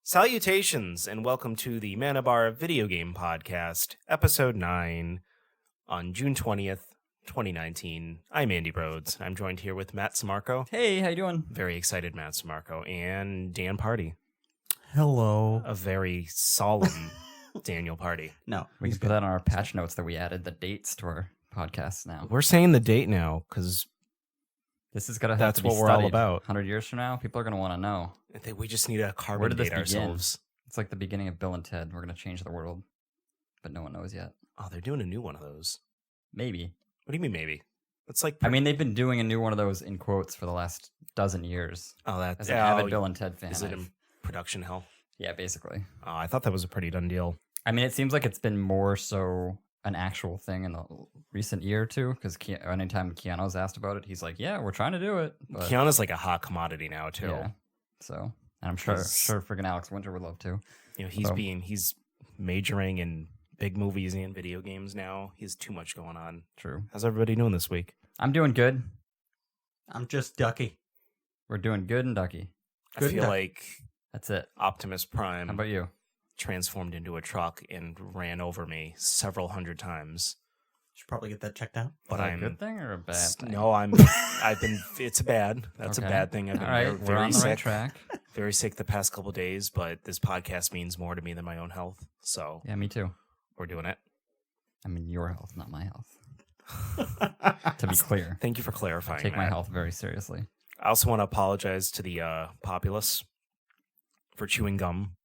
Salutations, and welcome to the Manabar Video Game Podcast, Episode 9, on June 20th, 2019. I'm Andy Rhodes. I'm joined here with Matt Samarco. Hey, how you doing? Very excited Matt Samarco. And Dan Party. Hello. A very solemn Daniel Party. No. We can put that on our patch notes that we added the dates to our podcast now. We're saying the date now, because This is going to have that's to be what we're all studied. about. 100 years from now, people are going to want to know. I think we just need a Where carbon did this date begin? ourselves. It's like the beginning of Bill and Ted. We're going to change the world, but no one knows yet. Oh, they're doing a new one of those. Maybe. What do you mean, maybe? It's like... I mean, they've been doing a new one of those in quotes for the last dozen years. Oh, that's... As an avid Bill and Ted fan. Is it in production hell? Yeah, basically. Oh, I thought that was a pretty done deal. I mean, it seems like it's been more so an actual thing in the recent year or two, because anytime Keanu's asked about it, he's like, yeah, we're trying to do it. But, Keanu's like a hot commodity now, too. yeah. So, and I'm sure friggin' Alex Winter would love to. You know, he's majoring in big movies and video games now. He has too much going on. True. How's everybody doing this week? I'm doing good. I'm just Ducky. We're doing good and Ducky. I feel like That's it. Optimus Prime How about you? transformed into a truck and ran over me several hundred times. Should probably get that checked out. But Is that a I'm good thing or a bad thing? No, it's bad. That's Okay. a bad thing. I've been All right, very we're on the sick. right track. Very sick the past couple days, but this podcast means more to me than my own health. So Yeah, me too. we're doing it. I mean, your health, not my health. To be clear, Thank you for I clarifying. take my Matt. health very seriously. I also want to apologize to the populace for chewing gum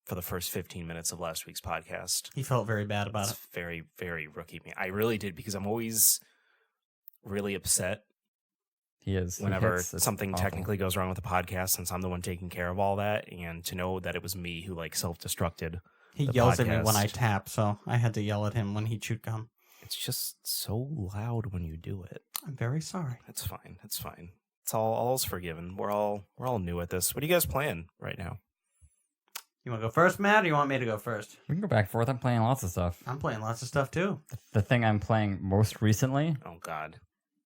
for the first 15 minutes of last week's podcast. He felt very bad about It's it. very, very rookie me. I really did, because I'm always really upset He is. whenever It's something awful. technically goes wrong with the podcast, since I'm the one taking care of all that. And to know that it was me who self-destructed. He the yells at me when I podcast. tap, so I had to yell at him when he chewed gum. It's just so loud when you do it. I'm very sorry. It's fine. It's fine. It's all's forgiven. We're all new at this. What are you guys playing right now? You want to go first, Matt, or you want me to go first? We can go back and forth. I'm playing lots of stuff. I'm playing lots of stuff, too. The thing I'm playing most recently Oh God.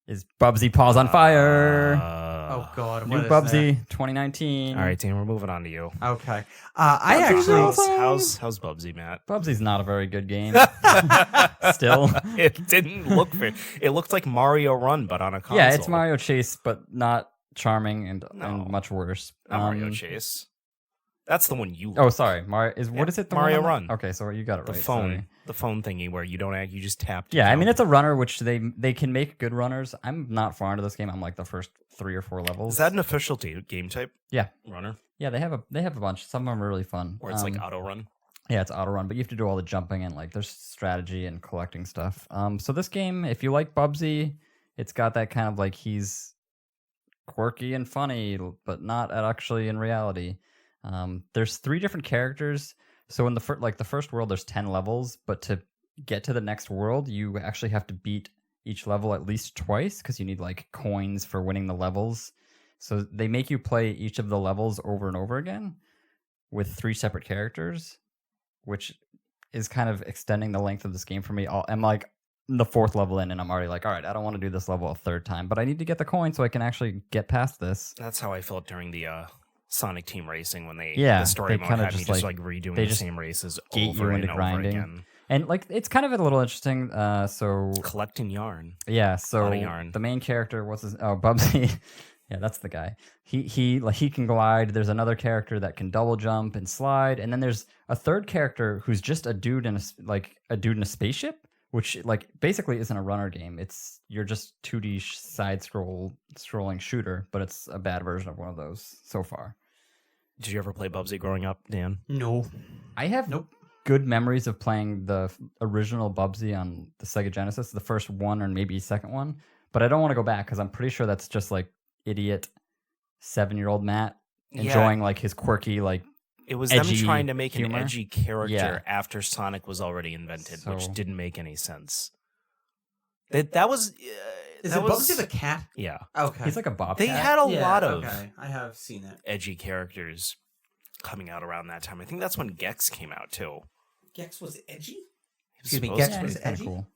is Bubsy Paws on Fire. Oh, God. New What is Bubsy 2019. All right, Dan, we're moving on to you. that? Okay. I How's actually... how's Bubsy, Matt? Bubsy's not a very good game. Still. It didn't look fair. It looked like Mario Run, but on a console. Yeah, it's Mario Chase, but not charming and No. much worse. Not Mario Chase. That's the one you. Oh, sorry. Mario is Yeah, what is it? The Mario one Run. Okay, so you got it the right. phone, sorry. the phone thingy where you don't act, you just tap. to Yeah, I jump. mean it's a runner, which they can make good runners. I'm not far into this game. I'm like the first 3 or 4 levels. Is that an official game type? Yeah. Runner, Yeah, they have a bunch. Some of them are really fun. where it's like auto run. Yeah, it's auto run, but you have to do all the jumping and like there's strategy and collecting stuff. So this game, if you like Bubsy, it's got that kind of like he's quirky and funny, but not actually in reality. There's 3 different characters. So in the first world, there's 10 levels, but to get to the next world, you actually have to beat each level at least twice because you need like coins for winning the levels. So they make you play each of the levels over and over again with 3 separate characters, which is kind of extending the length of this game for me. I'm like the 4th level in, and I'm already like, all right, I don't want to do this level a 3rd time, but I need to get the coin so I can actually get past this. That's how I felt during the Sonic Team Racing when Yeah, the story they mode kinda had me just, just like, redoing they the just same races gate over you and into over grinding. again. And like it's kind of a little interesting. So Collecting yarn. yeah, so Lot of yarn. the main character, Bubsy. Yeah, that's the guy. He can glide. There's another character that can double jump and slide, and then there's a 3rd character who's just a dude in a dude in a spaceship, which like basically isn't a runner game. You're just 2D scrolling shooter, but it's a bad version of one of those so far. Did you ever play Bubsy growing up, Dan? No. I have good memories of playing the original Bubsy on the Sega Genesis, the first one or maybe second one, but I don't want to go back because I'm pretty sure that's just like idiot 7-year-old Matt enjoying like his quirky like It was them edgy trying to make humor. an edgy character Yeah. after Sonic was already invented, which So- didn't make any sense. That was. Is that it was, Bubsy the cat? Yeah. Okay. he's like a bobcat. They had a lot of Okay. I have seen it. edgy characters coming out around that time. I think that's when Gex came out too. Gex was edgy? He was Excuse me, supposed Gex to yeah, be. was he's kinda edgy? cool.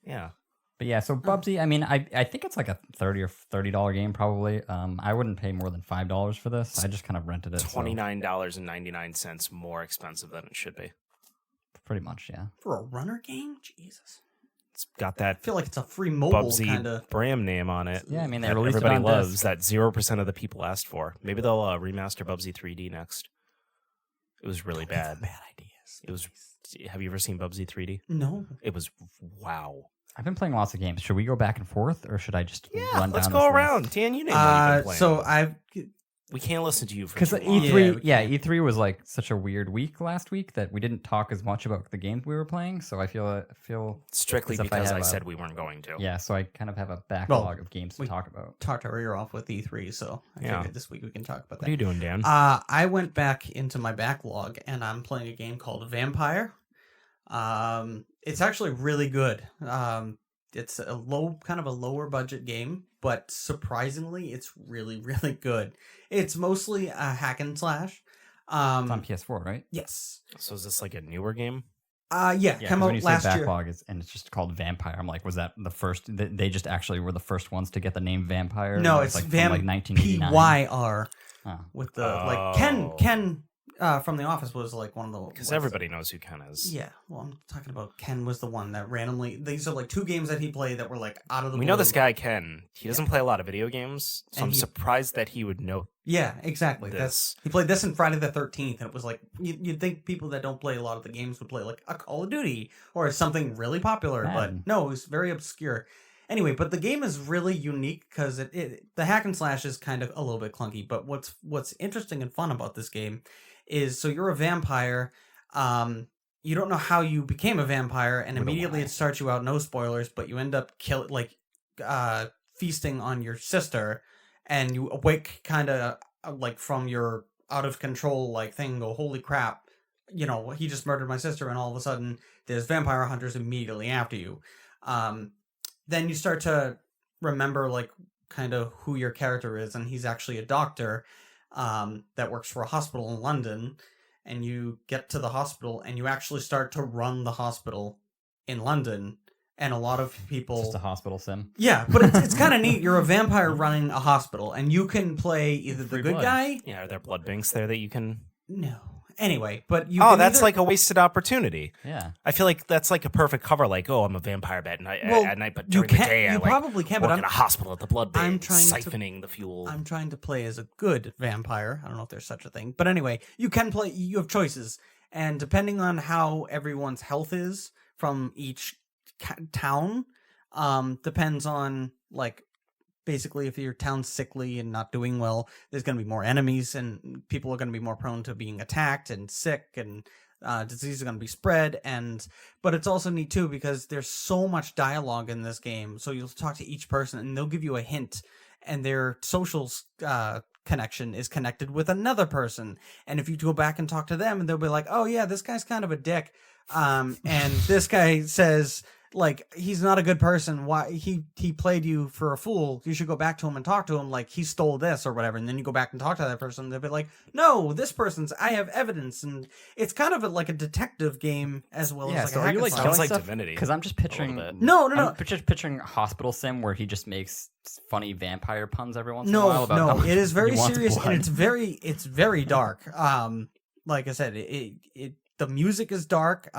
Yeah. But yeah, so Bubsy, I mean, I think it's like a $30 game probably. I wouldn't pay more than $5 for this. I just kind of rented it. $29.99 more expensive than it should be. Pretty much, yeah. For a runner game? Jesus. It's got that I feel like it's a free mobile Bubsy kind of. Bram name on it. Yeah, I mean, they that released it everybody on loves disc. that 0% of the people asked for. Maybe they'll remaster Bubsy 3D next. It was really bad. Bad ideas. It was. Have you ever seen Bubsy 3D? No. It was wow. I've been playing lots of games. Should we go back and forth, or should I just run let's down go this around. list? Dan, you name what you've been playing. So we can't listen to you for Because too long. E3, Yeah, E3 was like such a weird week last week that we didn't talk as much about the games we were playing. So I feel Strictly as if because I have said we weren't going to. yeah. So I kind of have a backlog of games to we- talk about. talked our ear off with E3, so I Yeah. figured this week we can talk about What are you that. doing, Dan? I went back into my backlog and I'm playing a game called Vampire. It's actually really good. It's a lower budget game, but surprisingly, it's really, really good. It's mostly a hack and slash. It's on PS4, right? Yes. So is this like a newer game? Yeah, Yeah. 'cause came when out you last say year. backlog, and it's just called Vampire. I'm like, was that the first? They just actually were the first ones to get the name Vampire. No, It was it's like from Vamp like 1989. PYR Oh. with the like Oh. Ken from The Office was like one of the Because everybody knows who Ken is. Yeah, well, I'm talking about Ken was the one that randomly. These are like two games that he played that were like out of the. We know blue. this guy Ken. He doesn't play a lot of video games, so And I'm he- surprised that he would know Yeah, exactly. this. He played this in Friday the 13th, and it was like you'd think people that don't play a lot of the games would play like a Call of Duty or something really popular, Madden. but no, it was very obscure. Anyway, but the game is really unique because the hack and slash is kind of a little bit clunky. But what's interesting and fun about this game is so you're a vampire. You don't know how you became a vampire, and Or the immediately why. it starts you out. No spoilers, but you end up feasting on your sister, and you awake kind of like from your out of control like thing. Go, holy crap! You know, he just murdered my sister, and all of a sudden there's vampire hunters immediately after you. Then you start to remember like kind of who your character is, and he's actually a doctor that works for a hospital in London. And you get to the hospital, and you actually start to run the hospital in London. And a lot of people, It's just a hospital sim. yeah, but it's kind of neat. You're a vampire running a hospital, and you can play either the Free good blood. guy. Yeah, are there blood banks there that you can? No. Anyway, but you. Oh, can that's either- like a wasted opportunity. Yeah. I feel like that's like a perfect cover. Like, oh, I'm a vampire at night, Well, at night, but you during the can. day, I You like probably can, but work in a hospital at the blood I'm bank, trying to- siphoning the fuel. I'm trying to play as a good vampire. I don't know if there's such a thing, but anyway, you can play. You have choices, and depending on how everyone's health is from each town, depends on like basically if your town's sickly and not doing well, there's going to be more enemies, and people are going to be more prone to being attacked and sick, and disease is going to be spread. But it's also neat too because there's so much dialogue in this game. So you'll talk to each person, and they'll give you a hint, and their social connection is connected with another person. And if you go back and talk to them, and they'll be like, "Oh yeah, this guy's kind of a dick," and this guy says, like, he's not a good person. Why he played you for a fool? You should go back to him and talk to him. Like, he stole this or whatever. And then you go back and talk to that person. They'll be like, no, this person's. I have evidence. And it's kind of like a detective game as well Yeah, as like so a are hack you and like slash. Sounds killing like stuff? Divinity. Because I'm just picturing. bit. No. I'm just picturing a hospital sim where he just makes funny vampire puns every once in a No, while about how no, much it is very he wants serious blood. and it's very dark. Like I said, the music is dark.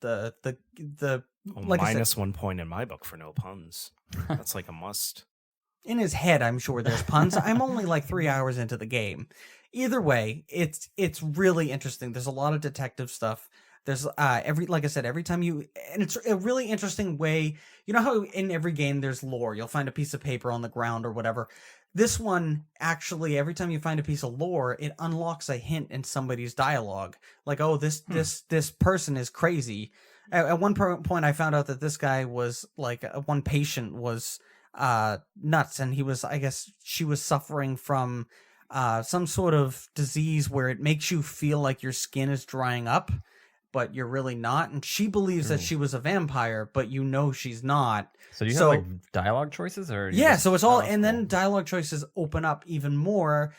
The Oh, like I said, minus 1 point in my book for no puns. That's like a must. in his head, I'm sure there's puns. I'm only like 3 hours into the game. Either way, it's really interesting. There's a lot of detective stuff. There's like I said, every time and it's a really interesting way. You know how in every game there's lore. You'll find a piece of paper on the ground or whatever. This one, actually, every time you find a piece of lore, it unlocks a hint in somebody's dialogue. Like, oh, this person is crazy. At one point, I found out that this guy was like one patient was nuts, and he was, I guess, she was suffering from some sort of disease where it makes you feel like your skin is drying up, but you're really not. And she believes that Ooh. she was a vampire, but you know she's not. So do you have like dialogue choices, or Yeah, so it's all, that's and cool. then dialogue choices open up even more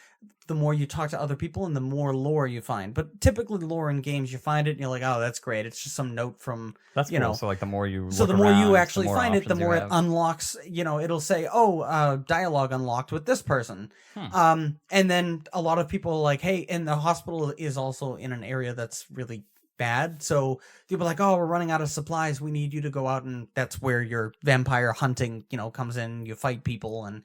the more you talk to other people and the more lore you find. But typically lore in games, you find it and you're like, oh, that's great. It's just some note from, That's you cool. know. So like the more you So look the more around, you actually more find it, the options you more it have. unlocks, you know, it'll say, dialogue unlocked with this person. Hmm. And then a lot of people are like, hey, and the hospital is also in an area that's really bad. So they'll be like, oh, we're running out of supplies. We need you to go out, and that's where your vampire hunting, you know, comes in. You fight people, and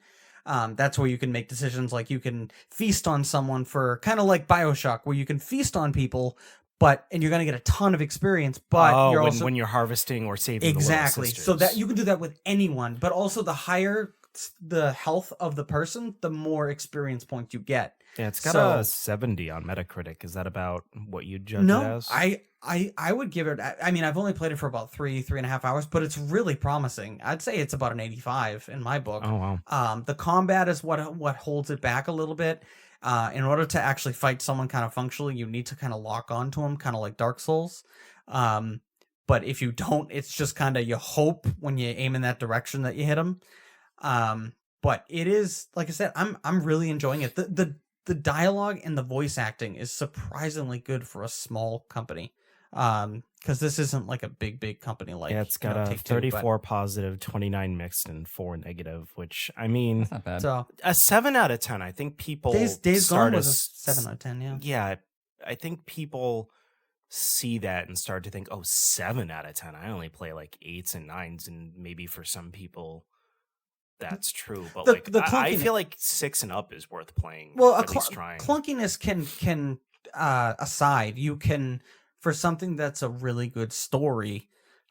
that's where you can make decisions. Like you can feast on someone for kind of like BioShock, where you can feast on people, and you're going to get a ton of experience. But you're also when you're harvesting or saving exactly. the little sisters. So that you can do that with anyone, but also the higher the health of the person, the more experience points you get. Yeah, it's got a 70 on Metacritic. Is that about what you judge it as? I would give it. I mean, I've only played it for about 3.5 hours, but it's really promising. I'd say it's about an 85 in my book. Oh wow. The combat is what holds it back a little bit. In order to actually fight someone kind of functionally, you need to kind of lock onto them, kind of like Dark Souls. But if you don't, it's just kind of you hope when you aim in that direction that you hit them. But it is, like I said, I'm really enjoying it. The dialogue and the voice acting is surprisingly good for a small company. Because this isn't like a big company like, yeah, it's got a Take-Two, 34 positive, 29 mixed, and 4 negative, which I mean, That's not bad. So a 7 out of 10. I think people Days Gone start was a as 7 out of 10. Yeah. Yeah, I think people see that and start to think, oh, 7 out of 10. I only play like 8s and 9s, and maybe for some people that's true. But I feel like 6 and up is worth playing. Well, at least trying. Clunkiness can aside, you can, for something that's a really good story,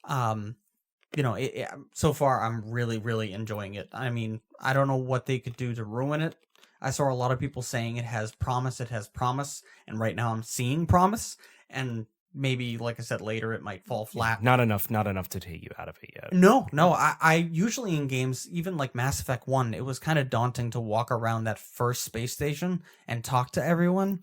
you know, so far I'm really enjoying it. I mean, I don't know what they could do to ruin it. I saw a lot of people saying it has promise, and right now I'm seeing promise, and maybe, like I said, later it might fall flat. Not enough to take you out of it yet. No, I usually in games, even like Mass Effect 1, it was kind of daunting to walk around that first space station and talk to everyone.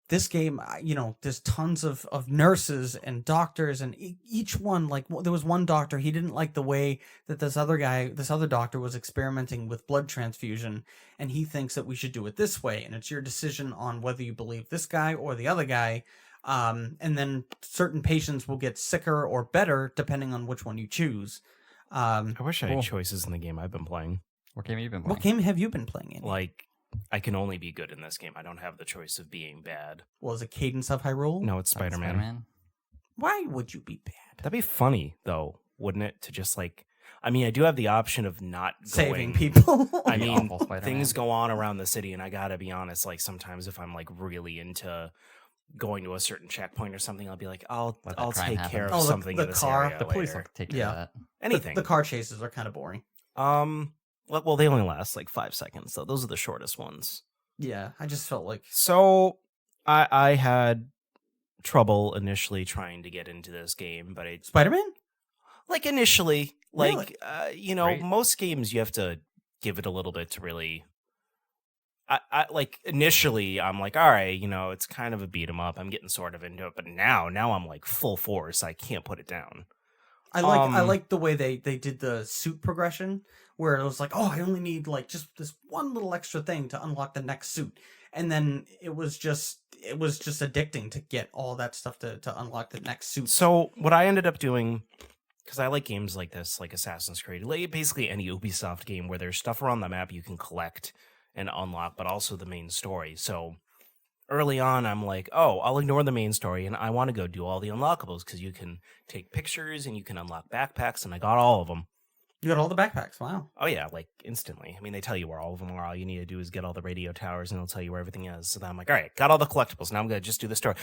This game, you know, there's tons of nurses and doctors, and each one, like, there was one doctor, he didn't like the way that this other doctor was experimenting with blood transfusion, and he thinks that we should do it this way, and it's your decision on whether you believe this guy or the other guy. And then certain patients will get sicker or better depending on which one you choose. I wish I had choices in the game I've been playing. What game have you been playing? What game have you been playing in? Like, I can only be good in this game. I don't have the choice of being bad. Was it Cadence of Hyrule? No, it's Spider-Man. Why would you be bad? That'd be funny, though, wouldn't it? To just like, I mean, I do have the option of not saving going, people. I mean, Spider-Man. things go on around the city, and I gotta be honest. Like sometimes, if I'm like really into going to a certain checkpoint or something, I'll be like, I'll take care of something the in this car. area The police later. will take care of that. Anything. The car chases are kind of boring. Well, they only last like 5 seconds, so those are the shortest ones. Yeah, I just felt like So I had trouble initially trying to get into this game, but Spider-Man? Like initially, like Really? you know, Right. most games you have to give it a little bit to really. I like initially I'm like, all right, you know, it's kind of a beat 'em up. I'm getting sort of into it, but now I'm like full force. I can't put it down. I like the way they did the suit progression, where it was like, oh, I only need like just this one little extra thing to unlock the next suit, and then it was just addicting to get all that stuff to unlock the next suit. So what I ended up doing, because I like games like this, like Assassin's Creed, like basically any Ubisoft game where there's stuff around the map you can collect and unlock, but also the main story. So early on, I'm like, oh, I'll ignore the main story, and I want to go do all the unlockables, because you can take pictures and you can unlock backpacks, and I got all of them. You got all the backpacks. Wow. Oh, yeah, like instantly. I mean, they tell you where all of them are. All you need to do is get all the radio towers, and it'll tell you where everything is. So then I'm like, all right, got all the collectibles. Now I'm going to just do the story.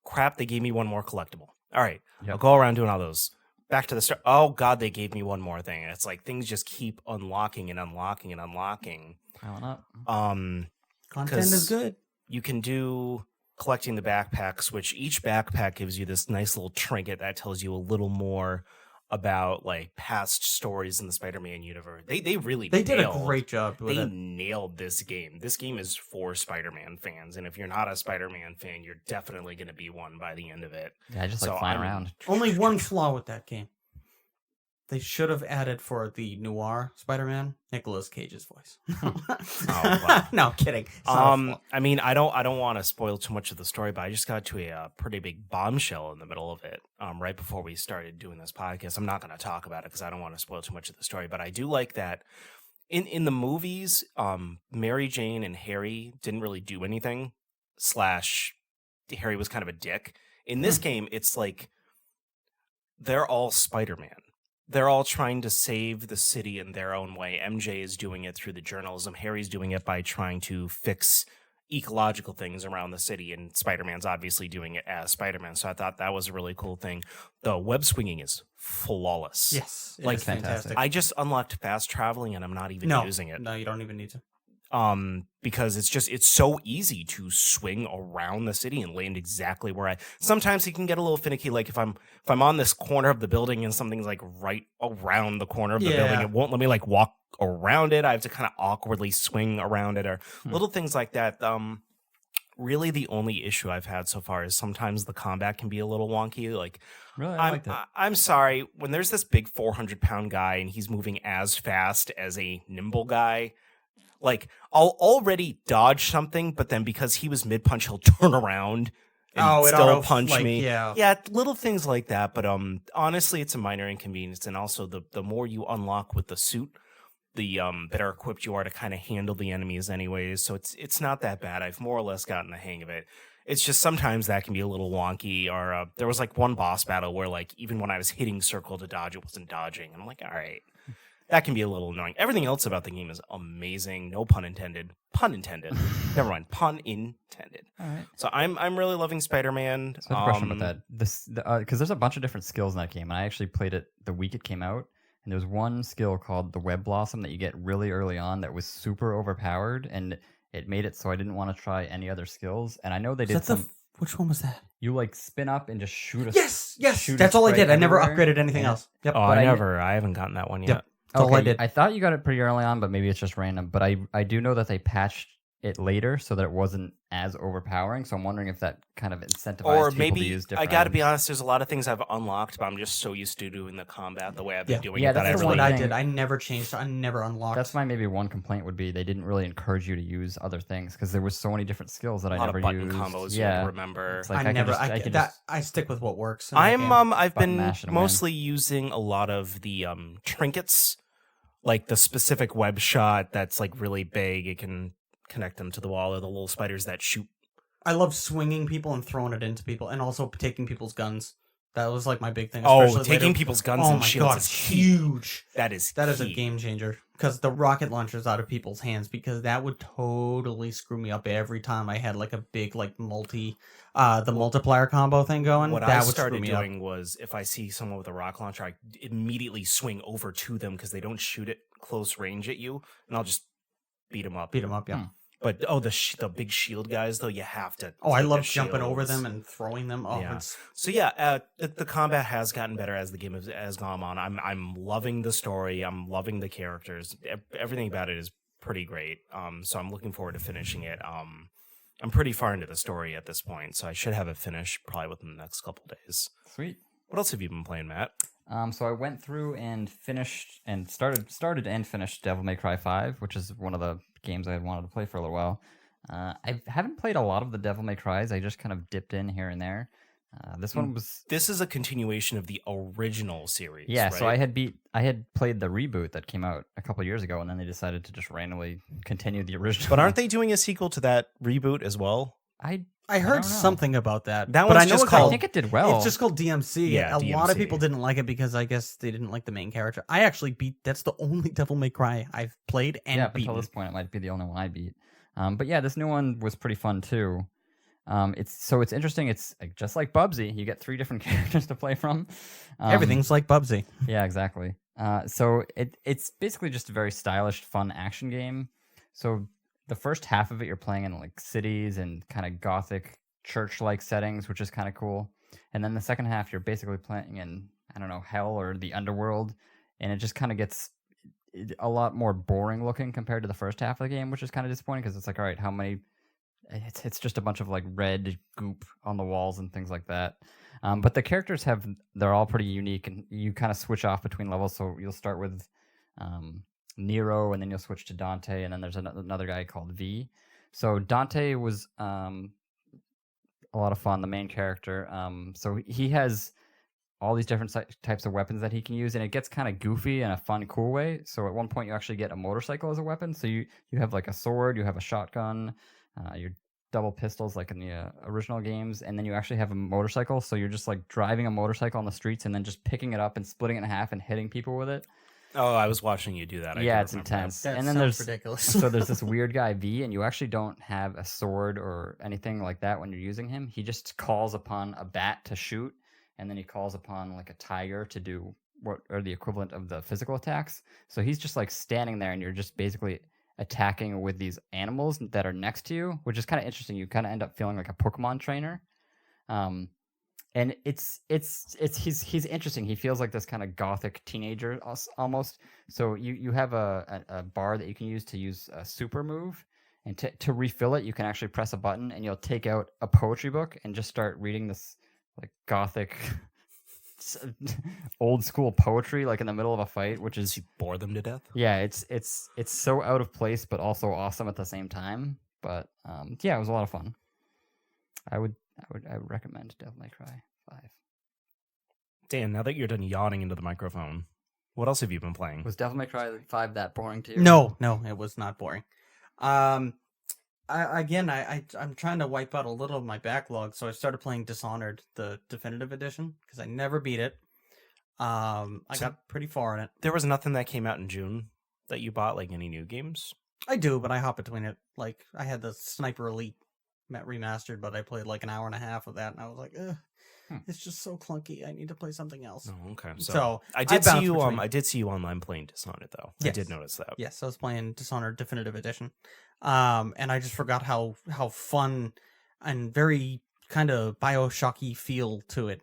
Crap, they gave me one more collectible. All right, I'll go around doing all those. Back to the story. Oh, God, they gave me one more thing. And it's like things just keep unlocking and unlocking and unlocking. Piling up. Content is good. You can do collecting the backpacks, which each backpack gives you this nice little trinket that tells you a little more about like past stories in the Spider-Man universe. They really They did a nailed- great job with They it. nailed this game. This game is for Spider-Man fans, and if you're not a Spider-Man fan, you're definitely going to be one by the end of it. Yeah, I just So like flying I'm- around. Only one flaw with that game. They should have added for the noir Spider-Man Nicolas Cage's voice. wow. No, kidding. It's not a flaw. I mean, I don't want to spoil too much of the story, but I just got to a pretty big bombshell in the middle of it. Right before we started doing this podcast, I'm not going to talk about it because I don't want to spoil too much of the story. But I do like that in the movies, Mary Jane and Harry didn't really do anything. / Harry was kind of a dick. In this game, it's like they're all Spider-Man. They're all trying to save the city in their own way. MJ is doing it through the journalism. Harry's doing it by trying to fix ecological things around the city, and Spider-Man's obviously doing it as Spider-Man. So I thought that was a really cool thing. The web swinging is flawless. Yes, like it's fantastic. I just unlocked fast traveling, and I'm not even using it. No, you don't even need to. Because it's so easy to swing around the city and land exactly where sometimes it can get a little finicky. Like if I'm on this corner of the building and something's like right around the corner of the building, it won't let me like walk around it. I have to kind of awkwardly swing around it or little things like that. Really the only issue I've had so far is sometimes the combat can be a little wonky. Like Really, I like that. I'm sorry, when there's this big 400-pound guy and he's moving as fast as a nimble guy, like, I'll already dodge something, but then because he was mid-punch, he'll turn around and still punch me. Yeah, little things like that. But honestly, it's a minor inconvenience. And also, the more you unlock with the suit, the better equipped you are to kind of handle the enemies anyways. So it's not that bad. I've more or less gotten the hang of it. It's just sometimes that can be a little wonky. Or there was like one boss battle where like even when I was hitting circle to dodge, it wasn't dodging. And I'm like, all right. That can be a little annoying. Everything else about the game is amazing. No pun intended. Pun intended. Never mind. Pun intended. All right. So I'm really loving Spider-Man. So I have a question about that. Because there's a bunch of different skills in that game, and I actually played it the week it came out. And there was one skill called the Web Blossom that you get really early on that was super overpowered, and it made it so I didn't want to try any other skills. And I know they did some. Which one was that? You like spin up and just shoot a. Yes. shoot a That's all I spray did. I never everywhere. upgraded anything else. Yep. Oh, I haven't gotten that one yet. Yep. That's all I did. I thought you got it pretty early on, but maybe it's just random. But I do know that they patched it later so that it wasn't as overpowering. So I'm wondering if that kind of incentivized Or people maybe to use different. I got to items. be honest. There's a lot of things I've unlocked, but I'm just so used to doing the combat the way I've been doing Yeah, it that that's I the what really. I thing. did. I never changed. I never unlocked. That's my maybe one complaint would be they didn't really encourage you to use other things because there was so many different skills that A I lot never of button used. combos you Yeah, had to remember. It's like I can never. just- I stick with what works. in that game. I've Button been mash and win. mostly using a lot of the trinkets, like the specific web shot that's like really big. It can connect them to the wall, or the little spiders that shoot. I love swinging people and throwing it into people, and also taking people's guns. That was like my big thing. Oh, especially taking later. people's guns Oh and my shields god, is it's key. huge. That is a key. game changer because the rocket launchers out of people's hands, because that would totally screw me up every time I had like a big like the multiplier combo thing going. What that I would started screw me up. doing was if I see someone with a rocket launcher, I immediately swing over to them because they don't shoot at close range at you, and I'll just beat them up. Beat them up, yeah. But the big shield guys though, you have to. Oh, I take love the jumping over shields. them and throwing them. Oh, Yeah. it's So yeah, the combat has gotten better as the game has gone on. I'm loving the story. I'm loving the characters. Everything about it is pretty great. So I'm looking forward to finishing it. I'm pretty far into the story at this point, so I should have it finished probably within the next couple days. Sweet. What else have you been playing, Matt? So I went through and finished and started and finished Devil May Cry 5, which is one of the games I had wanted to play for a little while. I haven't played a lot of the Devil May Cries. I just kind of dipped in here and there. This one was This is a continuation of the original series. yeah. right? So I had played the reboot that came out a couple years ago, and then they decided to just randomly continue the original. But aren't they doing a sequel to that reboot as well? I heard don't know. something about that. That but one's I know just it's called- I think it did well. It's just called DMC. Yeah, a lot of DMC. people didn't like it because I guess they didn't like the main character. I actually beat. That's the only Devil May Cry I've played and up until beaten. this point, it might be the only one I beat. But yeah, this new one was pretty fun too. It's interesting. It's just like Bubsy. You get 3 different characters to play from. Everything's like Bubsy. Yeah, exactly. So it's basically just a very stylish, fun action game. So the first half of it, you're playing in like cities and kind of gothic church-like settings, which is kind of cool. And then the second half, you're basically playing in, I don't know, hell or the underworld, and it just kind of gets a lot more boring looking compared to the first half of the game, which is kind of disappointing because it's like, all right, how many? It's just a bunch of like red goop on the walls and things like that. But the characters they're all pretty unique, and you kind of switch off between levels. So you'll start with Nero, and then you'll switch to Dante, and then there's another guy called V. So Dante was a lot of fun, the main character. So he has all these different types of weapons that he can use, and it gets kind of goofy in a fun, cool way. So at one point, you actually get a motorcycle as a weapon. So you have like a sword, you have a shotgun, your double pistols like in the original games, and then you actually have a motorcycle. So you're just like driving a motorcycle on the streets and then just picking it up and splitting it in half and hitting people with it. Oh, I was watching you do that. Yeah, it's intense. That and then sounds there's ridiculous. so there's this weird guy V, and you actually don't have a sword or anything like that when you're using him. He just calls upon a bat to shoot, and then he calls upon like a tiger to do what are the equivalent of the physical attacks. So he's just like standing there, and you're just basically attacking with these animals that are next to you, which is kind of interesting. You kind of end up feeling like a Pokemon trainer. And it's he's interesting. He feels like this kind of gothic teenager almost. So you have a bar that you can use to use a super move, and to refill it, you can actually press a button, and you'll take out a poetry book and just start reading this like gothic old school poetry like in the middle of a fight, which is you bore them to death. Yeah, it's so out of place but also awesome at the same time. But yeah, it was a lot of fun. I would recommend Devil May Cry 5. Dan, now that you're done yawning into the microphone, what else have you been playing? Was Devil May Cry 5 that boring to you? No, it was not boring. I'm trying to wipe out a little of my backlog, so I started playing Dishonored, the definitive edition, because I never beat it. I got pretty far in it. There was nothing that came out in June that you bought, like any new games? I do, but I hop between it. Like, I had the Sniper Elite remastered, but I played like an hour and a half of that, and I was like, it's just so clunky. I need to play something else. Oh, okay. So I did see you. I did see you online playing Dishonored, though. Yes. I did notice that. Yes, I was playing Dishonored Definitive Edition, and I just forgot how fun and very kind of Bioshocky feel to it,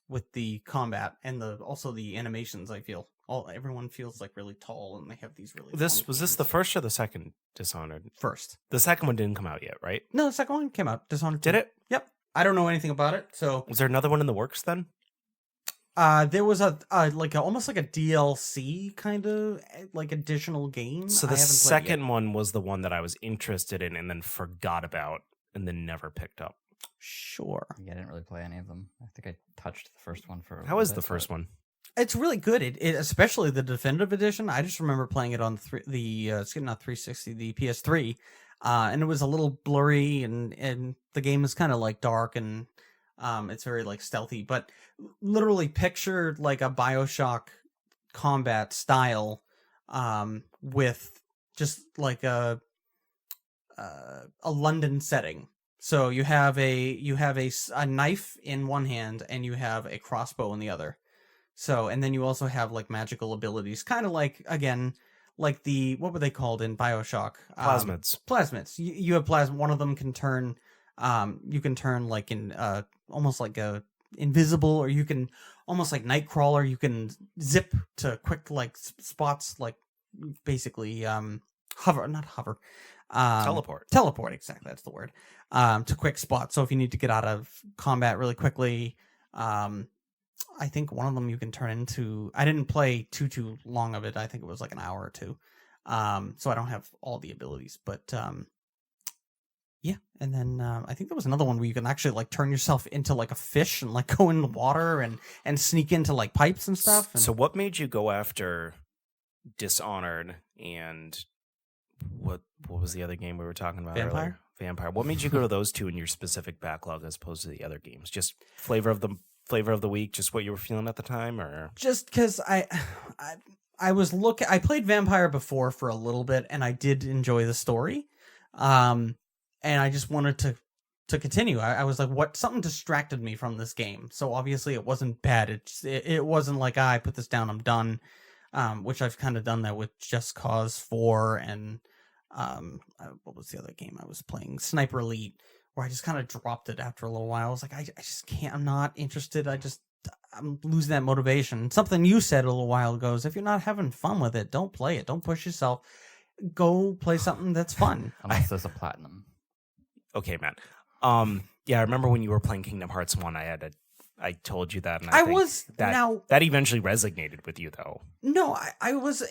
with the combat and also the animations. I feel everyone feels like really tall, and they have these really. Was this the first or the second Dishonored? First. The second one didn't come out yet, right? No, the second one came out. Dishonored 2. Did it? Yep. I don't know anything about it. So was there another one in the works then? There was almost like a DLC kind of like additional game. So the second one was the one that I was interested in and then forgot about and then never picked up. Sure. Yeah, I didn't really play any of them. I think I touched the first one for. How is the first one? It's really good. It especially the definitive edition. I just remember playing it on not 360, the PS3, and it was a little blurry, and the game is kind of like dark, and it's very like stealthy. But literally picture like a BioShock combat style, with just like a London setting. So you have a knife in one hand, and you have a crossbow in the other. So, and then you also have like magical abilities, kind of like, again, like what were they called in BioShock? Plasmids. Plasmids. You have plasmid. One of them can turn, you can turn like in, almost like a invisible, or you can almost like Nightcrawler. You can zip to quick like spots, like basically, not hover. Teleport, exactly, that's the word. To quick spots. So if you need to get out of combat really quickly, I think one of them you can turn into. I didn't play too long of it. I think it was like an hour or two. So I don't have all the abilities, but yeah. And then I think there was another one where you can actually like turn yourself into like a fish and like go in the water and sneak into like pipes and stuff. So what made you go after Dishonored and what was the other game we were talking about earlier? Vampire. What made you go to those two in your specific backlog as opposed to the other games? Just flavor of the week, just what you were feeling at the time, or just because I was looking. I played Vampire before for a little bit, and I did enjoy the story, and I just wanted to continue. I was like, something distracted me from this game. So obviously it wasn't bad. It wasn't like I put this down, I'm done. Which I've kind of done that with Just Cause 4 and what was the other game I was playing? Sniper Elite, where I just kind of dropped it after a little while. I was like, I just can't. I'm not interested. I'm losing that motivation. Something you said a little while ago is if you're not having fun with it, don't play it. Don't push yourself. Go play something that's fun. Unless there's a platinum. Okay, man. Yeah, I remember when you were playing Kingdom Hearts 1, I told you that, and I think was that eventually resonated with you, though. No, I was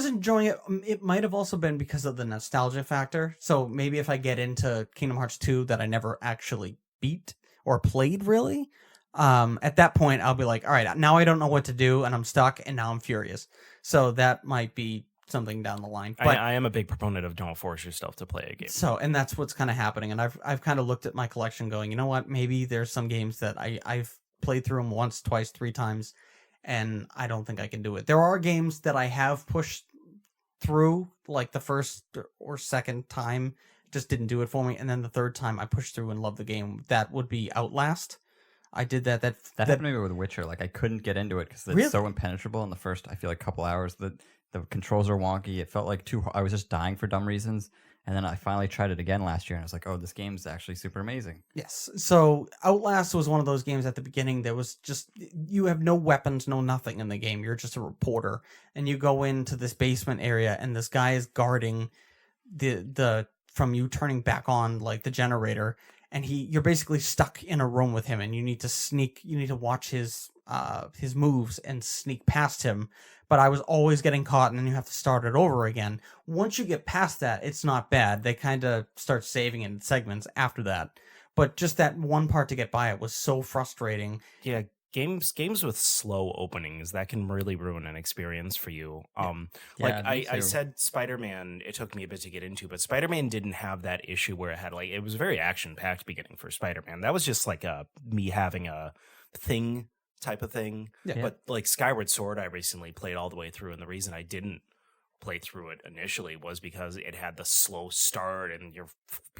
enjoying it. It might have also been because of the nostalgia factor. So maybe if I get into Kingdom Hearts 2 that I never actually beat or played really, at that point I'll be like, all right, now I don't know what to do and I'm stuck and now I'm furious. So that might be something down the line. But I am a big proponent of don't force yourself to play a game. So, and that's what's kind of happening. And I've kind of looked at my collection going, you know what, maybe there's some games that I've played through them once, twice, 3 times, and I don't think I can do it. There are games that I have pushed through, like the first or second time just didn't do it for me, and then the third time I pushed through and loved the game. That would be Outlast. I did that. That happened to me with Witcher. Like I couldn't get into it because it's Really? so impenetrable in the first, I feel like, couple hours. The controls are wonky. It felt like I was just dying for dumb reasons. And then I finally tried it again last year, and I was like, "Oh, this game's actually super amazing." Yes. So Outlast was one of those games at the beginning that was just, you have no weapons, no nothing in the game. You're just a reporter, and you go into this basement area, and this guy is guarding the from you turning back on like the generator, and you're basically stuck in a room with him, and you need to watch his moves and sneak past him. But I was always getting caught, and then you have to start it over again. Once you get past that, it's not bad. They kind of start saving in segments after that. But just that one part to get by it was so frustrating. Yeah, games with slow openings, that can really ruin an experience for you. I said Spider-Man, it took me a bit to get into, but Spider-Man didn't have that issue where it was a very action-packed beginning for Spider-Man. That was just like me having a thing type of thing. Yeah. But like Skyward Sword, I recently played all the way through, and the reason I didn't play through it initially was because it had the slow start and you're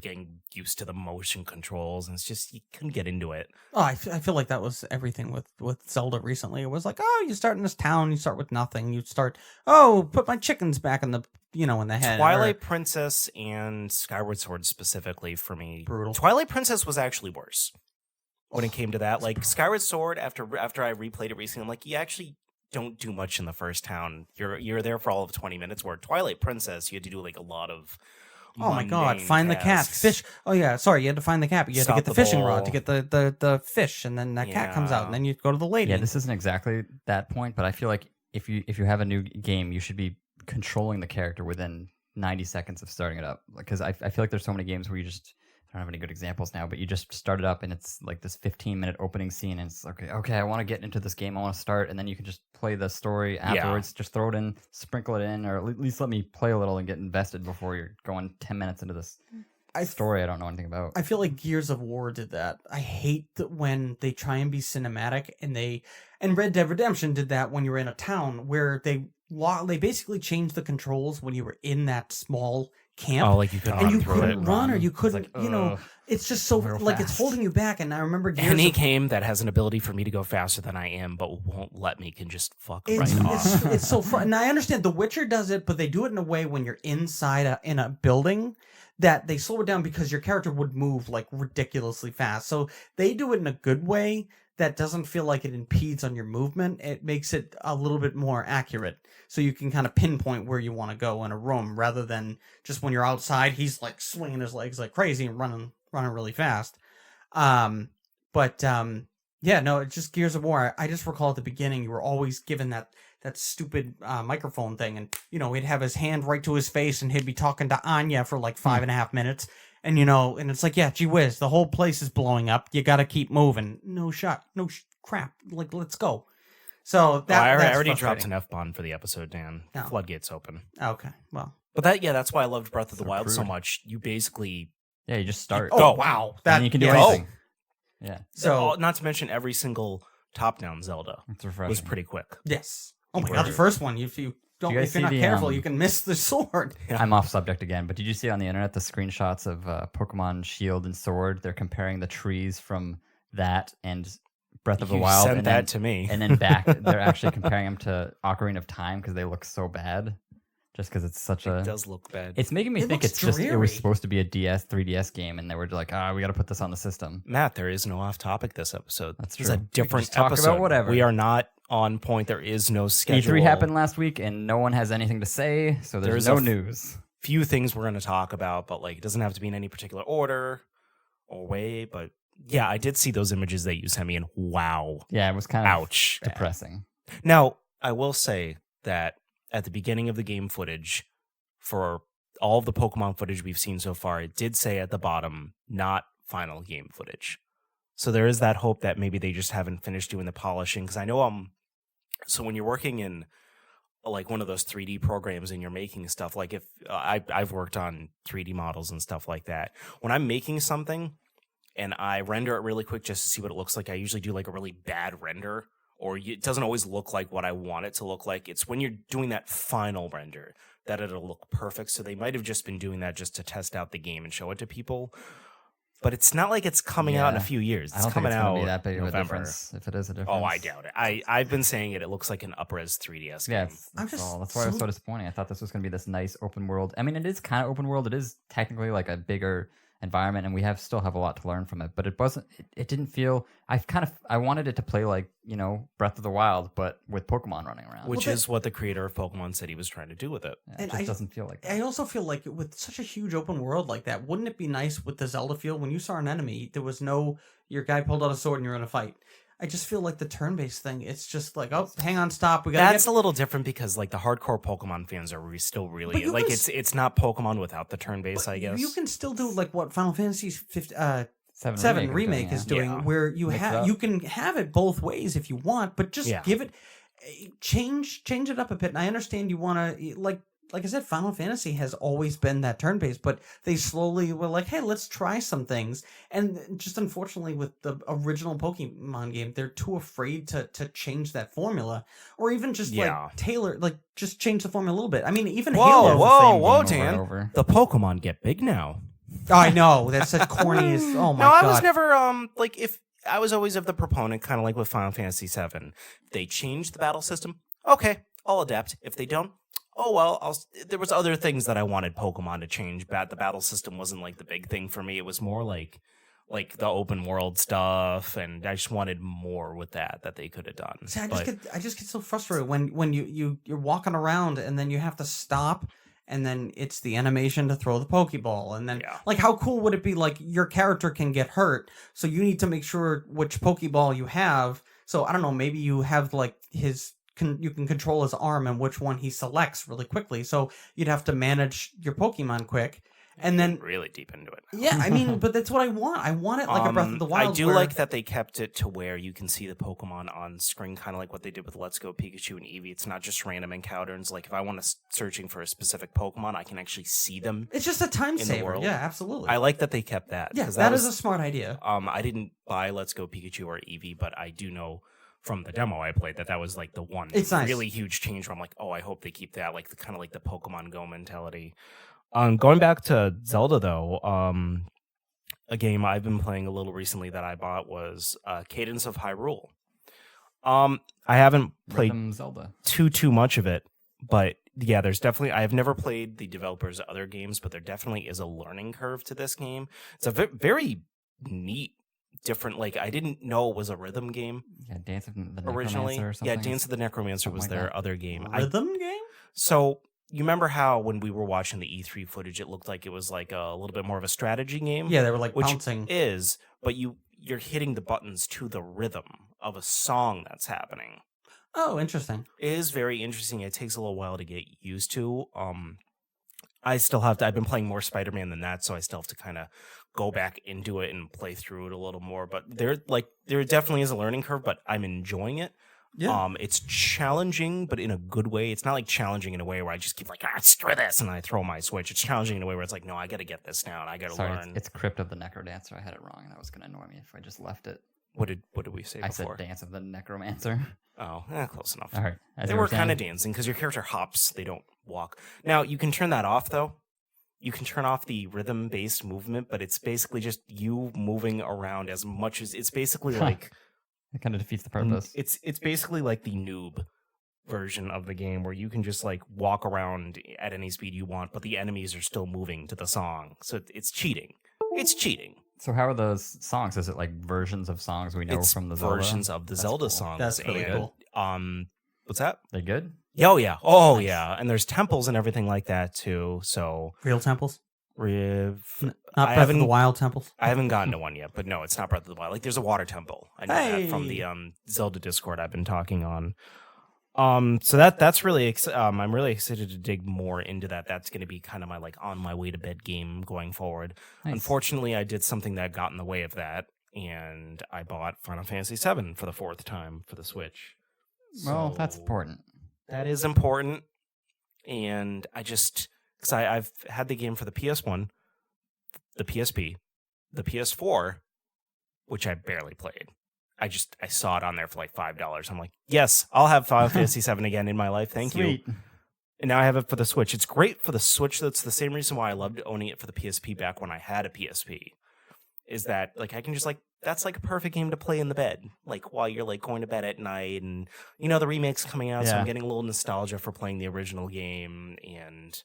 getting used to the motion controls, and it's just, you couldn't get into it. Oh, I feel like that was everything with Zelda recently. It was like, oh, you start in this town, you start with nothing. You start, oh, put my chickens back in the head. Twilight Princess and Skyward Sword specifically for me. Brutal. Twilight Princess was actually worse when it came to that. Like Skyward Sword, after I replayed it recently, I'm like, you actually don't do much in the first town. You're there for all of 20 minutes. Where Twilight Princess, you had to do like a lot of oh my god, mundane find the cat, tasks. fish. Oh yeah, sorry, you had to find the cat. But you had to Stop get the the fishing ball. rod to get the fish, and then that cat comes out, Yeah. and then you go to the lady. Yeah, this isn't exactly that point, but I feel like if you have a new game, you should be controlling the character within 90 seconds of starting it up. Because I feel like there's so many games where you just, I don't have any good examples now, but you just start it up and it's like this 15-minute opening scene, and it's okay, I want to get into this game, I want to start, and then you can just play the story afterwards. Just throw it in, sprinkle it in, or at least let me play a little and get invested before you're going 10 minutes into this story I don't know anything about. I feel like Gears of War did that. I hate that when they try and be cinematic, and Red Dead Redemption did that when you were in a town where they basically changed the controls when you were in that small camp. Oh, like you couldn't and run you through couldn't it. run, or you couldn't, like, it's just so real like it's fast. holding you back. And I remember Gears Any of game that has an ability for me to go faster than I am but won't let me can just fuck It's, right off. it's so fun. And I understand The Witcher does it, but they do it in a way when you're inside in a building that they slow it down because your character would move like ridiculously fast. So they do it in a good way that doesn't feel like it impedes on your movement. It makes it a little bit more accurate. So you can kind of pinpoint where you want to go in a room rather than just when you're outside, he's like swinging his legs like crazy and running really fast. Yeah, no, it's just Gears of War. I just recall at the beginning, you were always given that stupid microphone thing, and he'd have his hand right to his face, and he'd be talking to Anya for like 5.5 minutes, and and it's like, yeah, gee whiz, the whole place is blowing up. You got to keep moving. No crap. Like, let's go. So that I that's already dropped frustrating. an F-bomb for the episode, Dan. Oh. Floodgates open. Okay, well, But that's why I loved Breath of the So Wild so crude. much. You basically Yeah, you just start. oh Go. wow, and then you can do yes. anything. Yeah, So not to mention every single top-down Zelda it's refreshing. was pretty quick. yes. Oh my Where- god, the first one, if you don't, you guys if you're see not the, careful, you can miss the sword. Yeah. I'm off subject again, but did you see on the internet the screenshots of Pokemon Shield and Sword? They're comparing the trees from that and Breath of the You Wild, sent and that then, to me. and then back. They're actually comparing them to Ocarina of Time because they look so bad. just because it's such It does look bad. It's making me It think looks it's just it dreary. was supposed to be a 3DS game, and they were like, we got to put this on the system. Matt, there is no off topic this episode. That's It's a true. We can different just talk about episode. whatever. We are not on point. There is no schedule. E3 happened last week, and no one has anything to say, so there's no news. Few things we're going to talk about, but like it doesn't have to be in any particular order or way. But yeah, I did see those images that you sent me, and wow, Yeah, it was kind of ouch, depressing. Now, I will say that at the beginning of the game footage, for all of the Pokemon footage we've seen so far, it did say at the bottom, not final game footage. So there is that hope that maybe they just haven't finished doing the polishing. Because I know, so when you're working in like one of those 3D programs and you're making stuff, like if I've worked on 3D models and stuff like that, when I'm making something and I render it really quick just to see what it looks like, I usually do like a really bad render, or it doesn't always look like what I want it to look like. It's when you're doing that final render that it'll look perfect. So they might have just been doing that just to test out the game and show it to people. But it's not like it's coming out in a few years. It's I don't coming think it's out going to be that big of a November. difference, if it is a difference. Oh, I doubt it. I've been saying it looks like an up-res 3DS game. Yeah, I'm just that's why it was so disappointing. I thought this was going to be this nice open world. I mean, it is kind of open world. It is technically like a bigger environment, and we still have a lot to learn from it. But it wasn't. It didn't feel. I wanted it to play like Breath of the Wild, but with Pokemon running around, Which is what the creator of Pokemon said he was trying to do with it. Yeah, And it just doesn't feel like that. I also feel like with such a huge open world like that, wouldn't it be nice with the Zelda feel when you saw an enemy, there was no your guy pulled out a sword and you're in a fight. I just feel like the turn-based thing, it's just like, oh, hang on, stop. We got That's a little different because like the hardcore Pokemon fans are still really like it's not Pokemon without the turn-based, I guess. You can still do like what Final Fantasy 7 Remake remake is doing, Yeah. where you can have it both ways if you want, but just give it change it up a bit. And I understand you want to like I said, Final Fantasy has always been that turn-based, but they slowly were like, hey, let's try some things. And just unfortunately with the original Pokemon game, they're too afraid to change that formula, or even just just change the formula a little bit. I mean, even Halo. Whoa, Dan. The Pokemon get big now. Oh, I know. That's the corniest. Oh my god. No, I was never like if I was always of the proponent, kind of like with Final Fantasy VII. If they change the battle system, okay, I'll adapt. If they don't, oh well. There was other things that I wanted Pokemon to change. The battle system wasn't like the big thing for me. It was more like the open world stuff, and I just wanted more with that they could have done. See, I just get so frustrated when you're walking around and then you have to stop. And then it's the animation to throw the Pokeball. And then, like, how cool would it be? Like, your character can get hurt, so you need to make sure which Pokeball you have. So, I don't know, maybe you have, like, you can control his arm and which one he selects really quickly. So, you'd have to manage your Pokemon quick. And then really deep into it. Yeah, I mean, but that's what I want. I want it like a Breath of the Wild. I do like that they kept it to where you can see the Pokemon on screen, kind of like what they did with Let's Go Pikachu and Eevee. It's not just random encounters. Like if I want to searching for a specific Pokemon, I can actually see them. It's just a time saver. Yeah, absolutely. I like that they kept that. Yeah, that is a smart idea. I didn't buy Let's Go Pikachu or Eevee, but I do know from the demo I played that was like the one really huge change where I'm like, oh, I hope they keep that, like kind of like the Pokemon Go mentality. Going back to Zelda, though, a game I've been playing a little recently that I bought was Cadence of Hyrule. I haven't played Zelda too much of it, but yeah, there's definitely. I have never played the developers' other games, but there definitely is a learning curve to this game. It's a very neat, different. Like I didn't know it was a rhythm game. Yeah, Dance of the Necromancer originally. Or something. Yeah, Dance of the Necromancer was their other game. Rhythm game. So. You remember how when we were watching the E3 footage, it looked like it was like a little bit more of a strategy game? Yeah, they were like bouncing. But you're hitting the buttons to the rhythm of a song that's happening. Oh, interesting. It is very interesting. It takes a little while to get used to. I still have to. I've been playing more SpiderMan than that, so I still have to kind of go back into it and play through it a little more. But there definitely is a learning curve, but I'm enjoying it. Yeah. It's challenging, but in a good way. It's not like challenging in a way where I just keep like, screw this, and I throw my Switch. It's challenging in a way where it's like, no, I got to get this now, and I got to learn. It's Crypt of the Necrodancer. I had it wrong, and that was going to annoy me if I just left it. What did we say before? I said Dance of the Necromancer. Oh, close enough. All right. They were kind of dancing because your character hops. They don't walk. Now, you can turn that off, though. You can turn off the rhythm-based movement, but it's basically just you moving around as much as... It's basically like... It kind of defeats the purpose. It's basically like the noob version of the game where you can just like walk around at any speed you want, but the enemies are still moving to the song. So it's cheating. It's cheating. So how are those songs? Is it like versions of songs we know It's from the Zelda? versions of the Zelda cool. songs. That's really cool. What's that? They good? Oh yeah. Oh Nice. yeah. And there's temples and everything like that too. So Real temples? not Not Breath of the Wild temples? I haven't gotten to one yet, but no, it's not Breath of the Wild. Like there's a water temple. I know that from the Zelda Discord I've been talking on. So that's really I'm really excited to dig more into that. That's going to be kind of my like on my way to bed game going forward. Nice. Unfortunately, I did something that got in the way of that, and I bought Final Fantasy VII for the 4th time for the Switch. Well, So that's important. that is important, and I just because I've had the game for the PS1, the PSP, the PS4, which I barely played. I saw it on there for like $5. I'm like, yes, I'll have Final Fantasy VII again in my life. Thank you. Sweet. And now I have it for the Switch. It's great for the Switch. That's the same reason why I loved owning it for the PSP back when I had a PSP. Is that like I can just like that's like a perfect game to play in the bed, like while you're like going to bed at night, and you know the remake's coming out, so Yeah. I'm getting a little nostalgia for playing the original game. And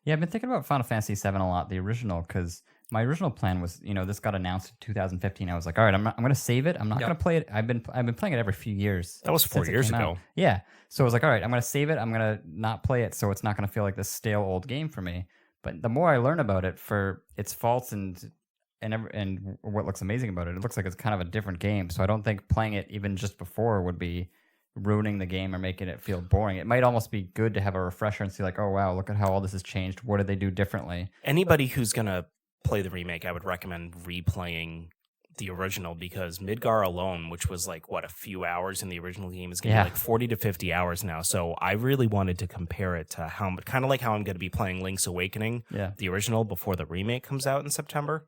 Yeah, I've been thinking about Final Fantasy VII a lot, the original, because my original plan was, this got announced in 2015. I was like, all right, I'm going to save it. I'm not going to play it. I've been playing it every few years. that was 4 since it years came out. ago. Yeah. So I was like, all right, I'm going to save it. I'm going to not play it, so it's not going to feel like this stale old game for me. But the more I learn about it, for its faults and what looks amazing about it, it looks like it's kind of a different game. So I don't think playing it even just before would be ruining the game or making it feel boring. It might almost be good to have a refresher and see like, oh wow, look at how all this has changed. What did they do differently? Anybody who's gonna play the remake, I would recommend replaying the original, because Midgar alone, which was like a few hours in the original game, is gonna be like 40 to 50 hours now. So I really wanted to compare it to how I'm gonna be playing Link's Awakening, the original, before the remake comes out in September.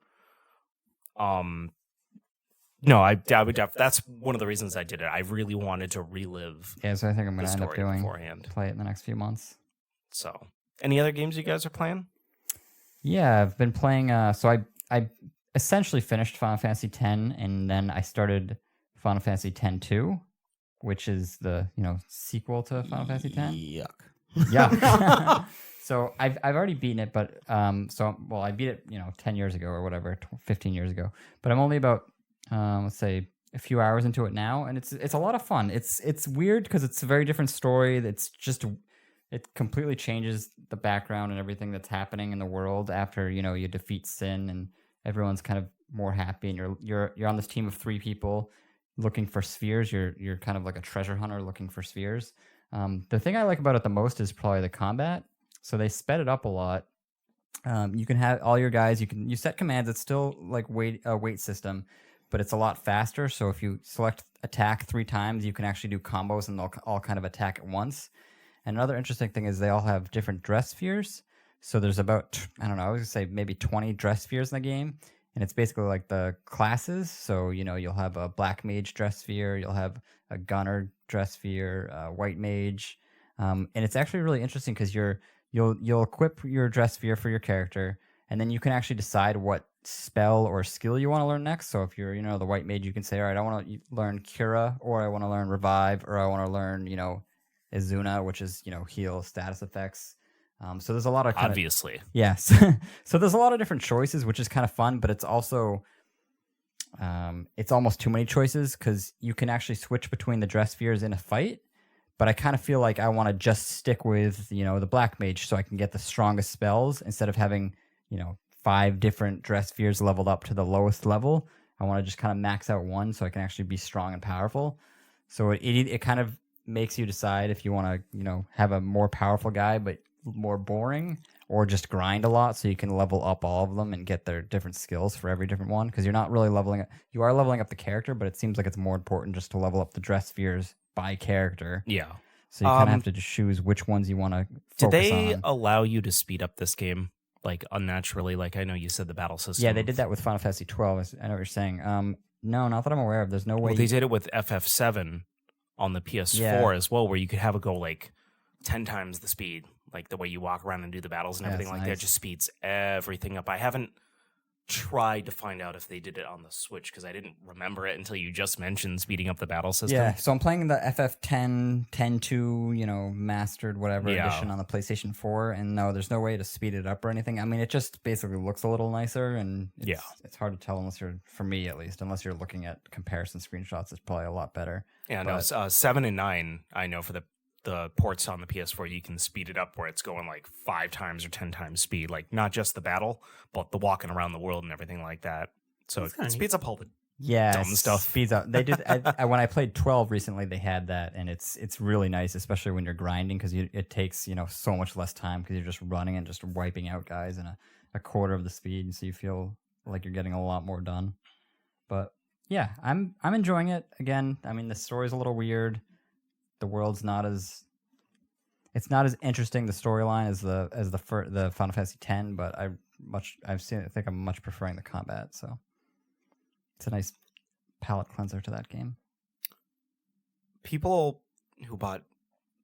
No, I would. That's one of the reasons I did it. I really wanted to relive. Yeah, so I think I'm going the to end up story doing beforehand. play it in the next few months. So, any other games you guys are playing? Yeah, I've been playing. So I essentially finished Final Fantasy X, and then I started Final Fantasy X-2, which is the sequel to Final Fantasy X. Yuck. Yeah. So I've already beaten it, but I beat it 10 years ago or whatever, 15 years ago. But I'm only about let's say a few hours into it now, and it's a lot of fun. It's weird because it's a very different story. It completely changes the background and everything that's happening in the world after you defeat Sin, and everyone's kind of more happy, and you're on this team of 3 people looking for spheres. You're kind of like a treasure hunter looking for spheres. The thing I like about it the most is probably the combat. So they sped it up a lot. You can have all your guys. You set commands. It's still like a weight system, but it's a lot faster. So if you select attack 3 times, you can actually do combos, and they'll all kind of attack at once. And another interesting thing is they all have different dress spheres. So there's about, I don't know, I was going to say maybe 20 dress spheres in the game. And it's basically like the classes. So, you'll have a black mage dress sphere. You'll have a gunner dress sphere, a white mage. And it's actually really interesting because you'll equip your dress sphere for your character. And then you can actually decide what spell or skill you want to learn next. So if you're, the white mage, you can say, all right, I want to learn Cura, or I want to learn Revive, or I want to learn, Izuna, which is, heal status effects. So there's a lot of Obviously. Yes. So there's a lot of different choices, which is kind of fun, but it's also, it's almost too many choices because you can actually switch between the dress spheres in a fight. But I kind of feel like I want to just stick with, the black mage so I can get the strongest spells instead of having, 5 different dress spheres leveled up to the lowest level. I want to just kind of max out one so I can actually be strong and powerful. So it kind of makes you decide if you want to, have a more powerful guy but more boring, or just grind a lot so you can level up all of them and get their different skills for every different one, because you're not really leveling up. You are leveling up the character, but it seems like it's more important just to level up the dress spheres by character. Yeah. So you kind of have to just choose which ones you want to focus on. Did they allow you to speed up this game like unnaturally? Like I know you said the battle system. Yeah, they did that with Final Fantasy 12. I know what you're saying. No, not that I'm aware of. There's no way. Well, they did it with FF7 on the PS4 as well, where you could have it go like 10 times the speed, like the way you walk around and do the battles and everything like that. Just speeds everything up. I haven't tried to find out if they did it on the Switch because I didn't remember it until you just mentioned speeding up the battle system. Yeah, so I'm playing the FF10, 10.2, mastered whatever Yeah. edition on the PlayStation 4, and no, there's no way to speed it up or anything. I mean, it just basically looks a little nicer, and it's hard to tell unless you're, for me at least, unless you're looking at comparison screenshots, it's probably a lot better. Yeah, no, 7 and 9, I know for the ports on the PS4, you can speed it up where it's going like 5 times or 10 times speed, like not just the battle, but the walking around the world and everything like that. So it speeds up all the dumb stuff. Speeds up. They did when I played 12 recently. They had that, and it's really nice, especially when you're grinding because it takes so much less time because you're just running and just wiping out guys in a quarter of the speed, so you feel like you're getting a lot more done. But yeah, I'm enjoying it. Again, I mean the story's a little weird. The world's not as interesting, the storyline as the Final Fantasy X, but I think I'm much preferring the combat. So it's a nice palate cleanser to that game. People who bought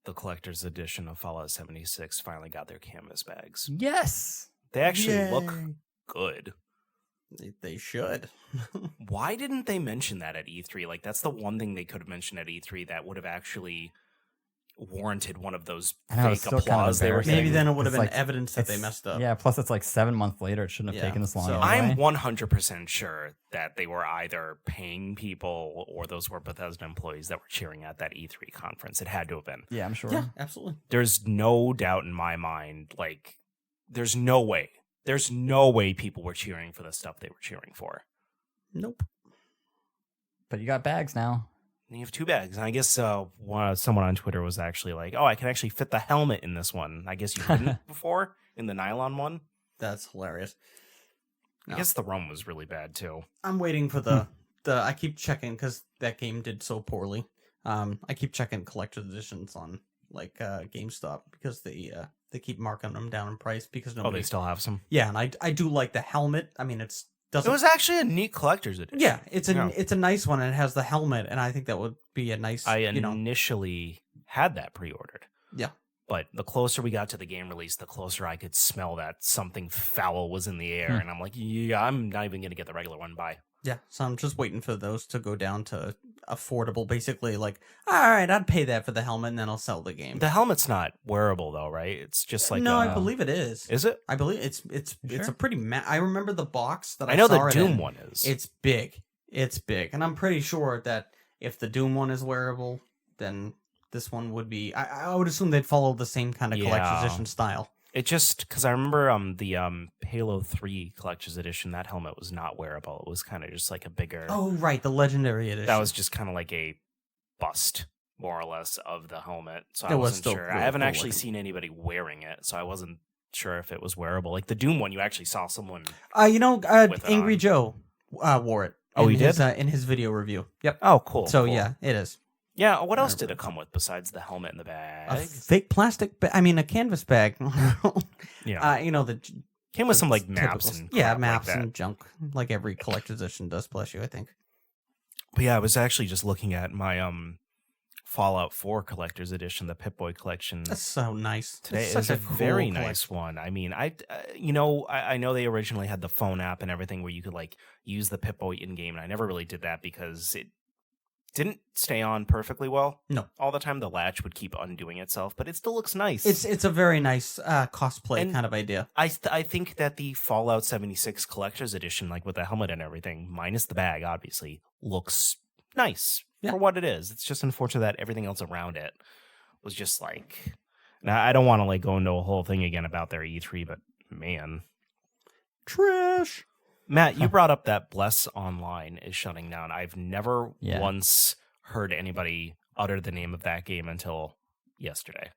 the collector's edition of Fallout 76 finally got their canvas bags. Yes, they actually look good. They should. Why didn't they mention that at E3? Like, that's the one thing they could have mentioned at E3 that would have actually warranted one of those fake applause they were Maybe then it would have been like, evidence that they messed up. Yeah, plus it's like 7 months later. It shouldn't have taken this long. So anyway. I'm 100% sure that they were either paying people or those were Bethesda employees that were cheering at that E3 conference. It had to have been. Yeah, I'm sure. Yeah, absolutely. There's no doubt in my mind. Like, there's no way. There's no way people were cheering for the stuff they were cheering for. Nope. But you got bags now. And you have 2 bags. And I guess someone on Twitter was actually like, oh, I can actually fit the helmet in this one. I guess you couldn't before in the nylon one. That's hilarious. I guess the rum was really bad, too. I'm waiting for the I keep checking because that game did so poorly. I keep checking collector's editions on like GameStop because they keep marking them down in price because nobody. Oh, they still have some. Yeah, and I do like the helmet. I mean, it was actually a neat collector's edition. Yeah, it's a nice one, and it has the helmet, and I think that would be a nice. I initially had that pre-ordered. Yeah, but the closer we got to the game release, the closer I could smell that something foul was in the air, and I'm like, yeah, I'm not even gonna get the regular one. Bye. Yeah, so I'm just waiting for those to go down to affordable. Basically, like, all right, I'd pay that for the helmet, and then I'll sell the game. The helmet's not wearable though, right? It's just like no, I believe it is. Is it? I believe it's a pretty. I remember the box that I know saw the Doom one is. It's big. It's big, and I'm pretty sure that if the Doom one is wearable, then this one would be. I would assume they'd follow the same kind of collector's edition style. It just because I remember the Halo 3 collector's edition, that helmet was not wearable. It was kind of just like a bigger. Oh right, the legendary edition. That was just kind of like a bust, more or less, of the helmet. So I It was wasn't still sure. really I haven't cool actually looking. seen anybody wearing it, so I wasn't sure if it was wearable. Like the Doom one, you actually saw someone. with it Angry on. Joe wore it. Oh, he did? In his video review. Yep. Oh, cool. So cool. yeah, it is. Yeah, what else did it come with besides the helmet and the bag? A fake plastic. A canvas bag. Yeah. The Came with some like typical maps s- and yeah, crap maps like that. and junk, like every collector's edition does. Bless you, I think. But yeah, I was actually just looking at my Fallout 4 collector's edition, the Pip-Boy collection. That's so nice. Today It's is such a cool very collection. nice one. I mean, I know they originally had the phone app and everything where you could like use the Pip-Boy in game, and I never really did that because it didn't stay on perfectly well. No. All the time the latch would keep undoing itself, but it still looks nice. It's a very nice cosplay And kind of idea. I think that the Fallout 76 collector's edition, like with the helmet and everything, minus the bag, obviously, looks nice for what it is. It's just unfortunate that everything else around it was just like. Now, I don't want to like go into a whole thing again about their E3, but man, Trash. Matt, you brought up that Bless Online is shutting down. I've never Yeah. once heard anybody utter the name of that game until yesterday.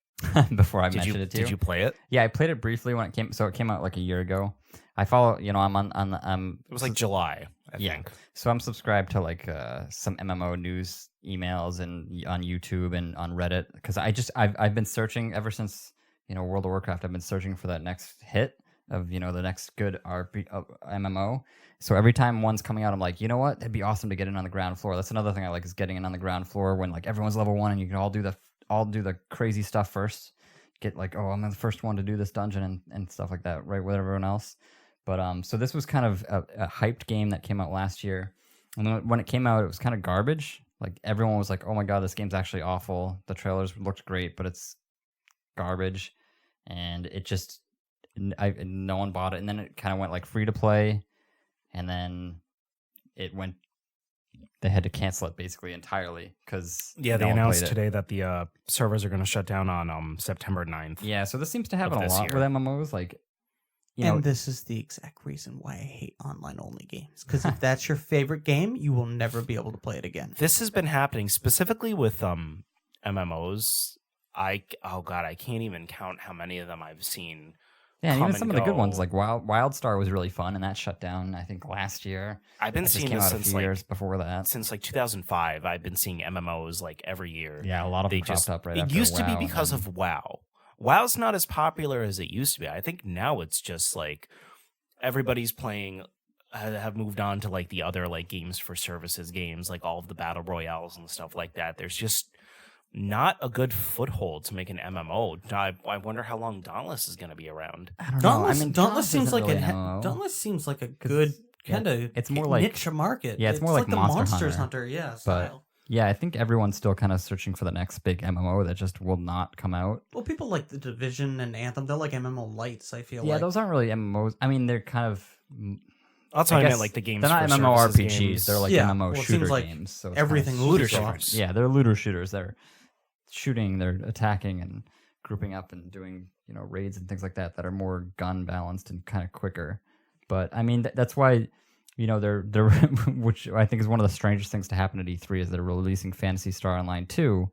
Before I mentioned it to you. Did you play it? Yeah, I played it briefly when it came. So it came out like a year ago. I follow. I'm on. It was like July, I Yeah. think. So I'm subscribed to like some MMO news emails and on YouTube and on Reddit because I've been searching ever since World of Warcraft. I've been searching for that next hit of the next good MMO. So every time one's coming out, I'm like, you know what? It'd be awesome to get in on the ground floor. That's another thing I like is getting in on the ground floor when like everyone's level 1 and you can all do the crazy stuff first. Get like, oh, I'm the first one to do this dungeon and stuff like that, right with everyone else. But so this was kind of a hyped game that came out last year. And then when it came out, it was kind of garbage. Like everyone was like, "Oh my god, this game's actually awful." The trailers looked great, but it's garbage, and it just no one bought it. And then it kind of went like free to play, and then it went. They had to cancel it basically entirely because they announced today that the servers are going to shut down on September 9th. Yeah, so this seems to happen a lot with MMOs. Like, and this is the exact reason why I hate online-only games. Because if that's your favorite game, you will never be able to play it again. This has been happening specifically with MMOs. I can't even count how many of them I've seen. Yeah, and even some of the good ones, like WildStar was really fun, and that shut down, I think, last year. I've been seeing this since years before that. Since 2005, I've been seeing MMOs like every year. Yeah, a lot of them popped up right after It used to be WoW, because of WoW. WoW's not as popular as it used to be. I think now it's just like everybody's playing, have moved on to like the other like games for services games, like all of the battle royales and stuff like that. There's just not a good foothold to make an MMO. I wonder how long Dauntless is going to be around. I don't know. Dauntless seems like Dauntless seems like a good kind of it's more like niche market. Yeah, it's more like the Monsters Hunter. Yeah, style. But yeah, I think everyone's still kind of searching for the next big MMO that just will not come out. Well, people like The Division and Anthem. They're like MMO lights, I feel like. Yeah, those aren't really MMOs. I mean, they're kind of... That's what I meant, like the games. They're not MMORPGs. They're like MMO shooter like games. So everything looter shooters. Yeah, they're looter shooters. They're shooting, they're attacking and grouping up and doing, raids and things like that are more gun balanced and kind of quicker. But I mean, that's why, they're which I think is one of the strangest things to happen at E3 is they're releasing Phantasy Star Online 2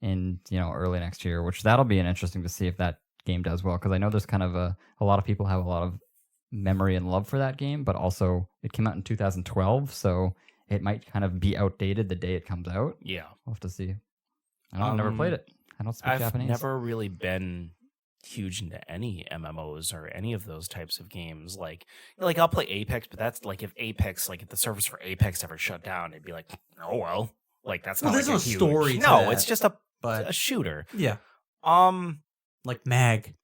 in, early next year, which that'll be interesting to see if that game does well. Because I know there's kind of a lot of people have a lot of memory and love for that game, but also it came out in 2012, so it might kind of be outdated the day it comes out. Yeah. We'll have to see. I've never played it. I don't speak Japanese. I've never really been huge into any MMOs or any of those types of games. Like I'll play Apex, but that's like if the servers for Apex ever shut down, it'd be like, oh well, like that's not. There's like no huge... story. No, it's just a shooter. Yeah. Like Mag.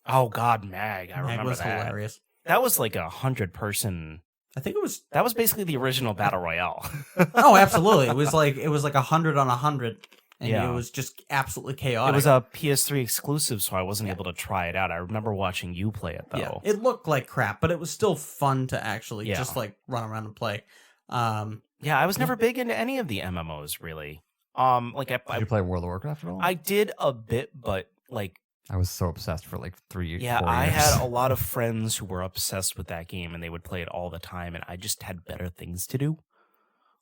Oh God, Mag! I remember was that. Hilarious. That was like 100-person. I think it was. That was basically the original battle royale. Oh, absolutely! It was like 100 on 100. And it was just absolutely chaotic. It was a PS3 exclusive, so I wasn't able to try it out. I remember watching you play it, though. Yeah, it looked like crap, but it was still fun to actually just like run around and play. I was never big into any of the MMOs, really. Did you play World of Warcraft at all? I did a bit, but like... I was so obsessed for like 3 years. Yeah, I had a lot of friends who were obsessed with that game, and they would play it all the time, and I just had better things to do.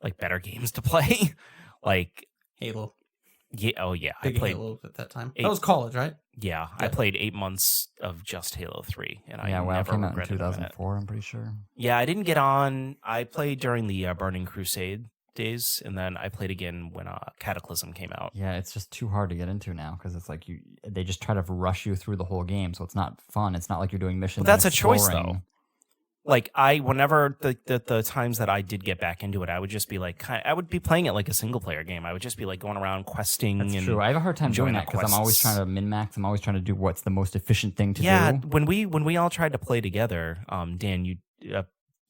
Like, better games to play. Like... Halo. Yeah, oh yeah. Big I played Halo at that time. That was college, right? Yeah, I played 8 months of just Halo 3, and I WoW never came out in regretted 2004, I'm pretty sure. Yeah, I didn't get on. I played during the Burning Crusade days, and then I played again when Cataclysm came out. Yeah, it's just too hard to get into now because it's like they just try to rush you through the whole game, so it's not fun. It's not like you're doing missions. But that's a choice, though. Like, whenever the times that I did get back into it, I would just be like, I would be playing it like a single player game. I would just be like going around questing. That's true. I have a hard time doing that because I'm always trying to min-max. I'm always trying to do what's the most efficient thing to do. Yeah, when we all tried to play together, Dan,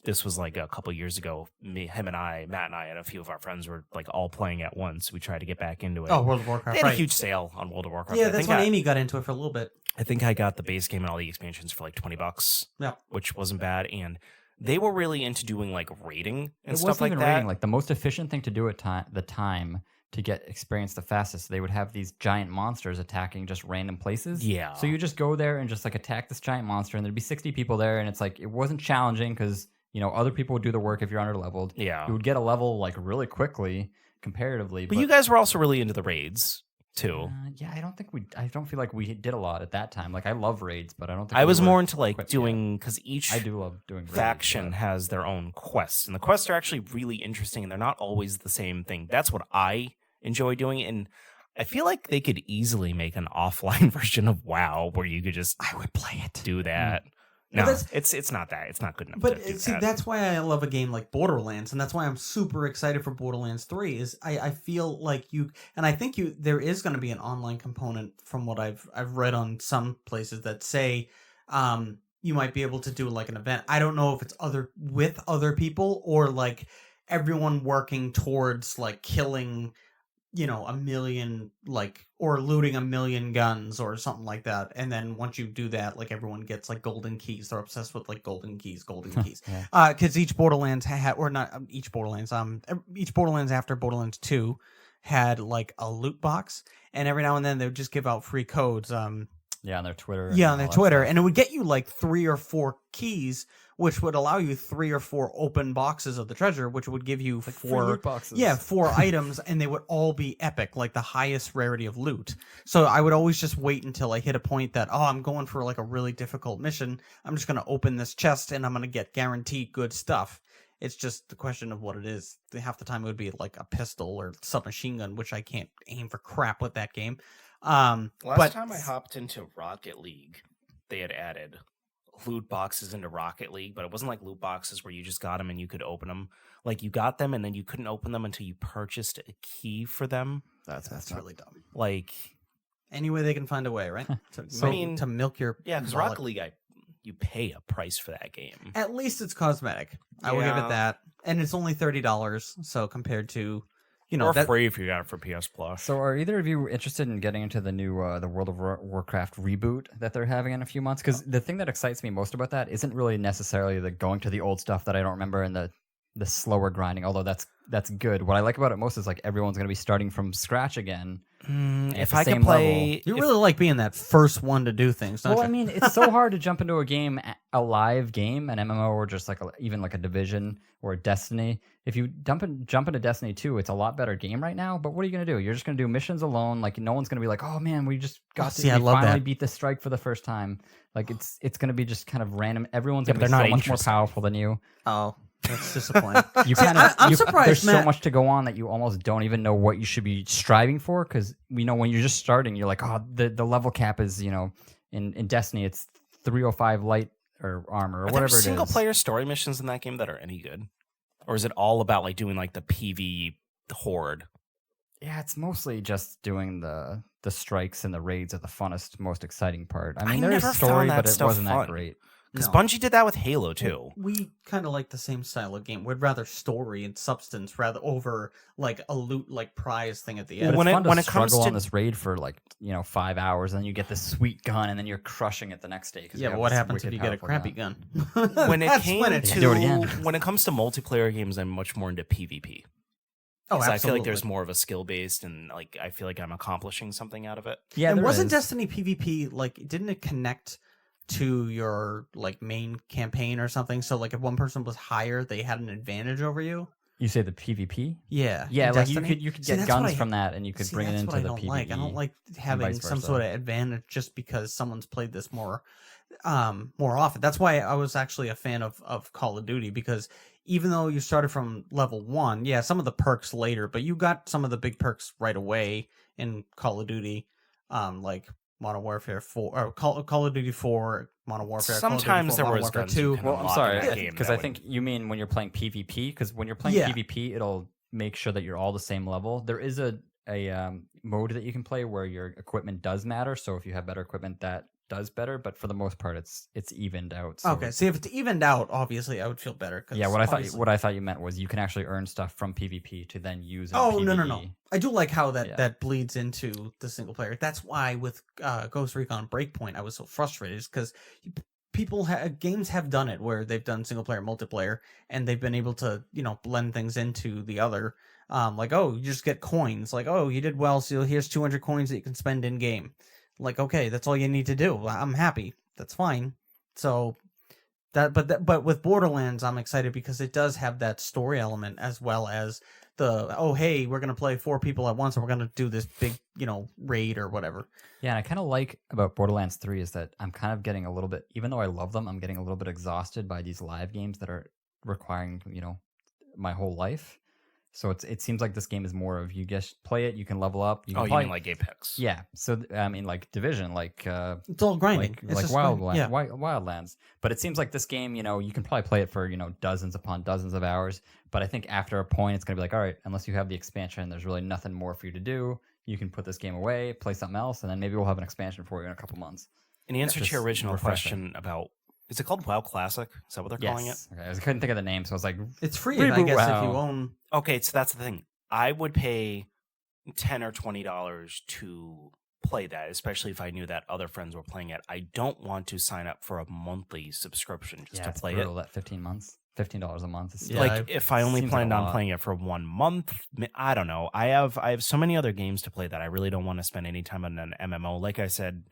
this was like a couple years ago. Matt and I, and a few of our friends were like all playing at once. We tried to get back into it. Oh, World of Warcraft. They had a huge sale on World of Warcraft. Yeah, that's when Amy got into it for a little bit. I think I got the base game and all the expansions for like $20. Yeah, which wasn't bad. And they were really into doing like raiding and stuff like that. It wasn't even raiding. Like the most efficient thing to do at the time to get experience the fastest, they would have these giant monsters attacking just random places. Yeah. So you just go there and just like attack this giant monster, and there'd be 60 people there, and it's like it wasn't challenging because other people would do the work if you're under leveled. Yeah. You would get a level like really quickly comparatively. But you guys were also really into the raids too. Yeah, I don't feel like we did a lot at that time. Like I love raids, but I don't think I was more into like doing, because each I do love doing faction raids, has their own quests, and the quests are actually really interesting, and they're not always the same thing. That's what I enjoy doing, and I feel like they could easily make an offline version of WoW where you could just I would play it. Do that. No, it's not that. It's not good enough. But to do see, that's why I love a game like Borderlands, and that's why I'm super excited for Borderlands 3. Is I feel like and I think there is going to be an online component from what I've read on some places that say you might be able to do like an event. I don't know if it's with other people or like everyone working towards like killing, a million or looting a million guns or something like that. And then once you do that, like everyone gets like golden keys. They're obsessed with like golden keys. Yeah. Because each Borderlands each Borderlands after Borderlands 2 had like a loot box, and every now and then they would just give out free codes. Yeah, on their Twitter. Yeah, on and their all that Twitter, stuff. and it would get you like 3 or 4 keys, which would allow you 3 or 4 open boxes of the treasure, which would give you Like free 4 loot boxes. Yeah, 4 items, and they would all be epic, like the highest rarity of loot. So I would always just wait until I hit a point that, I'm going for like a really difficult mission. I'm just going to open this chest and I'm going to get guaranteed good stuff. It's just the question of what it is. Half the time it would be like a pistol or submachine gun, which I can't aim for crap with that game. Last time I hopped into Rocket League, they had added loot boxes into Rocket League, but it wasn't like loot boxes where you just got them and you could open them. Like you got them and then you couldn't open them until you purchased a key for them. That's really dumb. Like Any way they can find a way, right? To milk your because wallet. Rocket League, you pay a price for that game. At least it's cosmetic. I will give it that, and it's only $30. So compared to, Or free if you got it for PS Plus. So, are either of you interested in getting into the new the World of Warcraft reboot that they're having in a few months? Because the thing that excites me most about that isn't really necessarily the going to the old stuff that I don't remember and the slower grinding. Although that's good. What I like about it most is like everyone's going to be starting from scratch again. If I could play, you really like being that first one to do things, don't you? I mean, it's so hard to jump into a game, a live game, an MMO, or just like even like a Division or a Destiny. If you jump into Destiny 2, it's a lot better game right now. But what are you gonna do? You're just gonna do missions alone. Like no one's gonna be like, oh man, we just got to finally beat the strike for the first time. Like it's gonna be just kind of random. Everyone's gonna be so much more powerful than you. Oh. That's disappointing. I'm surprised. There's so much to go on that you almost don't even know what you should be striving for. Because when you're just starting, you're like, oh, the level cap is in Destiny it's 305 light or armor or whatever it is. Are there single player story missions in that game that are any good, or is it all about like doing like the PV horde? Yeah, it's mostly just doing the strikes and the raids are the funnest, most exciting part. I mean, there is story, but it wasn't that great. Because Bungie did that with Halo too. We kind of like the same style of game. We'd rather story and substance rather over like a loot like prize thing at the end. But it's fun to struggle on this raid for 5 hours, and then you get this sweet gun, and then you're crushing it the next day. Yeah, but what happens if you get a crappy gun? When it comes to multiplayer games, I'm much more into PvP. Oh, absolutely. I feel like there's more of a skill based, and like I feel like I'm accomplishing something out of it. Yeah, and wasn't Destiny PvP like? Didn't it connect to your like main campaign or something? So like if one person was higher, they had an advantage over you. You say the PvP? Yeah. Like you could get guns from that, and you could bring it into the PvE. I don't like having some sort of advantage just because someone's played this more often. That's why I was actually a fan of Call of Duty, because even though you started from level 1, yeah, some of the perks later, but you got some of the big perks right away in Call of Duty, like Modern Warfare 4 or Call of Duty 4, Modern Warfare. Sometimes there was guns 2. Well, I'm sorry, because I think you mean when you're playing PvP. Because when you're playing PvP, it'll make sure that you're all the same level. There is a mode that you can play where your equipment does matter. So if you have better equipment, that does better. But for the most part, it's evened out. So okay, see if it's evened out, obviously I would feel better. Yeah, what I thought you meant was you can actually earn stuff from PvP to then use. In PvE. No. I do like how that bleeds into the single player. That's why with Ghost Recon Breakpoint I was so frustrated, because games have done it where they've done single player, multiplayer, and they've been able to blend things into the other. Like, oh, you just get coins. Like, oh, you did well, so here's 200 coins that you can spend in game. Like, okay, that's all you need to do. I'm happy. That's fine. So but with Borderlands, I'm excited because it does have that story element, as well as hey, we're gonna play 4 people at once, and we're gonna do this big raid or whatever. Yeah, and I kind of like about Borderlands 3 is that I'm kind of getting a little bit, even though I love them, I'm getting a little bit exhausted by these live games that are requiring my whole life. So it seems like this game is more of you just play it, you can level up. You mean like Apex? Yeah. So I mean like Division, like it's all grinding, like Wildlands. But it seems like this game, you can probably play it for dozens upon dozens of hours. But I think after a point, it's gonna be like, all right, unless you have the expansion, there's really nothing more for you to do. You can put this game away, play something else, and then maybe we'll have an expansion for you in a couple months. In answer to your original question about Is it called WoW Classic? Is that what they're calling it? Yes. Okay, I couldn't think of the name, so I was like, It's free, I Reboot guess, if you WoW. own. Okay, so that's the thing. I would pay $10 or $20 to play that, especially if I knew that other friends were playing it. I don't want to sign up for a monthly subscription just yeah, to it's play brutal, it. that 15 months. $15 a month. Is Yeah, Like if I only seems planned like a on lot. playing it for 1 month, I don't know. I have so many other games to play that I really don't want to spend any time on an MMO. Like I said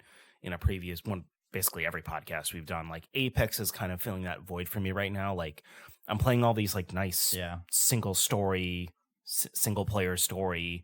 in a previous one, basically every podcast we've done, like Apex is kind of filling that void for me right now. Like I'm playing all these like nice Yeah. single player story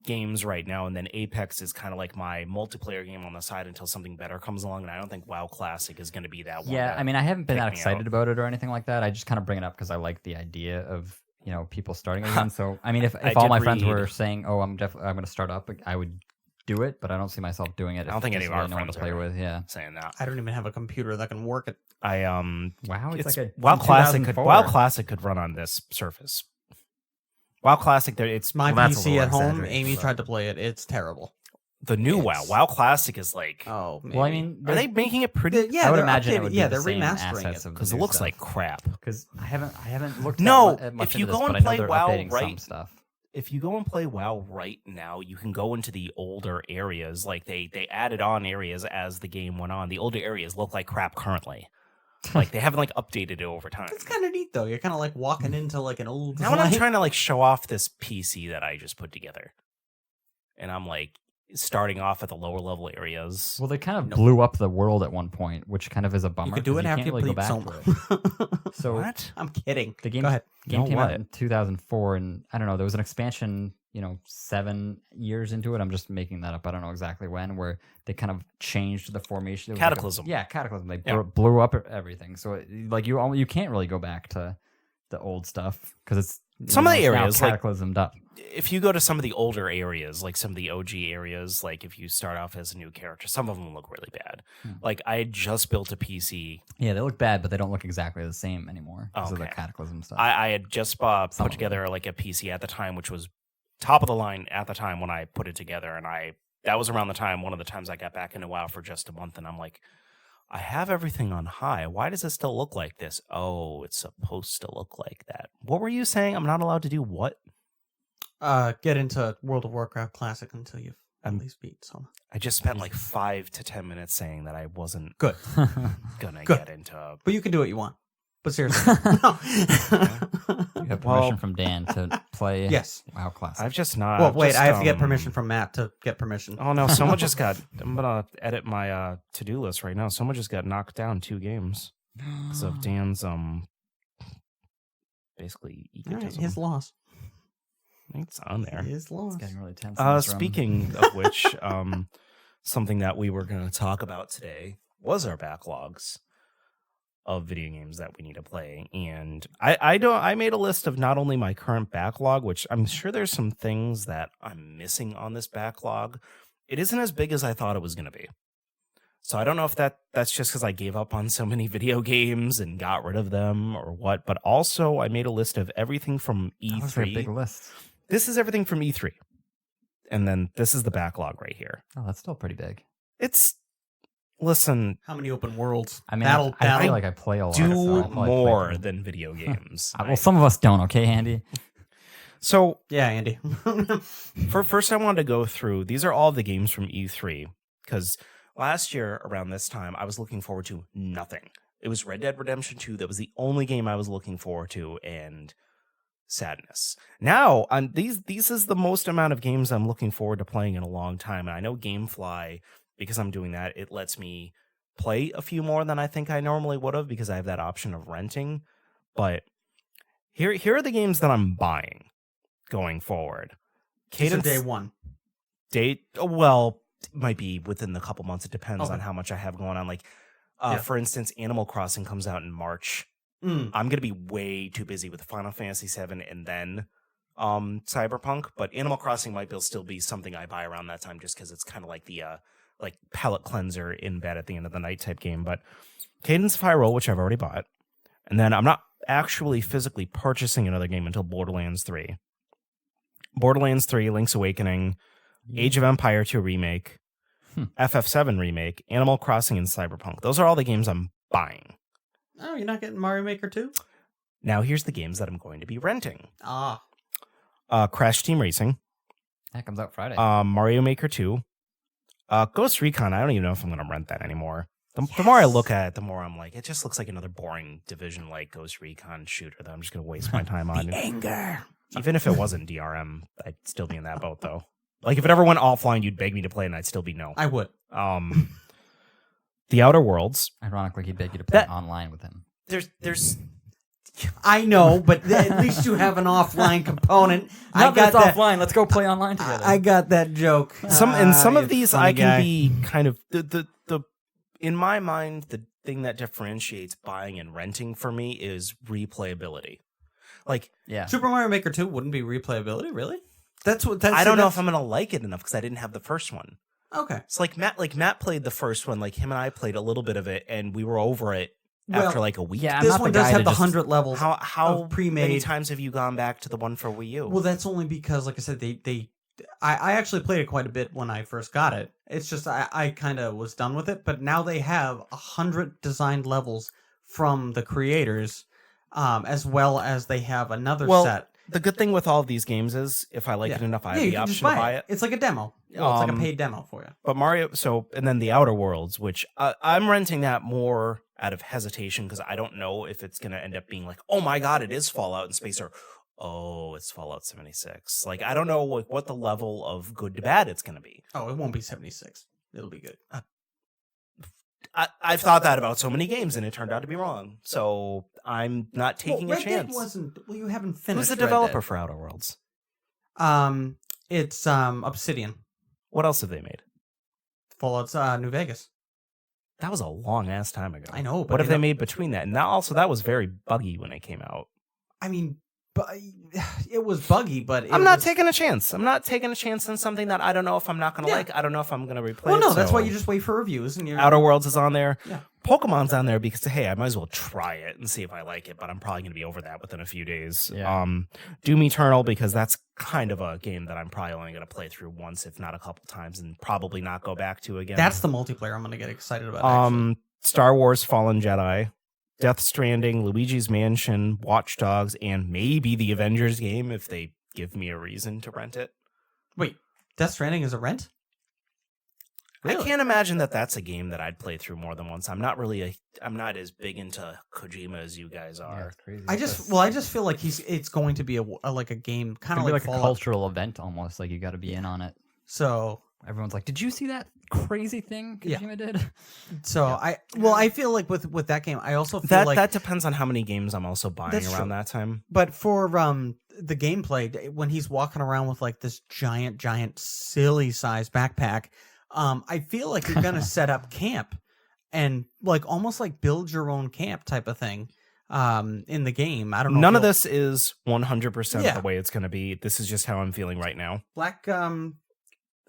games right now, and then Apex is kind of like my multiplayer game on the side until something better comes along, and I don't think WoW Classic is going to be that one. Yeah, I mean, I haven't been that pick me excited out. about it or anything like that. I just kind of bring it up because I like the idea of, you know, people starting again. So, I mean, if I all did my friends read- were saying, "Oh, I'm going to start up," I would do it, but I don't see myself doing it. I don't think any of our no one to friends play are with. Yeah, saying that. I don't even have a computer that can work it. wow, it's like a WoW Classic could 2004. WoW Classic could run on this Surface. WoW Classic, it's My Well, that's a PC little at home, exaggerated, Amy but- tried to play it. It's terrible. the new WoW. It's- WoW Classic is like. Oh, maybe. Well, I mean, Are they making it pretty? Yeah, I would they're imagine it updating- would yeah, be the they're same remastering assets it. of the Because it new looks stuff. like crap. Because I haven't looked No, at much if you into this, go and but I know play they're WoW updating some right- stuff. If you go and play WoW right now, you can go into the older areas. Like they added on areas as the game went on. The older areas look like crap currently. Like they haven't like updated it over time. It's kind of neat though. You're kind of like walking into like an old. Now when I'm like- trying to like show off this PC that I just put together, and I'm like starting off at the lower level areas. Well, they kind of Nope. blew up the world at one point, which kind of is a bummer. you could do 'cause it after can't you really go beat back to it. Soma. So What? I'm kidding. the game, Go ahead. game No, came out what? in 2004, and I don't know, there was an expansion, 7 years into it. I'm just making that up. I don't know exactly when, where they kind of changed the formation. It was like a- Cataclysm. Cataclysm. They Yeah. blew up everything. So like you can't really go back to the old stuff because it's Some of the it's now areas, like- cataclysmed up. If you go to some of the older areas, like some of the OG areas, like if you start off as a new character, some of them look really bad. Like I had just built a PC. Yeah, they look bad, but they don't look exactly the same anymore because of the Okay. cataclysm stuff. I had just Some of put them. together like a PC at the time, which was top of the line at the time when I put it together, and that was around the time, one of the times I got back into WoW for just a month, and I'm like, I have everything on high. Why does it still look like this? Oh, it's supposed to look like that. What were you saying? I'm not allowed to do what? Get into World of Warcraft Classic until you've at least beat Soma. I just spent like 5 to 10 minutes saying that I wasn't Good, gonna Good. get into. but you can do what you want. But seriously, no. You have permission Well- from Dan to play Yes. WoW Classic. I've just not. Well, wait. just, I have to get permission from Matt to get permission. Oh no! Someone just got. I'm gonna edit my to-do list right now. Someone just got knocked down 2 games because of Dan's basically All right, egotism. his loss. It's on there. His loss. It's getting really tense. in this room. Speaking of which, something that we were going to talk about today was our backlogs of video games that we need to play, and I made a list of not only my current backlog, which I'm sure there's some things that I'm missing on this backlog. It isn't as big as I thought it was going to be. So I don't know if that's just because I gave up on so many video games and got rid of them or what, but also I made a list of everything from That was a E3. big list. This is everything from E3. And then this is the backlog right here. Oh, that's still pretty big. Listen, How many open worlds? I mean, Battle, I battle. feel like I play a lot. do so I probably play more them. than video games. Well, some of us don't. Okay, Andy. So Yeah, Andy. first, I wanted to go through, these are all the games from E3, because last year around this time, I was looking forward to nothing. It was Red Dead Redemption 2. That was the only game I was looking forward to, and sadness. Now, this is the most amount of games I'm looking forward to playing in a long time. And I know GameFly, because I'm doing that, it lets me play a few more than I think I normally would have because I have that option of renting. But here are the games that I'm buying going forward. These are day one. Well, it might be within the couple months. It depends Okay. on how much I have going on. Like, Yeah. for instance, Animal Crossing comes out in March. Mm. I'm gonna be way too busy with Final Fantasy VII and then Cyberpunk. But Animal Crossing might still be something I buy around that time, just because it's kind of like the like palate cleanser in bed at the end of the night type game. But Cadence of Hyrule, which I've already bought, and then I'm not actually physically purchasing another game until Borderlands 3. Borderlands 3, Link's Awakening, Age of Empire 2 Remake, FF7 Remake, Animal Crossing, and Cyberpunk. Those are all the games I'm buying. Oh, you're not getting Mario Maker 2? Now here's the games that I'm going to be renting. Ah. Crash Team Racing. That comes out Friday. Mario Maker 2. Ghost Recon, I don't even know if I'm going to rent that anymore. The more I look at it, the more I'm like, it just looks like another boring Division like Ghost Recon shooter that I'm just going to waste my time on. Anger. Even if it wasn't DRM, I'd still be in that boat, though. Like, if it ever went offline, you'd beg me to play, and I'd still be no. I would. The Outer Worlds. Ironically, he'd beg you to play online with him. There's. I know, but at least you have an offline component. I got that offline. Let's go play online together. I got that joke. Some of these I can guy. be kind of the in my mind, the thing that differentiates buying and renting for me is replayability. Like, yeah, Super Mario Maker 2 wouldn't be replayability, really? That's I don't know if I'm gonna like it enough because I didn't have the first one. Okay. It's like Matt played the first one, like him and I played a little bit of it, and we were over it after like a week. Yeah, this one does have the 100 levels. How pre-made. many times have you gone back to the one for Wii U? Well, that's only because, like I said, I actually played it quite a bit when I first got it. It's just I kind of was done with it, but now they have 100 designed levels from the creators, as well as they have another set. The good thing with all of these games is, if I like it enough, I have the option to buy it. It's like a demo. Well, it's like a paid demo for you. But Mario, and then the Outer Worlds, which I'm renting that more out of hesitation because I don't know if it's going to end up being like, oh my god, it is Fallout in space, or oh, it's Fallout 76. Like, I don't know what the level of good to bad it's going to be. Oh, it won't be 76. It'll be good. I've thought that about so many games, and it turned out to be wrong. So I'm not taking a Red chance. Dead wasn't. Well, you haven't finished. Who's the developer for Outer Worlds? It's Obsidian. What else have they made? Fallout's New Vegas. That was a long ass time ago. I know. But what have they made between that? And that was very buggy when it came out. I mean, but it was buggy, but I'm not taking a chance. I'm not taking a chance on something that I don't know if I'm not going to like. I don't know if I'm going to replay Well, no, it. that's why you just wait for reviews. And Outer Worlds is on there. Yeah. Pokemon's on there because, hey, I might as well try it and see if I like it, but I'm probably going to be over that within a few days. Yeah. Doom Eternal, because that's kind of a game that I'm probably only going to play through once, if not a couple times, and probably not go back to again. That's the multiplayer I'm going to get excited about. Actually. Star Wars Fallen Jedi, Death Stranding, Luigi's Mansion, Watch Dogs, and maybe the Avengers game if they give me a reason to rent it. Wait, Death Stranding is a rent? Really? I can't imagine that that's a game that I'd play through more than once. I'm not as big into Kojima as you guys are. Yeah, crazy. I just feel like it's going to be like a game, kind of like Fallout. a cultural event almost. Like you got to be in on it. So everyone's like, "Did you see that crazy thing Kojima did?" So I feel like with that game, I also feel like that depends on how many games I'm also buying around that time. But for the gameplay, when he's walking around with like this giant silly size backpack, I feel like you're gonna set up camp and like almost like build your own camp type of thing in the game. I don't know. None of this is 100% the way it's gonna be. This is just how I'm feeling right now. Black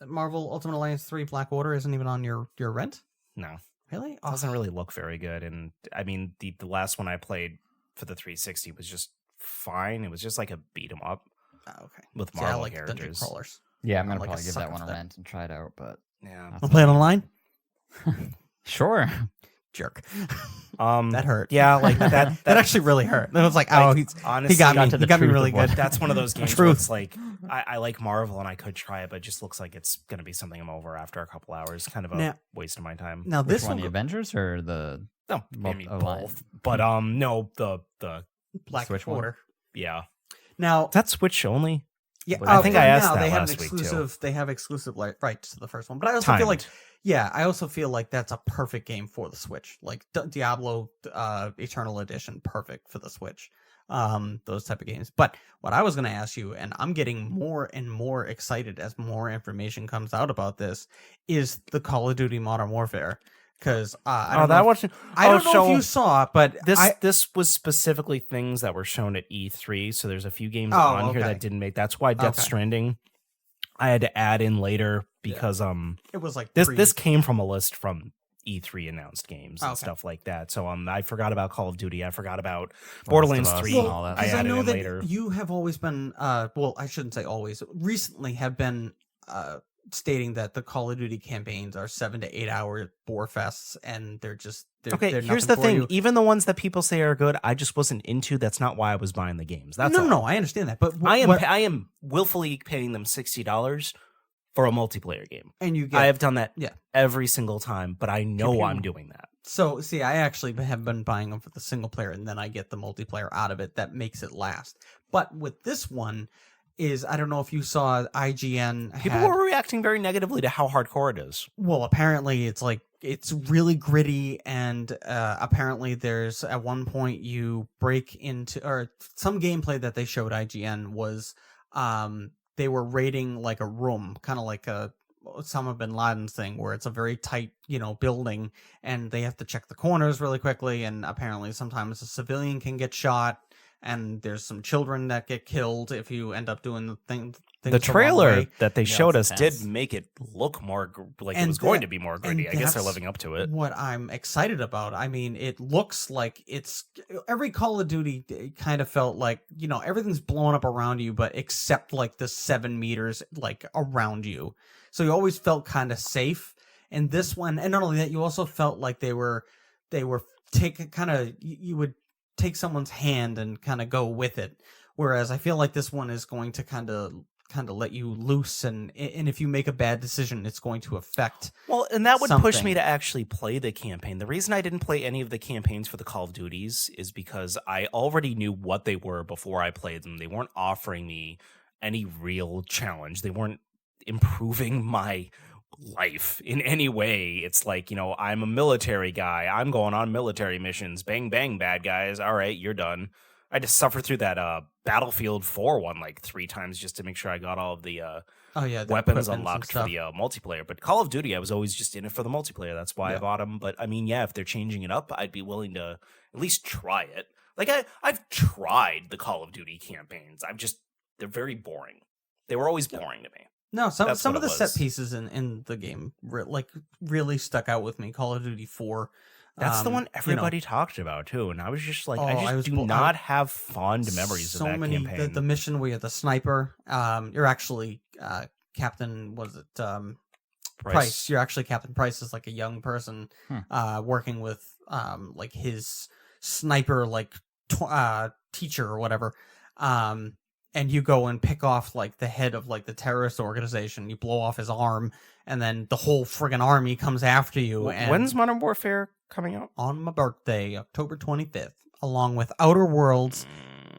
Marvel Ultimate Alliance 3 Black Order isn't even on your rent? No. Really? It doesn't really look very good. And I mean, the last one I played for the 360 was just fine. It was just like a beat 'em up. Oh, okay. With Marvel I like characters. Dungeon crawlers. Yeah, I'm gonna like probably give that one a sucker for rent and try it out. But yeah, I'll play it online. Sure. Jerk. That hurt. Yeah, like that actually really hurt. It was like, oh, honestly, he got me. He got me really good. That's one of those games where it's like I like Marvel and I could try it, but it just looks like it's gonna be something I'm over after a couple hours. Kind of a waste of my time. Now Which one, the Avengers or the maybe both. But no, the Black Switch Order. one? Yeah. Now that's Switch only. Yeah, I think I asked that they last have an week exclusive. too. They have exclusive rights to the first one, but I also feel like, I also feel like that's a perfect game for the Switch. Like Diablo Eternal Edition, perfect for the Switch. Those type of games. But what I was going to ask you, and I'm getting more and more excited as more information comes out about this, is the Call of Duty Modern Warfare. Because I don't know if you saw, but this was specifically things that were shown at E3. So there's a few games on here that didn't make. That's why Death Stranding I had to add in later because it was like this came from a list from E3 announced games and stuff like that. So I forgot about Call of Duty. I forgot about Borderlands 3. Well, I added know in that later. You have always been well, I shouldn't say always. Recently have been stating that the Call of Duty campaigns are 7 to 8 hour bore fests, and they're Okay, they're here's nothing the for thing. you. Even the ones that people say are good, I just wasn't into. That's not why I was buying the games. That's all. No, I understand that, but I am willfully paying them $60 for a multiplayer game. and you get I have done that yeah. every single time, but I know I'm doing that. So, see, I actually have been buying them for the single player, and then I get the multiplayer out of it. That makes it last. But with this one, I don't know if you saw IGN. People were reacting very negatively to how hardcore it is. Well, apparently it's really gritty, and apparently there's at one point you break into, or some gameplay that they showed IGN was they were raiding like a room, kind of like a Osama bin Laden's thing, where it's a very tight, building, and they have to check the corners really quickly, and apparently sometimes a civilian can get shot, and there's some children that get killed if you end up doing the thing. The trailer that they showed us intense. did make it look more like it And was going to be more gritty. I guess they're that's living up to it. What I'm excited about. I mean, it looks like every Call of Duty kind of felt like, everything's blowing up around you, but except like the 7 meters like around you. So you always felt kind of safe. And this one, and not only that, you also felt like they were you would take someone's hand and kind of go with it. Whereas I feel like this one is going to kind of let you loose, and if you make a bad decision, it's going to affect. Well, and that would push something. me to actually play the campaign. The reason I didn't play any of the campaigns for the Call of Duties is because I already knew what they were before I played them. They weren't offering me any real challenge. They weren't improving my life in any way. It's like, I'm a military guy. I'm going on military missions. Bang, bang, bad guys. All right, you're done. I just suffered through that Battlefield 4 one like 3 times just to make sure I got all of the the weapons and unlocked for stuff. the multiplayer. But Call of Duty, I was always just in it for the multiplayer. That's why I bought them. But I mean, yeah, if they're changing it up, I'd be willing to at least try it. Like I've tried the Call of Duty campaigns. They're very boring. They were always boring to me. No, some That's of what the it set was. pieces in the game really stuck out with me. Call of Duty 4. That's the one everybody talked about too, and I was just like, I was do not have fond memories of that campaign. The mission where you're the sniper. You're actually Captain. Was it Price? You're actually Captain Price is like a young person working with like his sniper teacher or whatever. And you go and pick off like the head of like the terrorist organization. You blow off his arm, and then the whole friggin' army comes after you. And When's Modern Warfare coming out? on my birthday, October 25th, along with Outer Worlds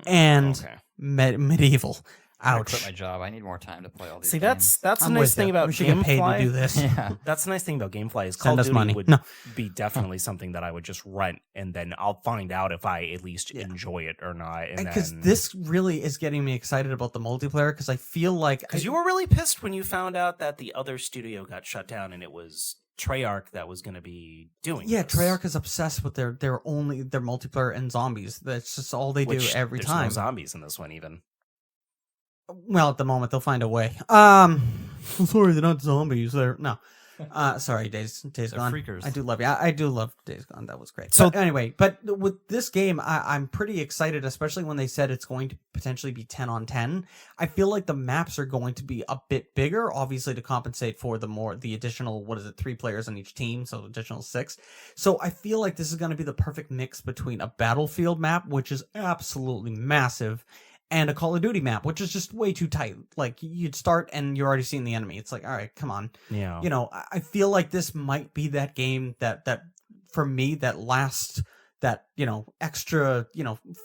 and Okay. Medieval. I Ouch. quit my job. I need more time to play all these See, games. that's the I'm nice with thing ya. about We should get paid to do GameFly. this. Yeah. That's the nice thing about GameFly is Send Call of us Duty money. would No. be definitely something that I would just rent, and then I'll find out if I at least enjoy it or not. And Because then this really is getting me excited about the multiplayer, because I feel like because you were really pissed when you found out that the other studio got shut down and it was Treyarch that was going to be doing. yeah, this, Treyarch is obsessed with their multiplayer and zombies. That's just all they do which every there's time. no zombies in this one even. Well, at the moment they'll find a way. Sorry, they're not zombies. They're no. Sorry, Days They're Gone. freakers. I do love you. I do love Days Gone. That was great. So- But anyway, but with this game, I'm pretty excited, especially when they said it's going to potentially be 10 on 10. I feel like the maps are going to be a bit bigger, obviously to compensate for the additional 3 players on each team, so additional 6. So I feel like this is going to be the perfect mix between a Battlefield map, which is absolutely massive, and a Call of Duty map, which is just way too tight. Like, you'd start and you're already seeing the enemy. It's like, all right, come on. Yeah. I feel like this might be that game that for me, that lasts that, extra,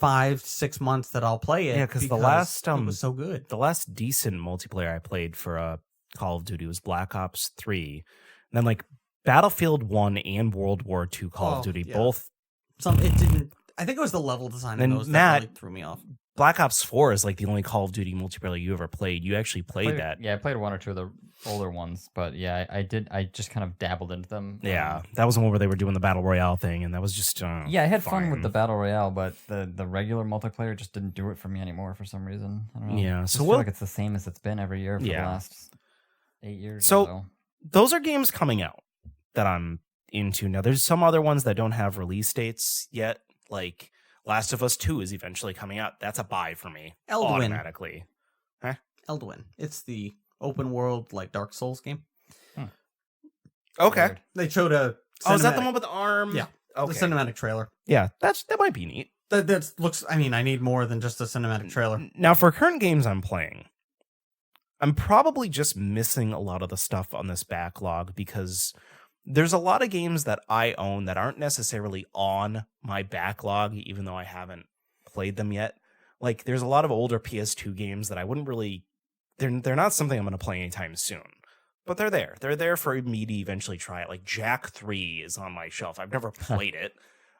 5-6 months that I'll play it. Yeah, because the last it was so good. the last decent multiplayer I played for Call of Duty was Black Ops 3. And then like Battlefield 1 and World War II Call of Duty, yeah. both. It didn't. I think it was the level design of And those Matt- that really threw me off. Black Ops 4 is like the only Call of Duty multiplayer you ever played. You actually played that. Yeah, I played 1 or 2 of the older ones, but yeah, I did. I just kind of dabbled into them. Yeah, that was the one where they were doing the Battle Royale thing, and that was just Yeah, I had fun with fine. the battle royale, but the regular multiplayer just didn't do it for me anymore for some reason. I don't know. Yeah, I just so feel we'll- like it's the same as it's been every year for the Yeah. last 8 years. So- or so. Those are games coming out that I'm into now. There's some other ones that don't have release dates yet, like Last of Us 2 is eventually coming out. That's a buy for me Elden. automatically. Elden. It's the open world like Dark Souls game. Okay. Weird. They showed a Oh, is that the cinematic- one with the arm? Yeah. Okay. the cinematic trailer. Yeah, that might be neat. That looks. I mean, I need more than just a cinematic trailer. Now, for current games I'm playing, I'm probably just missing a lot of the stuff on this backlog because there's a lot of games that I own that aren't necessarily on my backlog, even though I haven't played them yet. Like, there's a lot of older PS2 games that I wouldn't really... They're not something I'm going to play anytime soon. But they're there. They're there for me to eventually try it. Like, Jak 3 is on my shelf. I've never played it.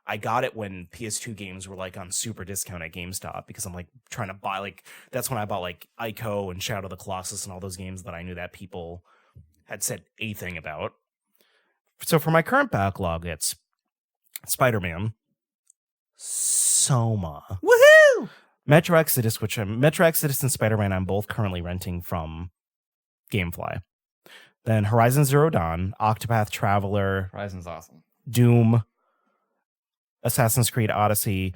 I got it when PS2 games were like on super discount at GameStop because I'm like trying to buy like that's when I bought like Ico and Shadow of the Colossus and all those games that I knew that people had said a thing about. So for my current backlog, it's SpiderMan, Soma, Woohoo! Metro Exodus, Metro Exodus and SpiderMan I'm both currently renting from GameFly. Then Horizon Zero Dawn, Octopath Traveler, Horizon's awesome. Doom, Assassin's Creed Odyssey.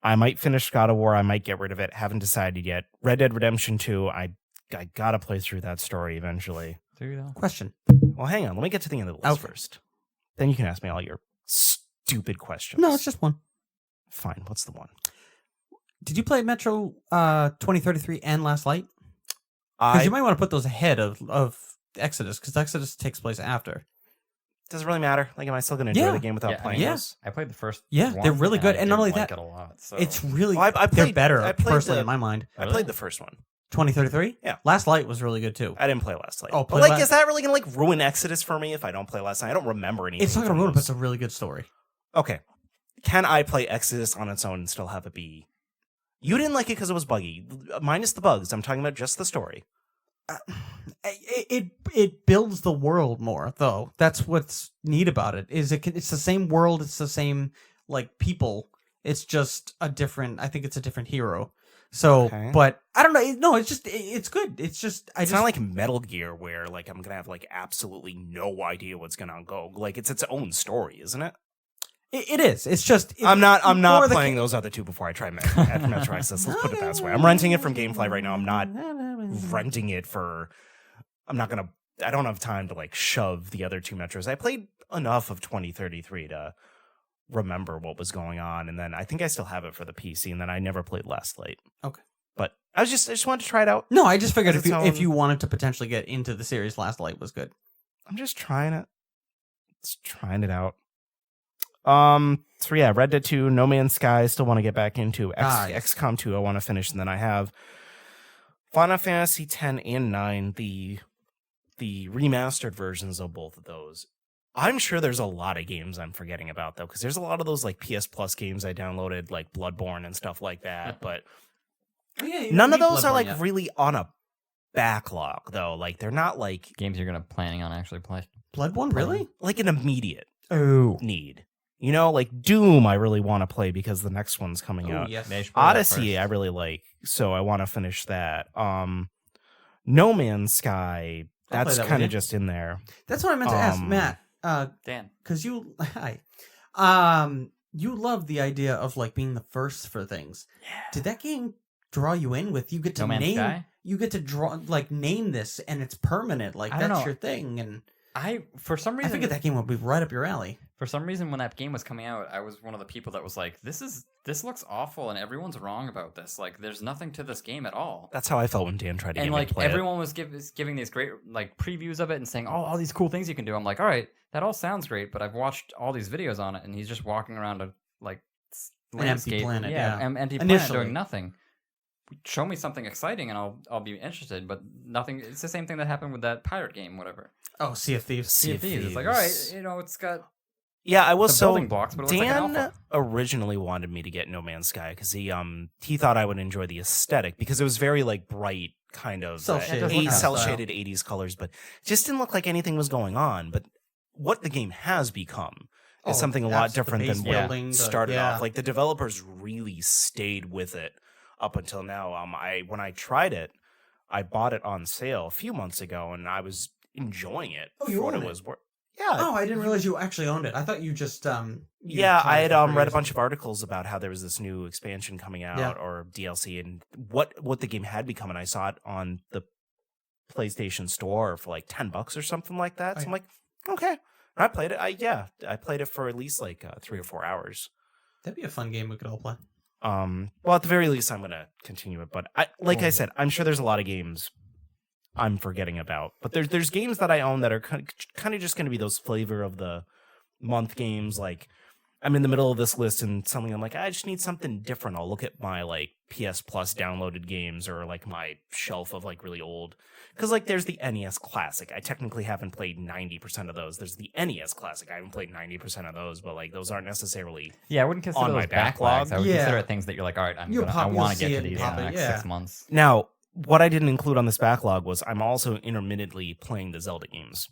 I might finish God of War. I might get rid of it. Haven't decided yet. Red Dead Redemption 2. I gotta play through that story eventually. Question. Well, hang on. Let me get to the end of the list first. Then you can ask me all your stupid questions. No, it's just one. Fine. What's the one? Did you play Metro 2033 and Last Light? Because you might want to put those ahead of Exodus, because Exodus takes place after. Does it really matter? Like, am I still going to enjoy the game without playing those? I played the first Yeah, one, they're really good. I And not only didn't that, like it a lot, so. it's really... Well, I they're played- better, I played personally, the- in my mind. I played the first one. 2033? Yeah. Last Light was really good, too. I didn't play Last Light. Oh, but like, is that really going to like ruin Exodus for me if I don't play Last Light? I don't remember anything. It's not going from to ruin it, but those. it's a really good story. Okay. Can I play Exodus on its own and still have it be... You didn't like it because it was buggy. Minus the bugs. I'm talking about just the story. It builds the world more, though. That's what's neat about it. It's the same world. It's the same like people. It's just a different. I think it's a different hero. So, Okay. but I don't know. No, it's just it's good. It's just It's not like Metal Gear where like I'm gonna have like absolutely no idea what's gonna go. Like it's its own story, isn't it? It is. It's just. I'm not more the playing those other two before I try Metro Exodus. Let's put it that way. I'm renting it from GameFly right now. I'm not renting it for. I'm not gonna. I don't have time to like shove the other two Metros. I played enough of 2033 to remember what was going on, and then I think I still have it for the PC. And then I never played Last Light. Okay, but I just wanted to try it out. No, I just figured It's if you own- wanted to potentially get into the series, Last Light was good. I'm just trying it. Just trying it out. So yeah, Red Dead 2, No Man's Sky, still want to get back into. Yes. XCOM 2, I want to finish, and then I have Final Fantasy 10 and 9, the remastered versions of both of those. I'm sure there's a lot of games I'm forgetting about, though, because there's a lot of those like PS Plus games I downloaded, like Bloodborne and stuff like that, but none of those are like really on a backlog, though. Like, they're not like... Games you're planning on actually play. Bloodborne, really? Like an immediate Oh. need. You know, like Doom, I really want to play because the next one's coming out. Yes. Odyssey, I really like, so I want to finish that. No Man's Sky, I'll play that's that with kind you. of just in there. That's what I meant to ask Matt. Dan. Because you, you love the idea of like being the first for things. Yeah. Did that game draw you in with you get to No Man's name? Sky? You get to draw like name this, and it's permanent. Like I don't that's know. your thing. And For some I reason, figured that game would be right up your alley. For some reason, when that game was coming out, I was one of the people that was like, "This looks awful, and everyone's wrong about this. Like, there's nothing to this game at all." That's how I felt when Dan tried to And get me like to play it. everyone was giving these great like previews of it and saying, "Oh, all these cool things you can do." I'm like, "All right, that all sounds great," but I've watched all these videos on it, and he's just walking around a like An empty landscape, planet, empty planet Initially. doing nothing. Show me something exciting, and I'll be interested. But nothing. It's the same thing that happened with that pirate game, whatever. Oh, Sea of Thieves. Sea of Thieves. It's like, all right, it's got Yeah, I was the so building blocks, but it looks like an Dan alpha. originally wanted me to get No Man's Sky because he thought I would enjoy the aesthetic because it was very like bright kind of Cel-shaded cel-shaded 80s colors, but it just didn't look like anything was going on. But what the game has become is something a lot the different base than what building, started off. Like the developers really stayed with it up until now. When I tried it, I bought it on sale a few months ago, and I was enjoying it Oh, you for what own it it? was worth. Yeah. Oh, I didn't realize you actually owned it. I thought you just Yeah, I had read a bunch bunch of articles about how there was this new expansion coming out Yeah. or DLC and what the game had become, and I saw it on the PlayStation Store for like $10 or something like that. Oh, So I'm yeah. like, okay. I played it. I played it for at least like 3 or 4 hours. That'd be a fun game we could all play. Well, at the very least, I'm gonna continue it. But I said, I'm sure there's a lot of games I'm forgetting about. But there's games that I own that are kind of just gonna be those flavor of the month games. Like I'm in the middle of this list and something I'm like, I just need something different. I'll look at my like PS Plus downloaded games or like my shelf of like really old. Because like there's the NES Classic. I technically haven't played 90% of those. There's the NES Classic. I haven't played 90% of those, but like those aren't necessarily Yeah, I wouldn't consider on those my backlog. backlogs. I would Yeah. consider it things that you're like, all right, I You'll want to see get it to these in pop the it, next yeah. 6 months. Now, what I didn't include on this backlog was I'm also intermittently playing the Zelda games.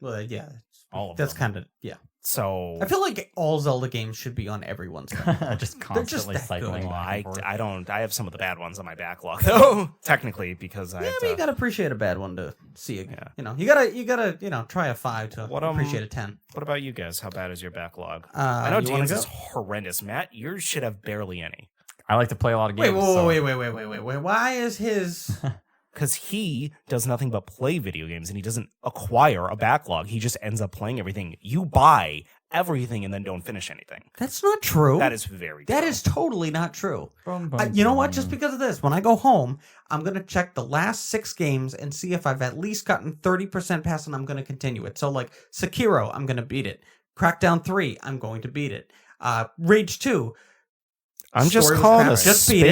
Well, yeah. All of That's them. kind of, yeah. So I feel like all Zelda games should be on everyone's backlog. Just They're just constantly that cycling good. back I and forth. don't. I have some of the bad ones on my backlog though. Technically, because I Yeah, have but you to, gotta appreciate a bad one to see it. Yeah. You know, you gotta try a 5 to What, appreciate a 10. What about you guys? How bad is your backlog? I know you wanna James go? is horrendous. Matt, yours should have barely any. I like to play a lot of Wait, games. wait. Why is his? Because he does nothing but play video games and he doesn't acquire a backlog. He just ends up playing everything. You buy everything and then don't finish anything. That's not true. That is very true. That is totally not true. Boom, You know what? Just because of this, when I go home, I'm going to check the last 6 games and see if I've at least gotten 30% past and I'm going to continue it. So, like, Sekiro, I'm going to beat it. Crackdown 3, I'm going to beat it. Rage 2. I'm just story was calling crap. a Just beat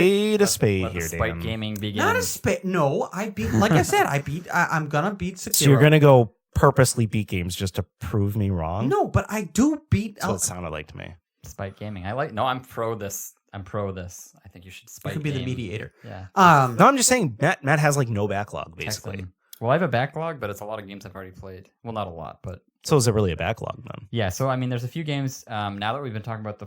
it. spade Let the here, Spike Dan. Gaming begin. Not a spit. No, I beat, like I said, I'm going to beat Sekiro. So you're going to go purposely beat games just to prove me wrong? No, but I do beat. That's what it sounded like to me. Spike Gaming. I'm pro this. I think you should You Spike can be the game. mediator. Yeah. No, I'm just saying Matt has like no backlog, Text basically. them. Well, I have a backlog, but it's a lot of games I've already played. Well, not a lot, but So is it really a backlog then? yeah. So I mean, there's a few games. Now that we've been talking about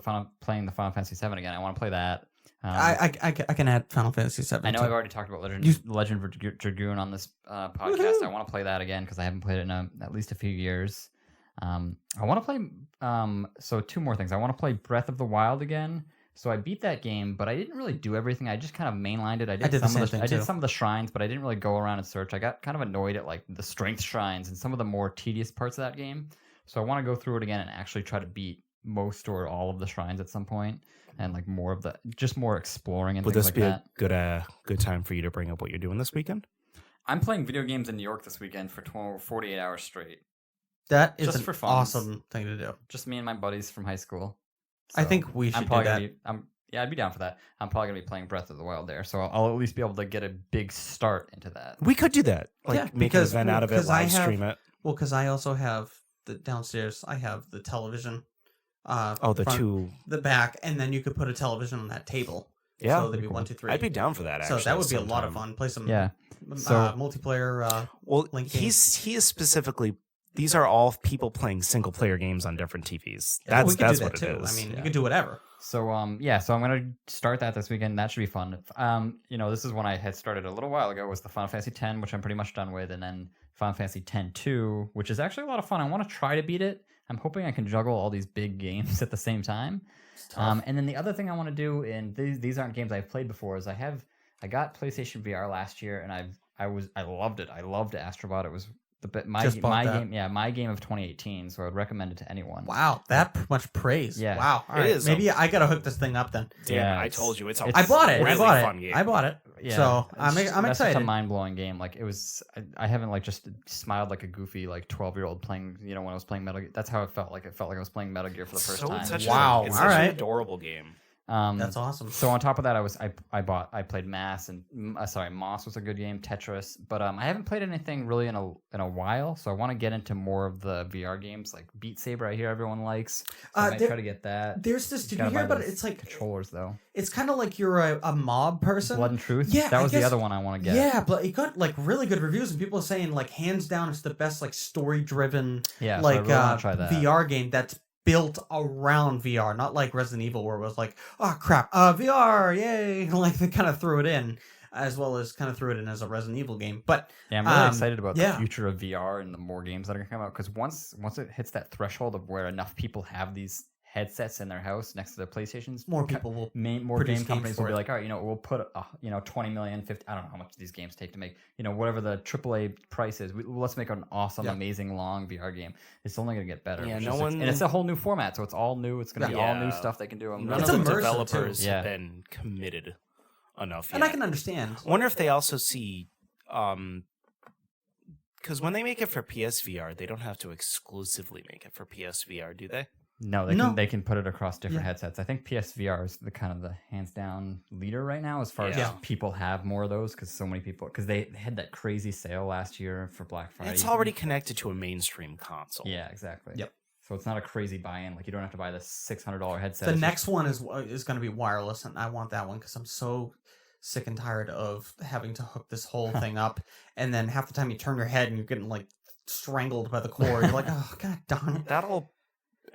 playing the Final Fantasy VII again, I want to play that. I can add Final Fantasy VII. I know too. I've already talked about Legend of Dragoon on this podcast. Woohoo! I want to play that again because I haven't played it in at least a few years. I want to play. So 2 more things. I want to play Breath of the Wild again. So I beat that game, but I didn't really do everything. I just kind of mainlined it. I did the some same of thing, I did too. some of the shrines, but I didn't really go around and search. I got kind of annoyed at like the strength shrines and some of the more tedious parts of that game. So I want to go through it again and actually try to beat most or all of the shrines at some point, and like more of the just more exploring and Would things this like be that. a good time for you to bring up what you're doing this weekend? I'm playing video games in New York this weekend for 48 hours straight. That is Just an for fun. awesome thing to do. Just me and my buddies from high school. I So think we should I'm do probably that. gonna be. Yeah, I'd be down for that. I'm probably gonna be playing Breath of the Wild there, so I'll at least be able to get a big start into that. We could do that. Like Yeah, make an because- event out of it, because I live have- stream it. Well, because I also have the downstairs. I have the television. Oh, the front, 2. the back, and then you could put a television on that table. Yeah. So there'd be cool. 1, 2, 3. I'd be down for that, actually. So that would be a lot of sometime. fun. Play some Yeah. So- multiplayer. Well, Link he is specifically. These are all people playing single player games on different TVs. Yeah, we That's could do that's that what too. it is. I mean, Yeah. you could do whatever. So so I'm gonna start that this weekend. That should be fun. This is one I had started a little while ago. Was the Final Fantasy X, which I'm pretty much done with, and then Final Fantasy X-2, which is actually a lot of fun. I want to try to beat it. I'm hoping I can juggle all these big games at the same time. And then the other thing I want to do, and these aren't games I've played before, is I got PlayStation VR last year, and I loved it. I loved Astrobot. It was my Just bought that. game. Yeah, my game of 2018. So I'd recommend it to anyone. Wow, that much praise. Yeah. Wow. All It right. is Maybe I gotta hook this thing up then. Damn, Yeah, I it's- told you it's a it's- I bought it. really I bought fun it. game. I bought it. Yeah, So I'm that's excited. such a mind blowing game. Like it was, I haven't like just smiled like a goofy like 12-year-old playing. When I was playing Metal Gear. That's how it felt. Like it felt like I was playing Metal Gear for the first time. It's such Wow, it's all such right. an adorable game. That's awesome. So on top of that, I played Moss was a good game, Tetris, but I haven't played anything really in a while. So I want to get into more of the VR games, like Beat Saber. I hear everyone likes. So I might try to get that. There's this. Did you Gotta hear buy about it? those It's like controllers though. it's kind of like you're a mob person. Blood and Truth. Yeah, that I was the guess- other one I want to get. Yeah, but it got like really good reviews, and people are saying like hands down, it's the best like story driven Yeah, so I like really wanna try that. VR game that's built around VR, not like Resident Evil where it was like, oh crap, VR, yay! Like they kind of threw it in, as well as kind of threw it in as a Resident Evil game. But Yeah, I'm really excited about yeah. the future of VR and the more games that are gonna come out. Because once it hits that threshold of where enough people have these headsets in their house next to their PlayStations, More people will more produce game games companies for will be it. like, all right, we'll put 20 million, 50. I don't know how much these games take to make. Whatever the AAA price is, let's make an awesome, amazing long VR game. It's only gonna get better. Yeah, and it's a whole new format, so it's all new. It's gonna be all new stuff they can do. None It's of the immersive, developers too. have been committed enough yet. And I can understand. I wonder if they also see, because when they make it for PSVR, they don't have to exclusively make it for PSVR, do they? No, they can put it across different headsets. I think PSVR is the kind of the hands down leader right now as far as people have more of those because so many people they had that crazy sale last year for Black Friday. It's already connected to a mainstream console. Yeah, exactly. Yep. So it's not a crazy buy-in. Like you don't have to buy the $600 headset. The next one is going to be wireless, and I want that one because I'm so sick and tired of having to hook this whole thing up, and then half the time you turn your head and you're getting like strangled by the cord. You're like, oh god darn it. That'll,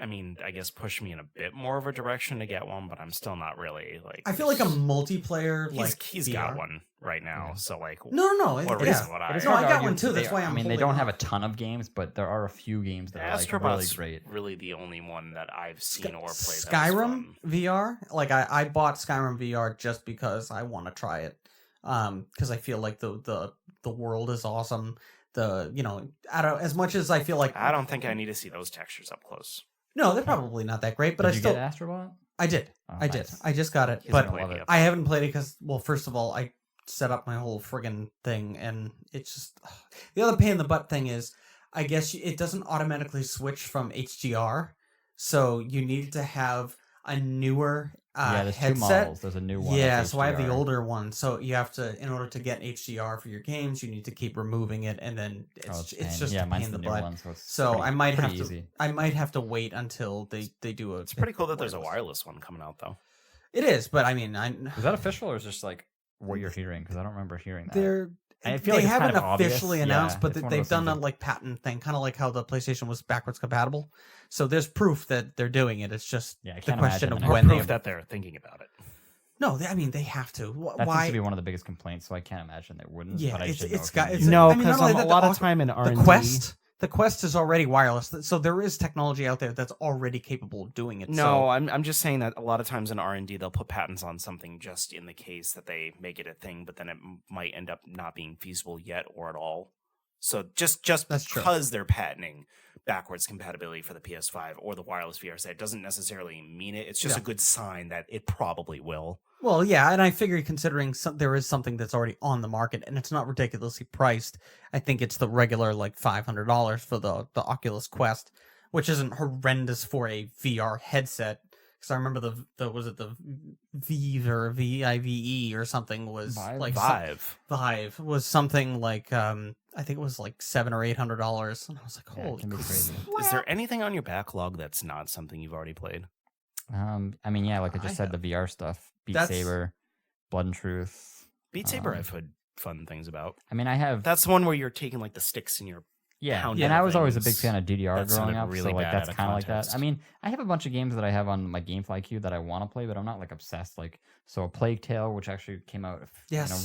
I guess push me in a bit more of a direction to get one, but I'm still not really like. I feel like a multiplayer he's got one right now, so like no. I I got one too. That's why I'm. They don't have a ton of games, but there are a few games that are like really great. Really, the only one that I've seen or played. Skyrim VR. Like I bought Skyrim VR just because I want to try it. Because I feel like the world is awesome. As much as I feel like I don't think I need to see those textures up close. No, they're probably not that great, but Did you get Astrobot? I did. Oh, I did. I just got it, but I haven't played it because, well, first of all, I set up my whole friggin' thing, and it's just the other pain in the butt thing is, I guess it doesn't automatically switch from HDR, so you need to have a newer there's headset. 2 models. There's a new one. Yeah, so I have the older one. So you have to, in order to get HDR for your games, you need to keep removing it, and then it's just a pain in the butt. One, so I might have to wait until they do it. It's pretty cool that there's a wireless one coming out, though. It is, but is that official or is it just like what you're hearing? Because I don't remember hearing that. They haven't officially announced, but they've done a like patent thing, kind of like how the PlayStation was backwards compatible. So there's proof that they're doing it. It's just the question of when that they're thinking about it. No, they have to. That seems to be one of the biggest complaints, so I can't imagine they wouldn't. Yeah, but because a lot of time in R&D, the Quest is already wireless, so there is technology out there that's already capable of doing it. No, I'm just saying that a lot of times in R&D they'll put patents on something just in the case that they make it a thing, but then it might end up not being feasible yet or at all. So just because they're patenting backwards compatibility for the PS5 or the wireless VR set doesn't necessarily mean it. It's just a good sign that it probably will. Well, yeah, and I figure considering there is something that's already on the market and it's not ridiculously priced, I think it's the regular like $500 for the Oculus Quest, which isn't horrendous for a VR headset. Because I remember the Vive or Vive or something was like Vive was something like I think it was like $700 or $800, and I was like, holy crazy. Is there anything on your backlog that's not something you've already played? Like I just said, the VR stuff, Beat Saber, Blood and Truth. Beat Saber, I've heard fun things about. I have. That's the one where you're taking like the sticks and you're and I was always a big fan of DDR growing up, really so like that's kind of like that. context. I have a bunch of games that I have on my GameFly queue that I want to play, but I'm not like obsessed. Like A Plague Tale, which actually came out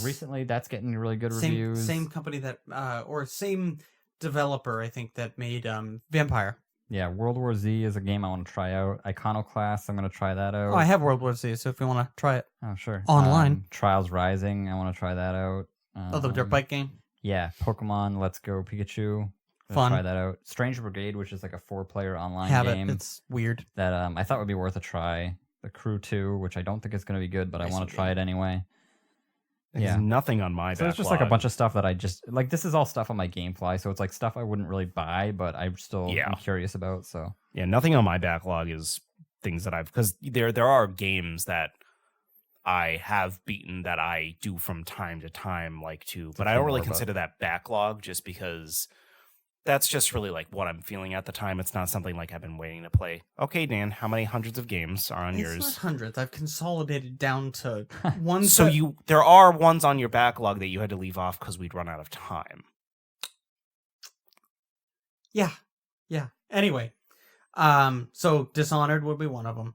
recently, that's getting really good reviews. Same company that or same developer, I think, that made Vampire. Yeah, World War Z is a game I want to try out. Iconoclast, I'm going to try that out. Oh, I have World War Z, so if you want to try it. Oh, sure. Online. Trials Rising, I want to try that out. The dirt bike game? Yeah, Pokemon Let's Go Pikachu. Fun. Try that out. Strange Brigade, which is like a 4-player online game. It's weird. That I thought would be worth a try. The Crew 2, which I don't think is going to be good, but I want to try it anyway. There's nothing on my So it's just like a bunch of stuff that I just like. This is all stuff on my GameFly, so it's like stuff I wouldn't really buy, but I'm still curious about. So nothing on my backlog is things that because there are games that I have beaten that I do from time to time but I don't really consider that backlog just because that's just really like what I'm feeling at the time. It's not something like I've been waiting to play. Okay, Dan, how many hundreds of games are on yours? It's not hundreds. I've consolidated down to one. So there are ones on your backlog that you had to leave off because we'd run out of time. Yeah. Anyway, so Dishonored would be one of them.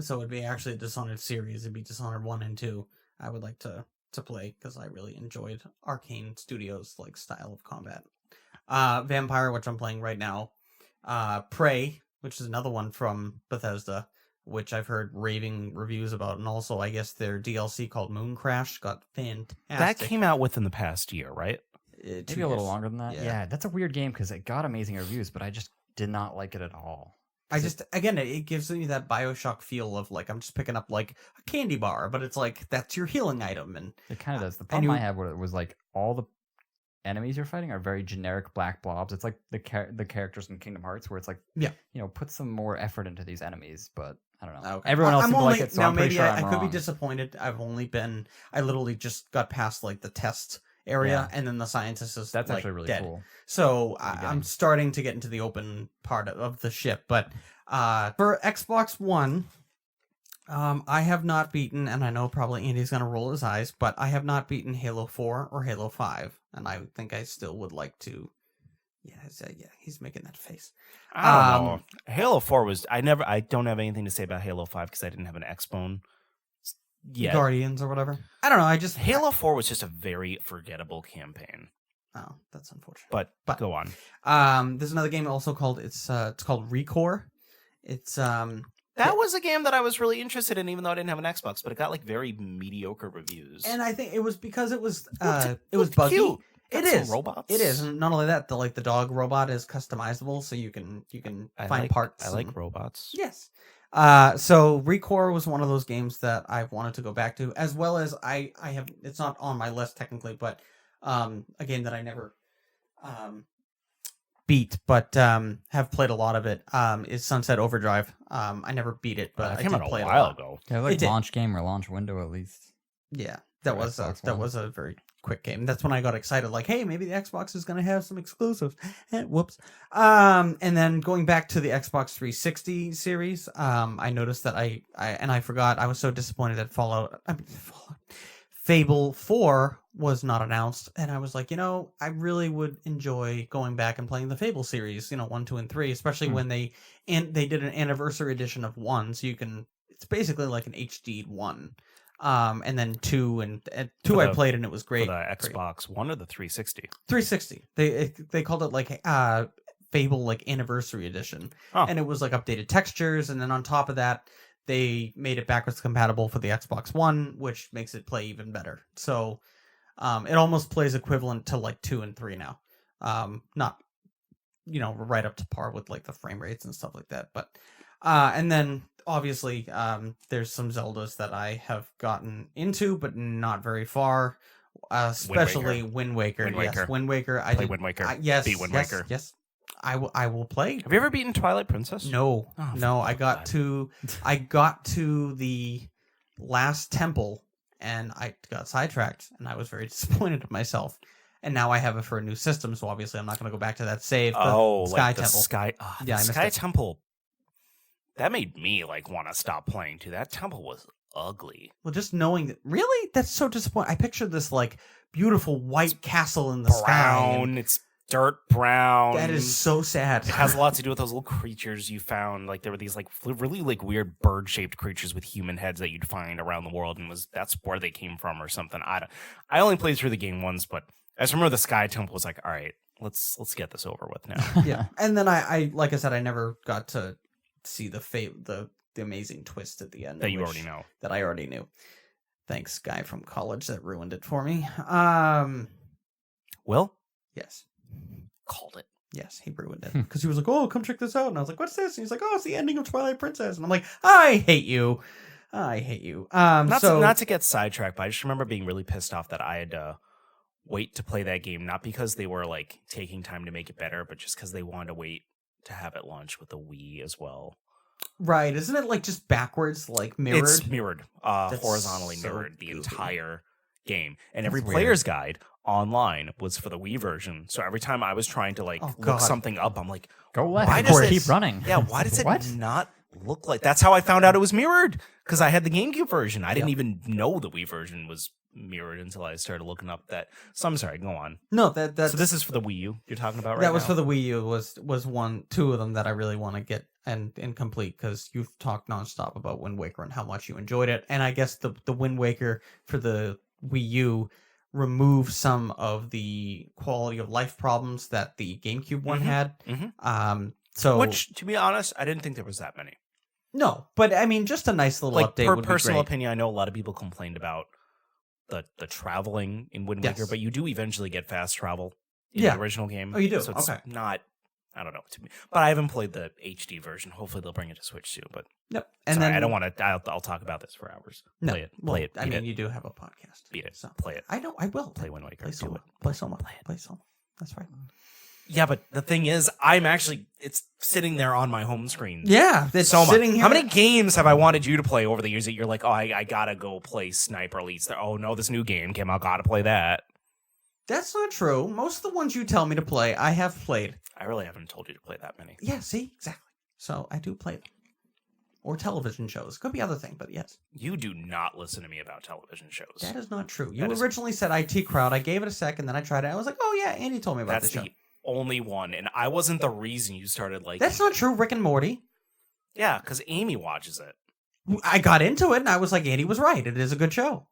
So it'd be actually a Dishonored series. It'd be Dishonored 1 and 2. I would like to play because I really enjoyed Arcane Studios' style of combat. Vampire, which I'm playing right now. Prey, which is another one from Bethesda, which I've heard raving reviews about, and also I guess their DLC called Moon Crash got fantastic. That came out within the past year, right? Maybe a little longer than that. Yeah. Yeah, that's a weird game because it got amazing reviews, but I just did not like it at all. Again, it gives me that Bioshock feel of like I'm just picking up like a candy bar, but it's like that's your healing item, and it kind of does. The problem I had with it was like all the enemies you're fighting are very generic black blobs. It's like the characters in Kingdom Hearts, where it's like, put some more effort into these enemies, but I don't know. Okay. Everyone else seemed to like it, so I'm pretty sure I'm wrong. I could be disappointed. I literally just got past like the test area, and then the scientist is that's like, actually really dead. cool. So I'm starting to get into the open part of the ship, but for Xbox One, I have not beaten, and I know probably Andy's gonna roll his eyes, but I have not beaten Halo 4 or Halo 5, and I think I still would like to. Yeah, he's making that face. I don't know. Halo 4 was I don't have anything to say about Halo 5 because I didn't have an Xbone. Yeah, Guardians or whatever. I don't know. Halo 4 was just a very forgettable campaign. Oh, that's unfortunate. But go on. There's another game also called it's called Recore. It's that was a game that I was really interested in, even though I didn't have an Xbox, but it got like very mediocre reviews. And I think it was because it was buggy. Cute. It is robots. It is, and not only that, the dog robot is customizable, so you can find parts. I like robots. Yes. So Recore was one of those games that I wanted to go back to, as well as I have. It's not on my list technically, but a game that I never beat, but have played a lot of it. Is Sunset Overdrive. I never beat it, but I came did out play a it while ago. Yeah, like launch game or launch window at least. Yeah, that was a very quick game. That's when I got excited, like, hey, maybe the Xbox is going to have some exclusives. Whoops. And then going back to the Xbox 360 series, I noticed that I forgot. I was so disappointed that Fable 4 was not announced, and I was like, I really would enjoy going back and playing the Fable series, 1, 2, and 3, especially when they did an anniversary edition of 1, so it's basically like an HD 1. And then 2 and 2 I played and it was great. For the Xbox One or the 360? 360. They called it like Fable like Anniversary Edition, and it was like updated textures, and then on top of that, they made it backwards compatible for the Xbox One, which makes it play even better. So, it almost plays equivalent to like 2 and 3 now. Not, right up to par with like the frame rates and stuff like that, but and then. Obviously, there's some Zeldas that I have gotten into, but not very far. Especially Wind Waker. Yes, Wind Waker. I play Wind Waker. Yes, beat Wind Waker. Yes, I will play. Have you ever beaten Twilight Princess? No, no. I got to the last temple, and I got sidetracked, and I was very disappointed in myself. And now I have it for a new system, so obviously I'm not going to go back to that save. Sky Temple. The Sky Temple. That made me want to stop playing too. That temple was ugly. Well, just knowing that, really, that's so disappointing. I pictured this beautiful white castle in the sky. It's dirt brown. That is so sad. It has a lot to do with those little creatures you found. There were these really weird bird-shaped creatures with human heads that you'd find around the world, and that's where they came from or something. I only played through the game once, but I just remember the Sky Temple was like, all right, let's get this over with now. Yeah, and then I like I said, I never got to see the amazing twist at the end that you already know. That I already knew. Thanks, guy from college that ruined it for me. Will? Yes. Called it. Yes, he ruined it. Because he was like, oh, come check this out. And I was like, what's this? And he's like, oh, it's the ending of Twilight Princess. And I'm like, I hate you. I hate you. Not to get sidetracked, but I just remember being really pissed off that I had to wait to play that game, not because they were taking time to make it better, but just because they wanted to wait to have it launch with the Wii as well. Right. Isn't it just backwards, mirrored? It's mirrored, horizontally mirrored the entire game. And every player's guide online was for the Wii version. So every time I was trying to look something up, I'm like, go left or keep running. Yeah, why does it not look like? That's how I found out it was mirrored, because I had the GameCube version. I didn't even know the Wii version was mirrored until I started looking up that. So I'm sorry, go on. No, that's so this is for the Wii U you're talking about right now? That was for the Wii U. Was two of them that I really want to get and complete, because you've talked nonstop about Wind Waker and how much you enjoyed it. And I guess the Wind Waker for the Wii U removed some of the quality of life problems that the GameCube one had. So, which, to be honest, I didn't think there was that many. No, but I mean, just a nice little Like, update per would be personal great. opinion, I know a lot of people complained about the traveling in Wind Waker, Yes. but you do eventually get fast travel in Yeah. the original game. Oh, you do? So it's Okay. not, I don't know, to me. But I haven't played the HD version. Hopefully they'll bring it to Switch soon. But Yep. And sorry, then I don't want to. I'll talk about this for hours. No, Play it. well, Play it. I beat mean, it. you do have a podcast. Beat it. So Play it. I know. I will Play Wind Waker. Play Do Soma. it. Play Soma. Play it. Play Soma. That's right. Yeah, but the thing is, it's sitting there on my home screen. Yeah, it's Soma. sitting here. How many games have I wanted you to play over the years that you're like, oh, I gotta go play Sniper Elites? Oh no, this new game came out, gotta play that. That's not true. Most of the ones you tell me to play, I have played. I really haven't told you to play that many. Yeah, see? Exactly. So I do play them. Or television shows. Could be other thing, but yes. You do not listen to me about television shows. That is not true. You That is- originally said IT Crowd. I gave it a second, then I tried it. I was like, oh yeah, Andy told me about That's this show. the only one, and I wasn't the reason you started liking That's not it. true. Rick and Morty. Yeah, because Amy watches it. I got into it and I was like, Andy was right. It is a good show.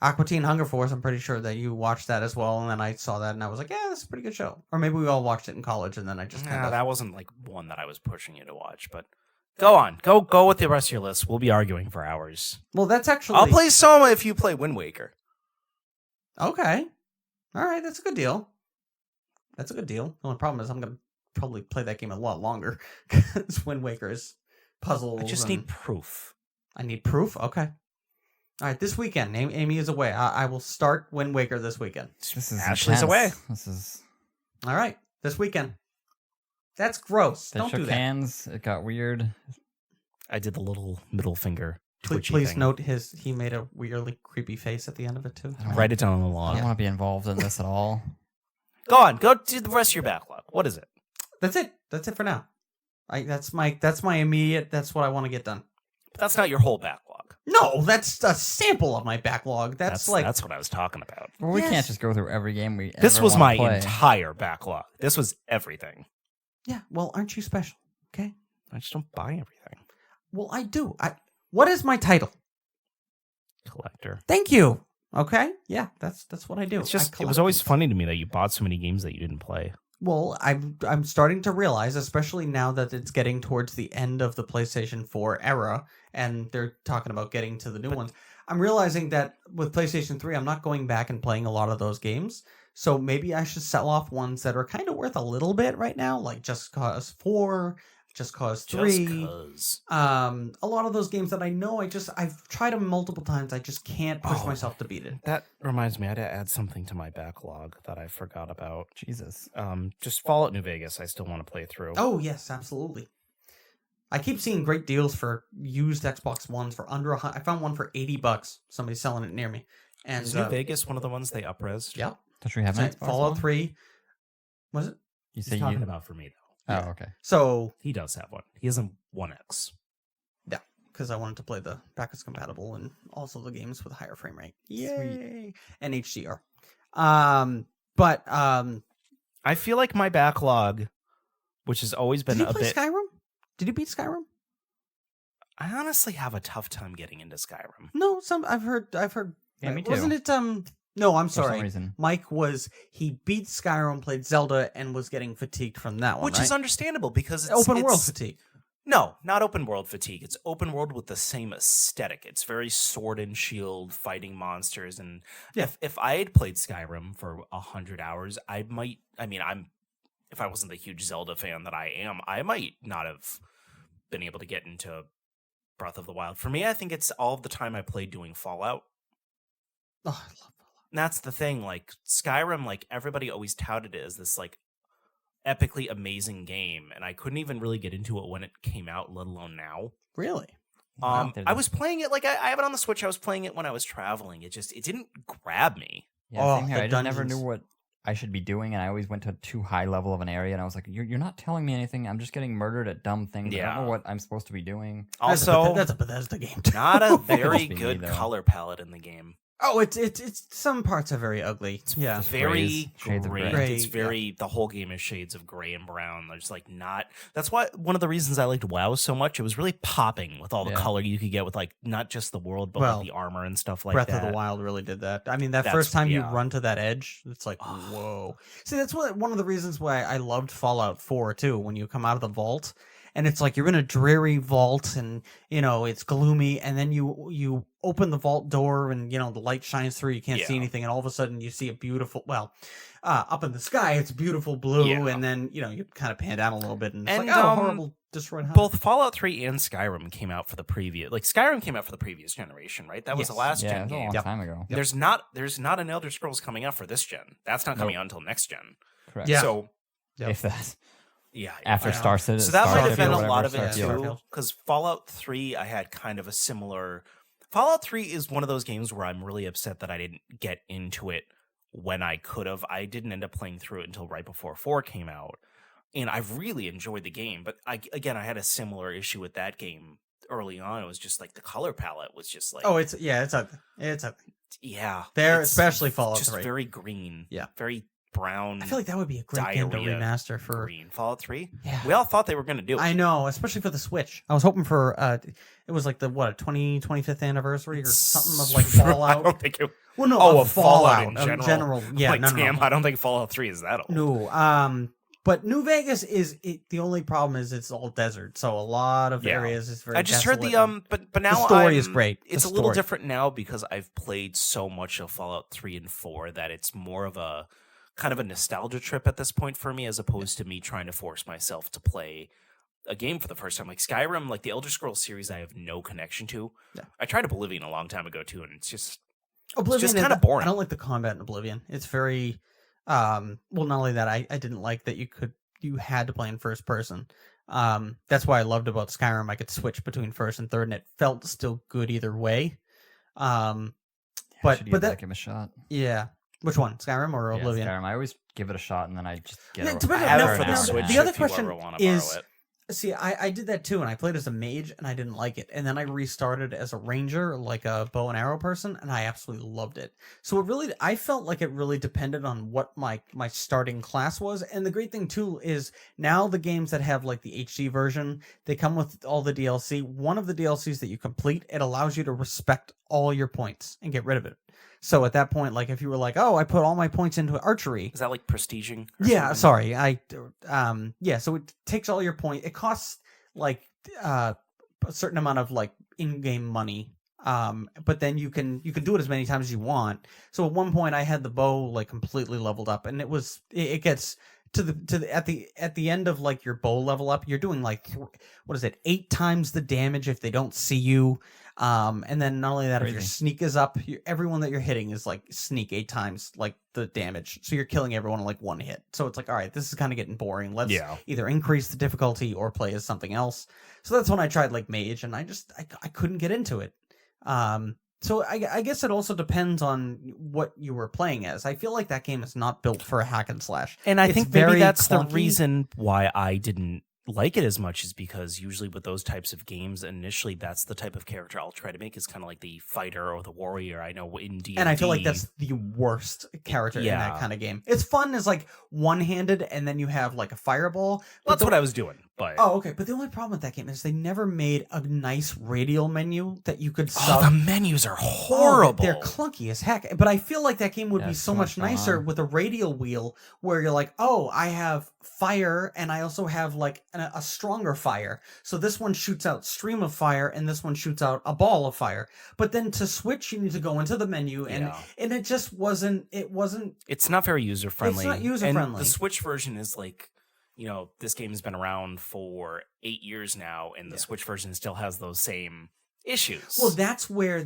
Aqua Teen Hunger Force, I'm pretty sure that you watched that as well. And then I saw that and I was like, yeah, this is a pretty good show. Or maybe we all watched it in college and then I just kind Nah, of... that wasn't like one that I was pushing you to watch, but go on. Go with the rest of your list. We'll be arguing for hours. Well, that's actually... I'll play Soma if you play Wind Waker. Okay. All right, that's a good deal. That's a good deal. The only problem is I'm going to probably play that game a lot longer because Wind Waker is puzzles. I just and- need proof. I need proof? Okay. All right, this weekend, Amy is away. I will start Wind Waker this weekend. This is Ashley's intense. away. This is. All right, this weekend. That's gross. They Don't do shook that. hands. It got weird. I did the little middle finger Please, twitchy please thing. note he made a weirdly creepy face at the end of it too. I don't Write it down on the I log. don't want to be involved in this at all. Go on. Go to the rest of your backlog. What is it? That's it. That's it for now. That's my immediate. That's what I want to get done. But that's not your whole backlog. No, that's a sample of my backlog. That's like that's what I was talking about. Well, we Yes. can't just go through every game we. This ever was my wanna play. entire backlog. This was everything. yeah. Well, aren't you special? Okay. I just don't buy everything. Well, I do. What is my title? Collector. Thank you. Okay. Yeah, that's what I do. It's just I it was collect always things. funny to me that you bought so many games that you didn't play. Well, I'm starting to realize, especially now that it's getting towards the end of the PlayStation 4 era, and they're talking about getting to the new ones. I'm realizing that with PlayStation 3, I'm not going back and playing a lot of those games. So maybe I should sell off ones that are kind of worth a little bit right now, like Just Cause 4, Just Cause 3. Just cause. A lot of those games that I know I've tried them multiple times. I just can't push Oh. myself to beat it. That reminds me, I had to add something to my backlog that I forgot about. Jesus. Just Fallout New Vegas. I still want to play through. Oh, yes, absolutely. I keep seeing great deals for used Xbox Ones for under I found one for $80. Somebody's selling it near me. And Is New Vegas one of the ones they upresed? yeah, Don't we have an Xbox Fallout One? 3. Was it? You He's say talking you. about for me though. Oh, okay. So, He does have one. He has a 1X. yeah, because I wanted to play the backwards compatible and also the games with higher frame rate. Yay! And HDR. But I feel like my backlog, which has always been did you a play bit. Skyrim? Did you beat Skyrim? I honestly have a tough time getting into Skyrim. No, I've heard. Yeah, me Wasn't too. it? No, I'm For some sorry. reason. Mike he beat Skyrim, played Zelda, and was getting fatigued from that one. Which is understandable because it's open world it's- fatigue. No, not open world fatigue. It's open world with the same aesthetic. It's very sword and shield fighting monsters. And Yeah. if I had played Skyrim for 100 hours, I might. I mean, if I wasn't the huge Zelda fan that I am, I might not have been able to get into Breath of the Wild. For me, I think it's all of the time I played doing Fallout. Oh, I love that. And that's the thing. Like Skyrim, like everybody always touted it as this like epically amazing game, and I couldn't even really get into it when it came out, let alone now. Really? Wow. I was playing it like I have it on the Switch. I was playing it when I was traveling. It didn't grab me. Yeah, Oh, same here. the I just never knew dungeons. what I should be doing, and I always went to too high level of an area, and I was like, "You're not telling me anything. I'm just getting murdered at dumb things. I Yeah. don't know what I'm supposed to be doing." Also, that's a Bethesda game. not a Must very be me, good though. color palette in the game. Oh, it's some parts are very ugly. Yeah, Very Shades of gray. gray. It's very the whole game is shades of gray and brown. There's like not. That's why one of the reasons I liked WoW so much. It was really popping with all the color you could get with like not just the world but like the armor and stuff like Breath that. of the Wild really did that. I mean, that That's- first time you yeah. run to that edge, it's like whoa. See, that's one of the reasons why I loved Fallout 4 too. When you come out of the vault. And it's like you're in a dreary vault, and it's gloomy. And then you open the vault door, and the light shines through. You can't see anything, and all of a sudden you see a beautiful. Up in the sky, it's beautiful blue, and then you kind of pan down a little bit, and it's like horrible destroyed house. Both Fallout 3 and Skyrim came out for the previous. Like Skyrim came out for the previous generation, right? That was the last gen it was game. a long time ago. There's not an Elder Scrolls coming out for this gen. That's not coming out until next gen. Correct. Yeah. So If that. yeah, After Star Citizen. so that might have Starfield, been a whatever, lot of it Starfield. too. Because Fallout 3, I had kind of a similar. Fallout 3 is one of those games where I'm really upset that I didn't get into it when I could have. I didn't end up playing through it until right before 4 came out, and I've really enjoyed the game. But I had a similar issue with that game early on. It was just like the color palette was just like it's ugly. It's ugly. yeah, There, especially Fallout just 3. very green, Yeah. very brown. I feel like that would be a great game to diarrhea remaster for. green Fallout 3. Yeah. We all thought they were going to do it. I know, especially for the Switch. I was hoping for it was like the 25th anniversary or something of like Fallout. I don't think it. Well, no, Oh, of a Fallout in of general. Yeah, like, no, damn, no. I don't think Fallout 3 is that old. No. But New Vegas the only problem is it's all desert, so a lot of areas is very. I just heard desolate but now the story is great. It's The a little story. different now because I've played so much of Fallout 3 and 4 that it's more of a kind of a nostalgia trip at this point for me, as opposed to me trying to force myself to play a game for the first time. Like Skyrim, like the Elder Scrolls series, I have no connection to. Yeah. I tried Oblivion a long time ago too, and it's just Oblivion kind of boring. I don't like the combat in Oblivion. It's very well, not only that, I didn't like that you had to play in first person. That's why I loved about Skyrim. I could switch between first and third, and it felt still good either way. But that give him a shot. yeah. Which one, Skyrim or Oblivion? Skyrim. I always give it a shot, and then I just get Yeah, it. depending- I have now- it for the now, Switch. the other if you question ever want to is- borrow it. See, I did that too, and I played as a mage, and I didn't like it. And then I restarted as a ranger, like a bow and arrow person, and I absolutely loved it. So I felt like it really depended on what my starting class was. And the great thing too is now the games that have like the HD version, they come with all the DLC. One of the DLCs that you complete, it allows you to respect all your points and get rid of it. So at that point, like if you were like, oh, I put all my points into archery. Is that like prestiging? or Yeah, something? sorry. So it takes all your points. It costs like a certain amount of like in-game money. But then you can do it as many times as you want. So at one point I had the bow like completely leveled up, and it gets to the at the end of like your bow level up, you're doing like 8 times the damage if they don't see you. And then not only that, if your Crazy. sneak is up, everyone that you're hitting is like sneak 8 times like the damage. So you're killing everyone in like one hit. So it's like, all right, this is kind of getting boring. Let's either increase the difficulty or play as something else. So that's when I tried like mage, and I couldn't get into it. So I guess it also depends on what you were playing as. I feel like that game is not built for a hack and slash. And I It's think maybe very that's the clunky. reason why I didn't like it as much, is because usually with those types of games, initially that's the type of character I'll try to make, is kind of like the fighter or the warrior. I know in D&D, And I feel like that's the worst character in that kind of game. It's fun as like one-handed, and then you have like a fireball. But that's what I was doing. But Oh, okay. But the only problem with that game is they never made a nice radial menu that you could oh, sub. the menus are Oh, horrible. they're clunky as heck. But I feel like that game would Yeah, be it's so too much much going nicer on. with a radial wheel where you're like, oh, I have fire, and I also have like a stronger fire. So this one shoots out stream of fire, and this one shoots out a ball of fire. But then to switch, you need to go into the menu, and it just wasn't. It wasn't. It's not very user friendly. It's not user-friendly. And the Switch version is like, this game has been around for 8 years now, and the Switch version still has those same issues. Well, that's where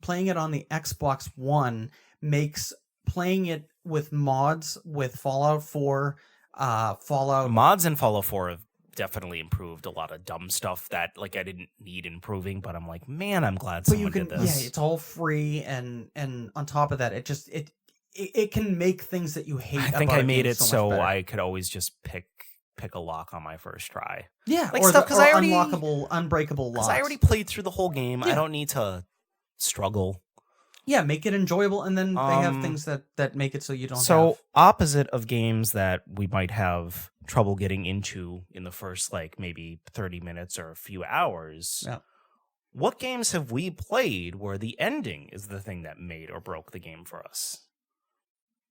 playing it on the Xbox One makes playing it with mods, with Fallout 4, Fallout. mods in Fallout 4 have definitely improved a lot of dumb stuff that like I didn't need improving, but I'm like, man, I'm glad But you someone can, did this. yeah, it's all free, and on top of that, it can make things that you hate. I think about I a made game it so so much better. I could always just pick a lock on my first try. Yeah, like or stuff, 'cause I already- unlockable, unbreakable locks. Because I already played through the whole game. Yeah. I don't need to struggle. Yeah, make it enjoyable, and then they have things that make it so you don't. So have... opposite of games that we might have trouble getting into in the first like maybe 30 minutes or a few hours. Yeah. What games have we played where the ending is the thing that made or broke the game for us?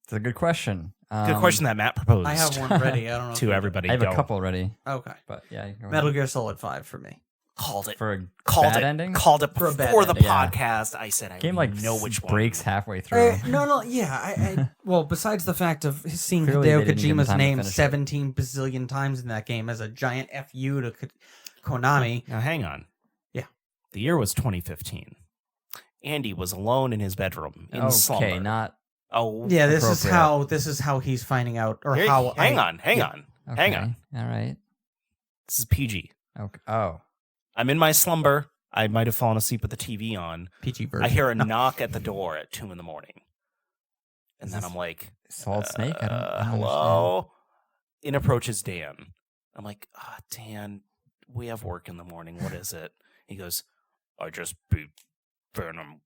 It's a good question. Good question that Matt proposed. I have one ready. I don't know to everybody. I have Go. a couple ready. Okay. But yeah, Metal Gear Solid 5 for me. Called it for a called bad it ending. Called it For a bad before the ending. Yeah. podcast. I said I Game like know which one. breaks halfway through. No, yeah. I well, besides the fact of seeing Clearly Hideo they didn't give him Kojima's time to name finish it. 17 bazillion times in that game as a giant FU to Konami. Now hang on. Yeah. The year was 2015. Andy was alone in his bedroom in slumber. Okay, not Oh Yeah, this Appropriate. is how he's finding out, or Here- how. hang on. okay. Hang on. All right. This is PG. Okay. Oh, I'm in my slumber. I might have fallen asleep with the TV on. PG version. I hear a knock at the door at 2 a.m. And Is then this I'm like, Solid Snake. I don't hello? In approaches Dan. I'm like, Dan, we have work in the morning. What is it? He goes, I just beat Phantom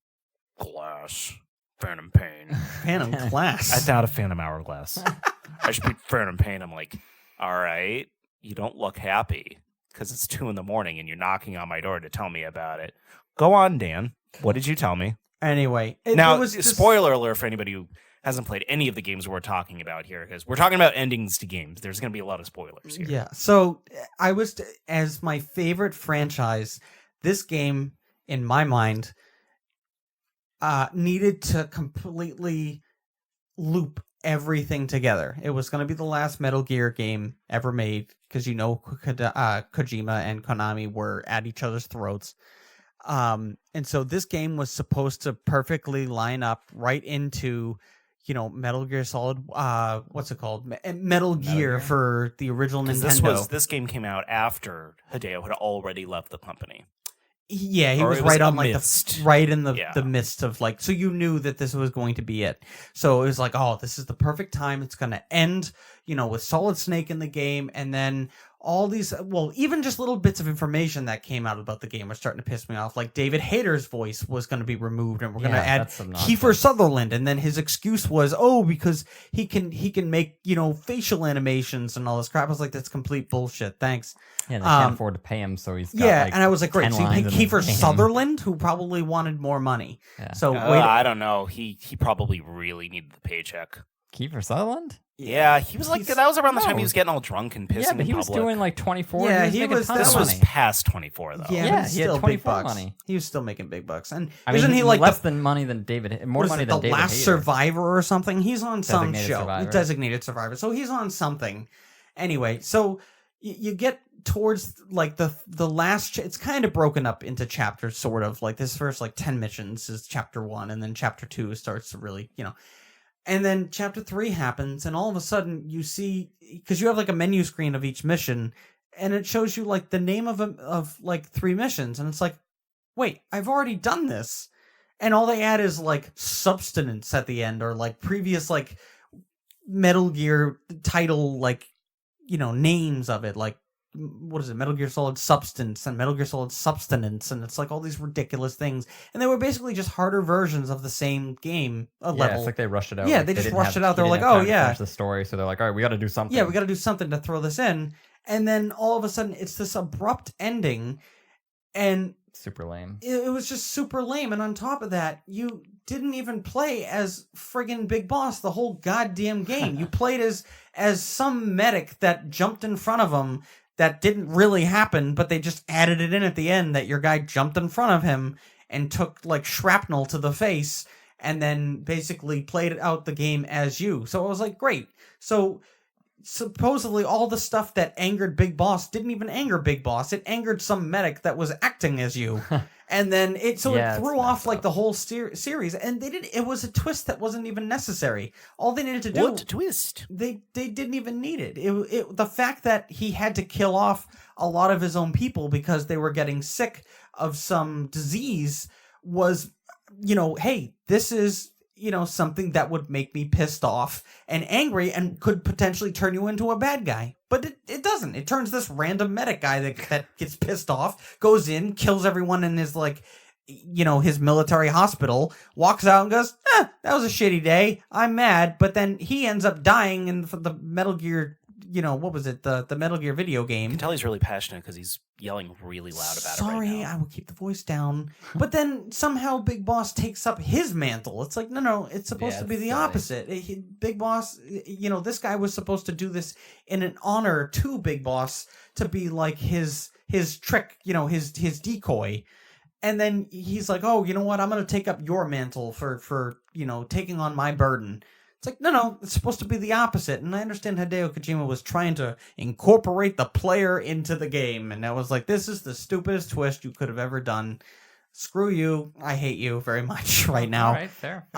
Glass. Phantom Pain. Phantom Class. I thought of Phantom Hourglass. I just beat Phantom Pain. I'm like, all right, you don't look happy because it's 2 a.m. and you're knocking on my door to tell me about it. Go on, Dan. What did you tell me? Anyway, Now, it was just, spoiler alert for anybody who hasn't played any of the games we're talking about here, because we're talking about endings to games. There's going to be a lot of spoilers here. Yeah. So I was, as my favorite franchise, this game, in my mind, needed to completely loop everything together. It was going to be the last Metal Gear game ever made, because Kojima and Konami were at each other's throats. And so this game was supposed to perfectly line up right into, Metal Gear Solid. What's it called? Metal Gear for the original Nintendo. This game came out after Hideo had already left the company. Yeah, he Or was it was right on amidst. right in the Yeah. the midst of so you knew that this was going to be it. So it was like, oh, this is the perfect time. It's going to end, with Solid Snake in the game, and then all these, even just little bits of information that came out about the game were starting to piss me off. Like David Hayter's voice was going to be removed, and we're going to add that's some Kiefer nonsense. Sutherland, and then his excuse was, because he can make facial animations and all this crap. I was like, that's complete bullshit. Thanks. Yeah, they can't afford to pay him, so he's got Yeah, and I was like, great. 10 So you lines pick in the Kiefer game. Sutherland, who probably wanted more money. Yeah. So I don't know. He probably really needed the paycheck. Kiefer Sutherland? Yeah, he was like, He's- that was around the time no. he was getting all drunk and pissing Yeah, but in he was public. doing like 24. Yeah, and he making was- a ton this This of was money. past 24, though. Yeah, Yeah, but he had still 24 big bucks. money. He was still making big bucks, and I mean, isn't he like less than money than David? More what is money it, than the David Last Hayter. Survivor or something? He's on some Designated show, Survivor. Designated Survivor. So he's on something. Anyway, so you get towards the last. It's kind of broken up into chapters, sort of. Like this first 10 missions is chapter 1, and then chapter 2 starts to really And then chapter 3 happens, and all of a sudden you see, because you have a menu screen of each mission, and it shows you the name of 3 missions, and it's like, wait, I've already done this, and all they add is substance at the end, or previous Metal Gear title names of it, what is it, Metal Gear Solid Substance and Metal Gear Solid Substance, and it's all these ridiculous things, and they were basically just harder versions of the same game level. It's like they rushed it out. Yeah, they just didn't rushed have- it out. They he were didn't like, have oh, time to yeah. finish the story, so they're like, all right, we got to do something. Yeah, we got to do something to throw this in, and then all of a sudden it's this abrupt ending, and Super lame. it was just super lame. And on top of that, you didn't even play as friggin' Big Boss the whole goddamn game. You played as some medic that jumped in front of him. That didn't really happen, but they just added it in at the end that your guy jumped in front of him and took shrapnel to the face, and then basically played out the game as you. So I was like, great. So supposedly all the stuff that angered Big Boss didn't even anger Big Boss. It angered some medic that was acting as you. And then it Yeah, it it's threw off messed up. the whole series, and it was a twist that wasn't even necessary. All they needed to do, What twist? they didn't even need it. The fact that he had to kill off a lot of his own people because they were getting sick of some disease was, hey, this is something that would make me pissed off and angry and could potentially turn you into a bad guy. But it doesn't. It turns this random medic guy that gets pissed off, goes in, kills everyone in his his military hospital, walks out and goes, that was a shitty day. I'm mad. But then he ends up dying in the Metal Gear, what was it? The Metal Gear video game. You can tell he's really passionate because he's yelling really loud about it right Sorry, now. I will keep the voice down. But then somehow Big Boss takes up his mantle. It's like, no, it's supposed to be the opposite. Big Boss, this guy was supposed to do this in an honor to Big Boss to be like his trick, his decoy. And then he's like, oh, you know what? I'm going to take up your mantle for taking on my burden. It's like, no, it's supposed to be the opposite. And I understand Hideo Kojima was trying to incorporate the player into the game. And I was like, this is the stupidest twist you could have ever done. Screw you. I hate you very much right now. All right, fair.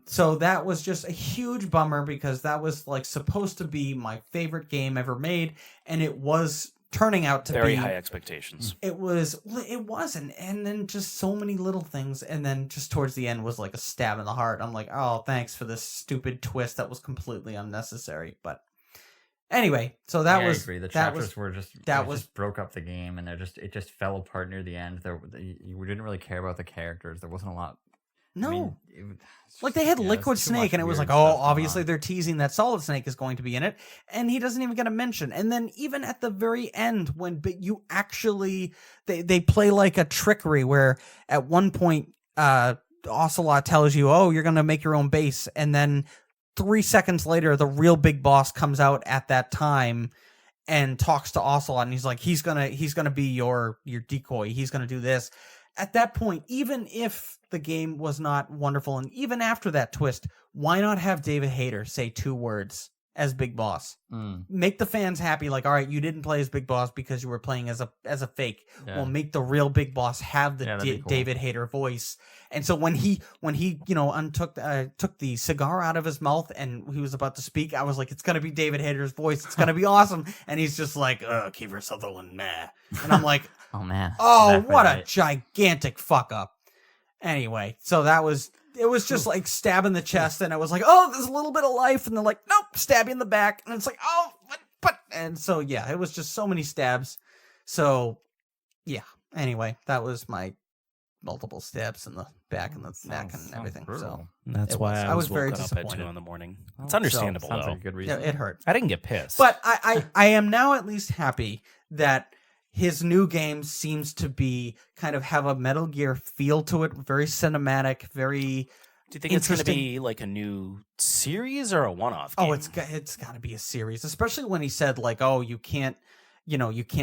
So that was just a huge bummer because that was like supposed to be my favorite game ever made. And it was turning out to very be high expectations. It wasn't, and then just so many little things, and then just towards the end was like a stab in the heart. I'm like, oh, thanks for this stupid twist that was completely unnecessary. But anyway, so that was. I agree. The chapters were just just broke up the game, and it just fell apart near the end. We didn't really care about the characters. There wasn't a lot. No. Like they had Liquid Snake, and it was like, oh, obviously they're teasing that Solid Snake is going to be in it, and he doesn't even get a mention. And then even at the very end, when you actually they play like a trickery, where at one point Ocelot tells you, oh, you're gonna make your own base, and then 3 seconds later, the real Big Boss comes out at that time and talks to Ocelot, and he's like, he's gonna be your decoy. He's gonna do this. At that point, even if the game was not wonderful, and even after that twist, why not have David Hayter say 2 words as Big Boss? Make the fans happy. Like, all right, you didn't play as Big Boss because you were playing as a fake. Yeah. Well, make the real Big Boss have the cool. David Hayter voice. And so when he took the cigar out of his mouth and he was about to speak, I was like, it's gonna be David Hayter's voice. It's gonna be awesome. And he's just like, Kiefer Sutherland, meh. And I'm like, oh man, exactly what right. A gigantic fuck up. Anyway, so it was just like stab in the chest, and I was like, oh, there's a little bit of life, and they're like, nope, stab you in the back, and it's like, oh, but, and so yeah, it was just so many stabs. So yeah, anyway, that was my multiple stabs in the back and the neck and everything. Brutal. So that's why I was very disappointed. Up at 2 a.m. It's understandable, sounds though. Like a good reason. Yeah, it hurt. I didn't get pissed, but I am now at least happy that his new game seems to be kind of have a Metal Gear feel to it, very cinematic, very. Do you think it's going to be like a new series or a one-off game? Oh, it's got to be a series, especially when he said like, "Oh, you can't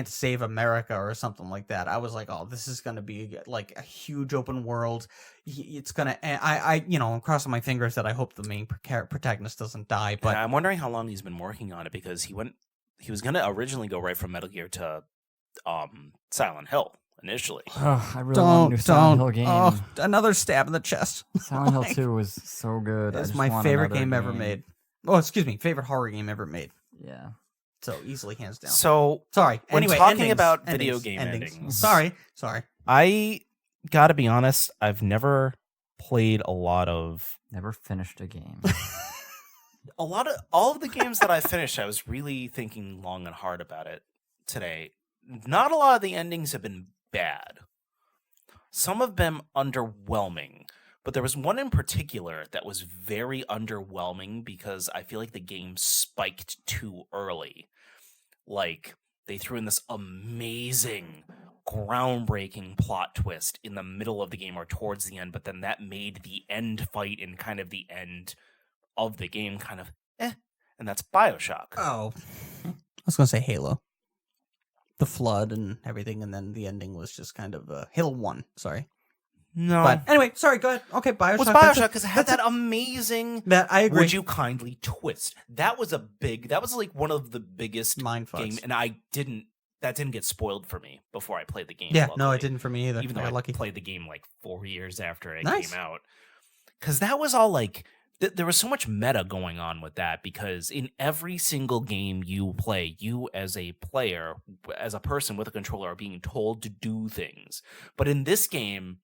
save America" or something like that. I was like, "Oh, this is going to be like a huge open world." It's gonna. I'm crossing my fingers that I hope the main protagonist doesn't die. But I'm wondering how long he's been working on it because he was going to originally go right from Metal Gear to Silent Hill initially. Oh, I really want a new Silent Hill game. Oh, another stab in the chest. Silent Hill 2 was so good. It's my favorite game ever made. Oh, excuse me, favorite horror game ever made. Yeah. So easily, hands down. So sorry. When anyway, talking about video game endings. Sorry. I gotta be honest. I've never played a lot of. Never finished a game. All of the games that I finished, I was really thinking long and hard about it today. Not a lot of the endings have been bad. Some have been underwhelming, but there was one in particular that was very underwhelming because I feel like the game spiked too early. Like, they threw in this amazing, groundbreaking plot twist in the middle of the game or towards the end, but then that made the end fight and kind of the end of the game kind of and that's BioShock. Oh. I was going to say Halo. The flood and everything, and then the ending was just kind of Halo 1. Sorry. No. But anyway, sorry, go ahead. Okay, BioShock. What's BioShock? Because it had that amazing that I agree. Would you kindly twist? That was like one of the biggest mindfucks. And that didn't get spoiled for me before I played the game. Yeah, no, it didn't for me either. Even though I lucky. played the game like 4 years after it came out. Because that was all like there was so much meta going on with that because in every single game you play, you as a player, as a person with a controller, are being told to do things. But in this game,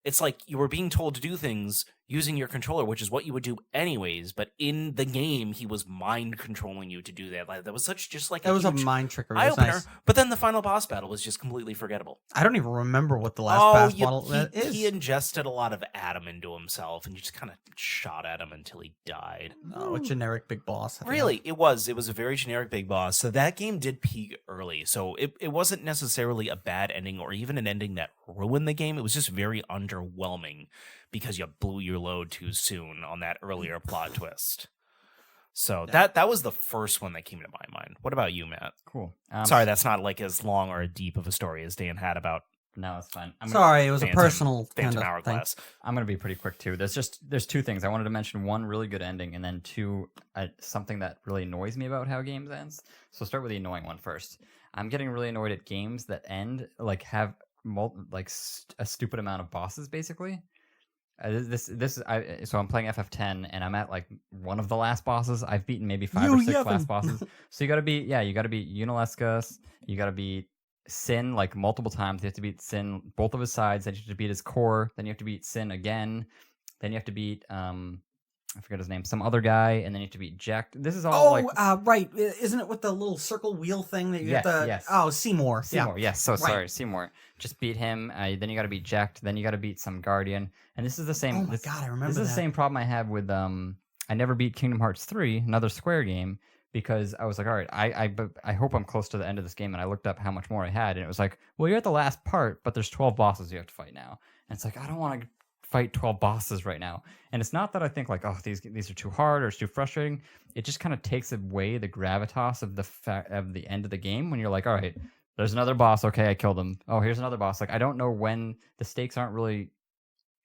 it's like you were being told to do things using your controller, which is what you would do anyways. But in the game, he was mind controlling you to do that. Like, that was that was a mind trickery. eye opener. Nice. But then the final boss battle was just completely forgettable. I don't even remember what the last boss battle is. He ingested a lot of Adam into himself, and you just kind of shot at him until he died. Oh, a generic big boss. Really, it was. It was a very generic big boss. So that game did peak early. So it wasn't necessarily a bad ending or even an ending that ruined the game. It was just very underwhelming because you blew your load too soon on that earlier plot twist. So that was the first one that came to my mind. What about you, Matt? Cool. Sorry, that's not like as long or deep of a story as Dan had about. No, it's fine. Sorry, it was a personal Phantom Hourglass. I'm gonna be pretty quick too. There's two things I wanted to mention. One, really good ending, and then two, something that really annoys me about how games ends. So start with the annoying one first. I'm getting really annoyed at games that end have a stupid amount of bosses, basically. So I'm playing FF10 and I'm at like one of the last bosses. I've beaten maybe 5 or 6 last bosses. So you gotta beat Unalescus, you gotta beat Sin like multiple times. You have to beat Sin both of his sides, then you have to beat his core, then you have to beat Sin again, then you have to beat I forget his name, some other guy, and then you have to beat Jack. This is all right. Isn't it with the little circle wheel thing that you have to... Yes. Oh, Seymour. Seymour, yes. So sorry, Seymour. Just beat him, then you got to beat Jack, then you got to beat some Guardian. And this is the same... Oh my God, I remember This is the same problem I had with... I never beat Kingdom Hearts 3, another Square game, because I was like, all right, I hope I'm close to the end of this game, and I looked up how much more I had, and it was like, well, you're at the last part, but there's 12 bosses you have to fight now. And it's like, I don't want to fight 12 bosses right now. And it's not that I think like, oh, these are too hard or it's too frustrating. It just kind of takes away the gravitas of the end of the game when you're like, all right, there's another boss. Okay, I killed him. Oh, here's another boss. Like, I don't know when the stakes aren't really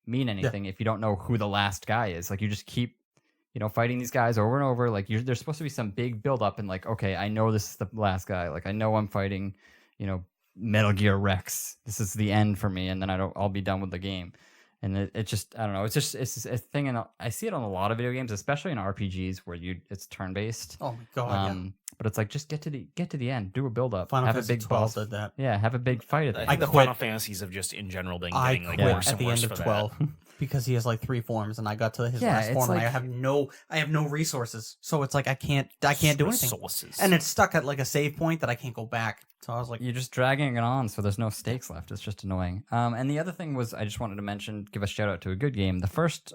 mean anything if you don't know who the last guy is. Like, you just keep, fighting these guys over and over. Like, there's supposed to be some big build up and like, okay, I know this is the last guy. Like, I know I'm fighting, Metal Gear Rex. This is the end for me, and then I'll be done with the game. And it just, I don't know. It's a thing, and I see it on a lot of video games, especially in RPGs where it's turn based. Oh my God! But it's like, just get to the end, do a build up, Final have Fantasy a big 12 boss. did that. Yeah, have a big fight at the end. The Final Fantasies have just in general been getting like worse at and the worse end of for 12 because he has like 3 forms, and I got to his last it's form, like, and I have no resources, so it's like I can't do anything, resources. and it's stuck at like a save point that I can't go back. So I was like, you're just dragging it on, so there's no stakes left. It's just annoying. And the other thing was, I just wanted to give a shout out to a good game. The first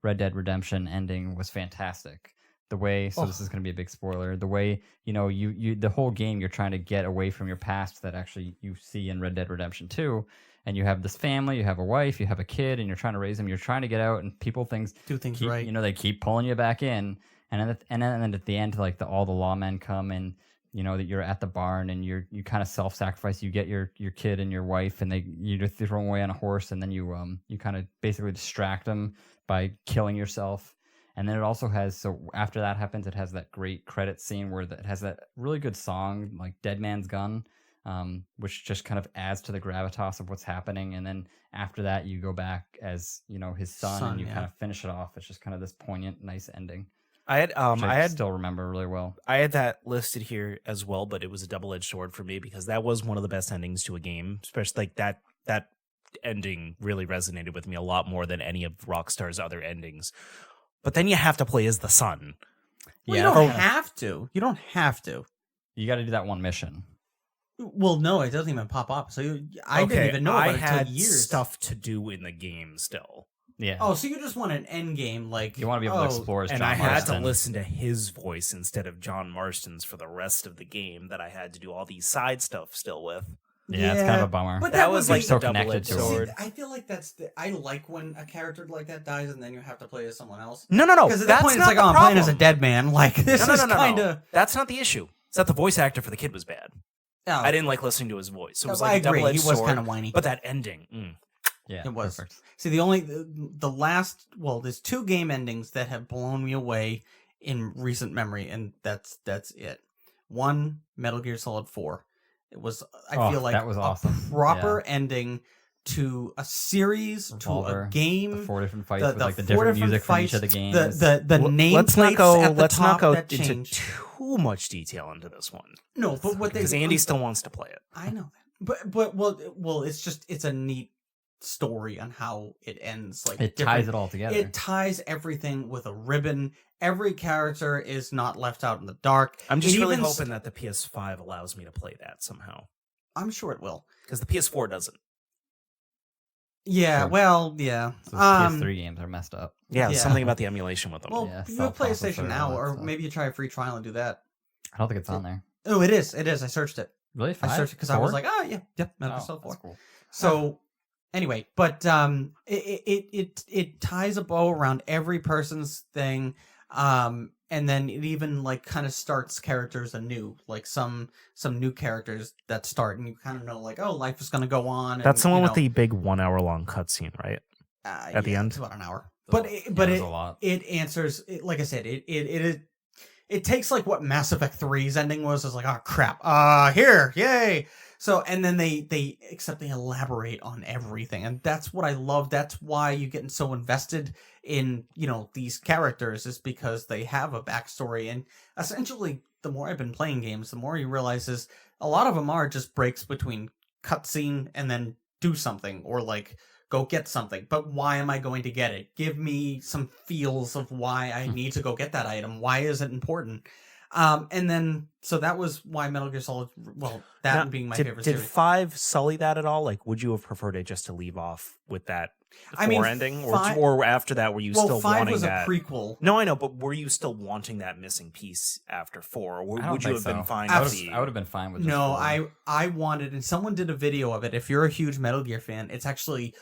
Red Dead Redemption ending was fantastic. The way, this is going to be a big spoiler. The way, you the whole game, you're trying to get away from your past that actually you see in Red Dead Redemption 2. And you have this family, you have a wife, you have a kid, and you're trying to raise them. You're trying to get out, and do things keep, right. They keep pulling you back in. And then at the end, like all the lawmen come and, that you're at the barn and you kind of self-sacrifice. You get your kid and your wife, and you just throw them away on a horse, and then you kind of basically distract them by killing yourself. And then it also has, so after that happens, it has that great credit scene where it has that really good song, like Dead Man's Gun, which just kind of adds to the gravitas of what's happening. And then after that, you go back as, his son and you kind of finish it off. It's just kind of this poignant, nice ending. I still remember really well. I had that listed here as well, but it was a double-edged sword for me because that was one of the best endings to a game, especially like that ending really resonated with me a lot more than any of Rockstar's other endings. But then you have to play as the son. Well, you don't have to. You don't have to. You got to do that one mission. Well, no, it doesn't even pop up. So I didn't even know about it until years. Stuff to do in the game still. Yeah. Oh, so you just want an end game, like you want to be able to explore as John Marston. And I had to listen to his voice instead of John Marston's for the rest of the game. That I had to do all these side stuff still with. Yeah, it's kind of a bummer. But that was like so connected to it. I feel like I like when a character like that dies and then you have to play as someone else. No. Because at that point it's like, I'm playing as a dead man. Like this is kind of. That's not the issue. It's that the voice actor for the kid was bad. Oh. I didn't like listening to his voice. So it was I like a agree. double-edged He was sword, kind of whiny. But that ending, yeah, it was. Perfect. See, the last, there's 2 game endings that have blown me away in recent memory, and that's it. One, Metal Gear Solid 4. It was, I feel like, that was awesome. A proper ending to a series, Revolver, to a game. The 4 different fights with like the 4 different music from each of the games. The nameplates let's not go into changed. too much detail into this one. No, but what they... Because Andy still wants to play it. I know that. But it's a neat story on how it ends. Like it ties it all together. It ties everything with a ribbon. Every character is not left out in the dark. I'm just really hoping that the PS5 allows me to play that somehow. I'm sure it will. Because the PS4 doesn't. Yeah, Sure. well, yeah. So PS3 games are messed up. Yeah, Yeah. something about the emulation with them. Well, Yeah, you have PlayStation self-processor, now, all that or stuff. maybe you try a free trial and do that. I don't think it's on there. Oh, it is. It is. I searched it. Really? I searched it because I was like, Metal Gear oh, Solid 4. that's cool. So anyway, but it ties a bow around every person's thing, and then it even like kind of starts characters anew, like some new characters that start, and you kind of know like, oh, life is gonna go on. That's the and, one you with the big 1 hour long cutscene, right? At the end, it's about an hour. But But a lot. it answers, like I said, it takes like what Mass Effect 3's ending was. It's like, oh crap, here, yay. So, and then they elaborate on everything, and that's what I love. That's why you're getting so invested in, these characters, is because they have a backstory. And essentially, the more I've been playing games, the more you realize is a lot of them are just breaks between cutscene and then do something, or like go get something. But why am I going to get it? Give me some feels of why I need to go get that item. Why is it important? And then, so that was why Metal Gear Solid, now, being my did favorite series. 5 sully that at all? Like, would you have preferred it just to leave off with that 4 ending? Or after that, were you still 5 wanting was that? a prequel. No, I know, but were you still wanting that missing piece after 4? Or would you have been fine I with would have been fine with just No, 4. I wanted, and someone did a video of it. If you're a huge Metal Gear fan, it's actually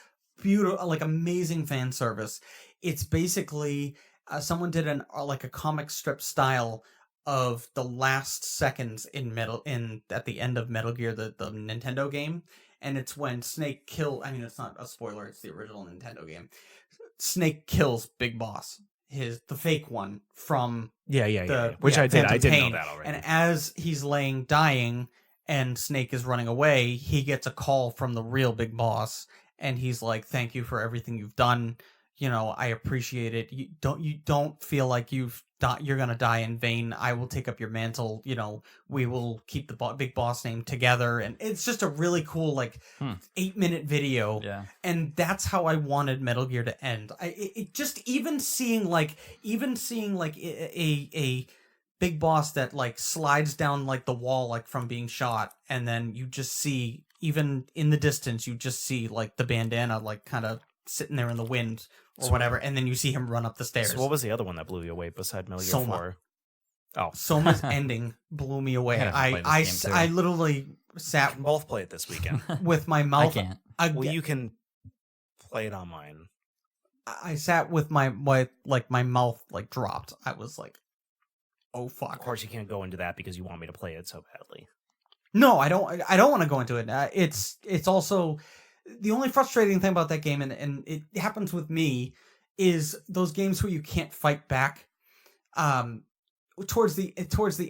beautiful, like amazing fan service. It's basically someone did a comic strip style of the last seconds at the end of Metal Gear, the Nintendo game, and it's when Snake it's not a spoiler, it's the original Nintendo game. Snake kills Big Boss, the fake one from which I did. Phantom I did Pain. know that already. And as he's dying, and Snake is running away, he gets a call from the real Big Boss, and he's like, "Thank you for everything you've done. I appreciate it. You don't feel like you're gonna die in vain. I will take up your mantle. We will keep the Big Boss name together." And it's just a really cool 8-minute video. Yeah. And that's how I wanted Metal Gear to end. Even seeing a Big Boss that slides down the wall from being shot, and then you just see, even in the distance, you just see the bandana kind of sitting there in the wind or whatever, and then you see him run up the stairs. So what was the other one that blew you away beside Metal Gear Soma. 4? Oh, Soma's ending blew me away. I literally sat. we can both play it this weekend. With my I mouth. can't. Well, you can play it on mine. I sat with my mouth dropped. I was like, oh fuck. Of course, you can't go into that because you want me to play it so badly. No, I don't want to go into it. It's also the only frustrating thing about that game, and it happens with me, is those games where you can't fight back. Towards the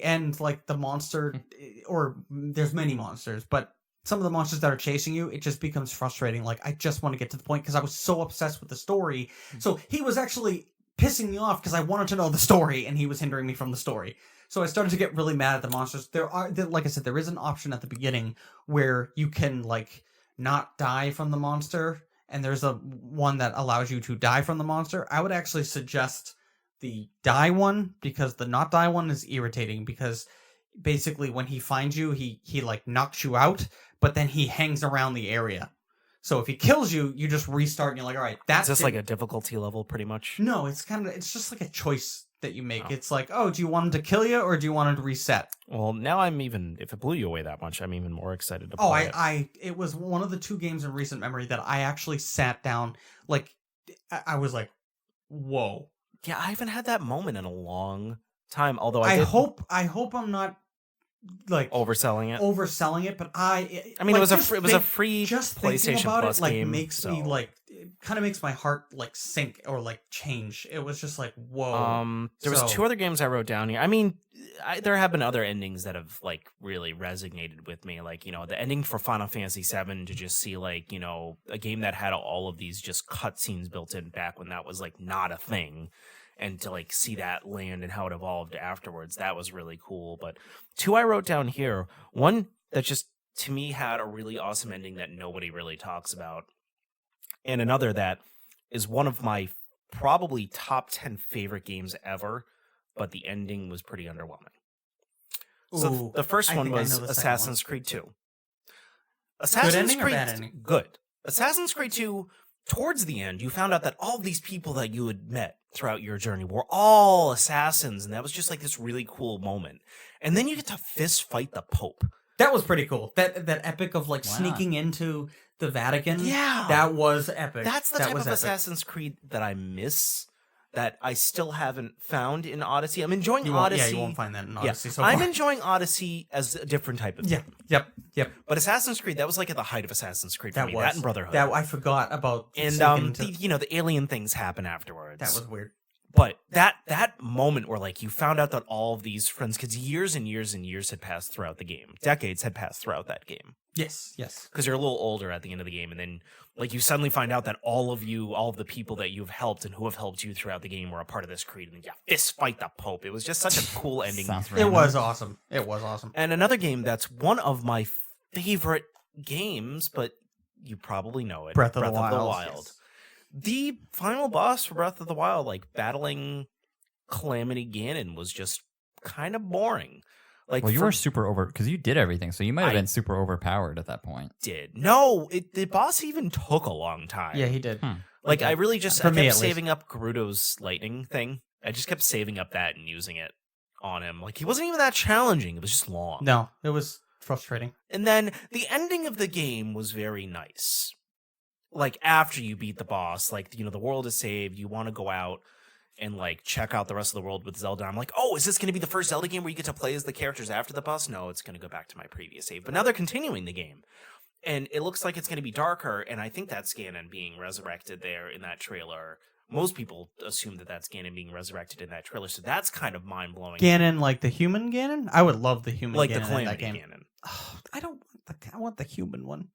end, the monster, or there's many monsters, but some of the monsters that are chasing you, it just becomes frustrating. I just want to get to the point because I was so obsessed with the story. So he was actually pissing me off because I wanted to know the story, and he was hindering me from the story. So I started to get really mad at the monsters. Like I said, there is an option at the beginning where you can not die from the monster, and there's a one that allows you to die from the monster. I would actually suggest the die one, because the not die one is irritating, because basically when he finds you, he knocks you out, but then he hangs around the area. So if he kills you, you just restart, and you're like, all right, that's just a difficulty level, pretty much. No, it's just a choice that you make. Oh. It's do you want him to kill you, or do you want him to reset? Well, now if it blew you away that much, I'm even more excited to play it. It was one of the 2 games in recent memory that I actually sat down, I was like, whoa. Yeah, I haven't had that moment in a long time. Although I hope I'm not overselling it, but I mean, it was a free just PlayStation about Plus it, game. Makes me it kind of makes my heart sink or change. It was just whoa. There was 2 other games I wrote down here. I mean, there have been other endings that have really resonated with me. The ending for Final Fantasy VII, to just see a game that had all of these just cutscenes built in back when that was not a thing. And to see that land and how it evolved afterwards, that was really cool. But 2 I wrote down here. One that just, to me, had a really awesome ending that nobody really talks about. And another that is one of my probably top 10 favorite games ever, but the ending was pretty underwhelming. So Ooh, the first I one think I was know the second Assassin's one. Creed 2. Good Assassin's ending or Creed bad ending? Good. Assassin's Creed 2, towards the end, you found out that all these people that you had met throughout your journey were all assassins, and that was just like this really cool moment. And then you get to fist fight the Pope. That was pretty cool. That epic of like Wow. sneaking into the Vatican. Yeah. That was epic. That's the That type was of epic. Assassin's Creed that I miss, that I still haven't found in Odyssey. I'm enjoying You won't, Odyssey. yeah, you won't find that in Yeah, Odyssey so I'm far. enjoying Odyssey as a different type of Yeah. game. Yep. But Assassin's Creed, that was like at the height of Assassin's Creed for That me. was That and Brotherhood. That I forgot about. and sneaking into- the alien things happen afterwards. that was weird. But that moment where like you found out that all of these friends, because years and years and years had passed throughout the game, decades had passed throughout that game, Yes. because you're a little older at the end of the game, and then like you suddenly find out that all of the people that you've helped and who have helped you throughout the game were a part of this creed, and fist fight the Pope. It was just such a cool ending. Sounds It random. was awesome. It was awesome. And another game that's one of my favorite games, but you probably know it, Breath of the Wild. Yes. The final boss for Breath of the Wild, like battling Calamity Ganon, was just kind of boring. Like, Well, you were super over because you did everything, so you might have I been super overpowered at that point. the boss even took a long time. Yeah, he did. Like I really just For I me, kept at least. saving up Gerudo's lightning thing. I just kept saving up that and using it on him. Like he wasn't even that challenging. It was just long. No, it was frustrating. And then the ending of the game was very nice. Like after you beat the boss, like the world is saved, you want to go out and like check out the rest of the world with Zelda. I'm like, oh, is this going to be the first Zelda game where you get to play as the characters after the boss? No, it's going to go back to my previous save. But now they're continuing the game. And it looks like it's going to be darker, and I think that's Ganon being resurrected there in that trailer. Most people assume that that's Ganon being resurrected in that trailer, so that's kind of mind-blowing. Ganon, like the human Ganon? I would love the human like Ganon the in that Calamity game. Ganon. Oh, I want the human one.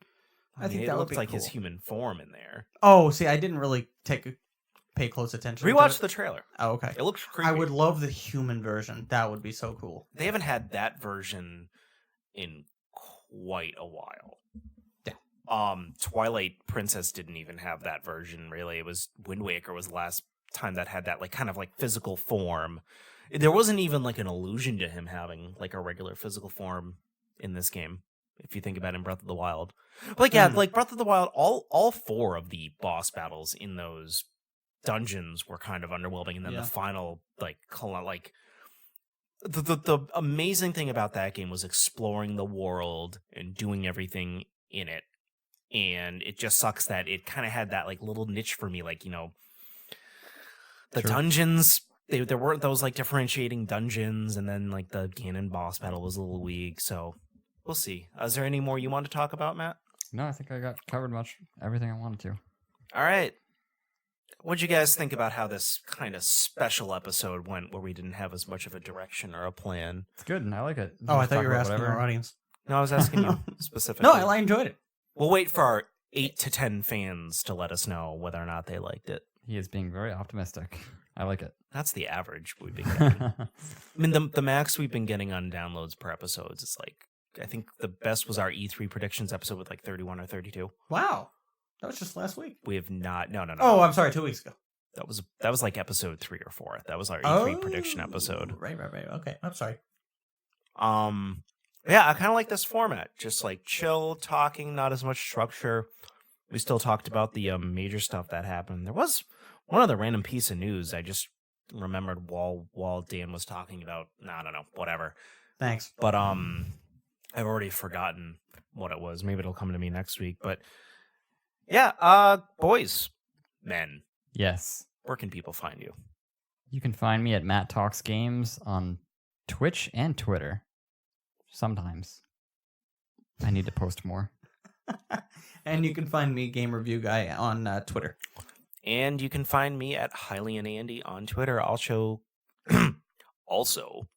I think mean, that it would looked be like cool. his human form in there. Oh, see, I didn't really pay close attention. Rewatch to the trailer. Oh, okay. It looks creepy. I would love the human version. That would be so cool. They haven't had that version in quite a while. Yeah. Twilight Princess didn't even have that version, really. It was Wind Waker was the last time that had that like kind of like physical form. There wasn't even like an allusion to him having like a regular physical form in this game, if you think about it in Breath of the Wild. But like yeah, like Breath of the Wild, all four of the boss battles in those dungeons were kind of underwhelming, and then Yeah. the final the amazing thing about that game was exploring the world and doing everything in it. And it just sucks that it kind of had that like little niche for me, like, the Sure. dungeons, there weren't those like differentiating dungeons, and then like the Ganon boss battle was a little weak, so we'll see. Is there any more you want to talk about, Matt? No, I think I got covered much everything I wanted to. All right. What'd you guys think about how this kind of special episode went, where we didn't have as much of a direction or a plan? It's good, and I like it. Oh, I Just thought talk you were about asking whatever. our audience. No, I was asking you specifically. No, I enjoyed it. We'll wait for our 8 to 10 fans to let us know whether or not they liked it. He is being very optimistic. I like it. That's the average we've been getting. I mean, the max we've been getting on downloads per episode is like, I think the best was our E3 predictions episode with like 31 or 32. Wow. That was just last week. We have not. No. Oh, I'm sorry. 2 weeks ago. That was like episode 3 or 4. That was our E3 prediction episode. Right. Okay. I'm sorry. Yeah, I kind of like this format. Just like chill, talking, not as much structure. We still talked about the major stuff that happened. There was one other random piece of news I just remembered while Dan was talking about. I don't know, whatever. Thanks. But I've already forgotten what it was. Maybe it'll come to me next week. But yeah, boys, men, Yes. where can people find you? You can find me at Matt Talks Games on Twitch and Twitter. Sometimes. I need to post more. And you can find me, Game Review Guy, on Twitter. And you can find me at Highly and Andy on Twitter. Also,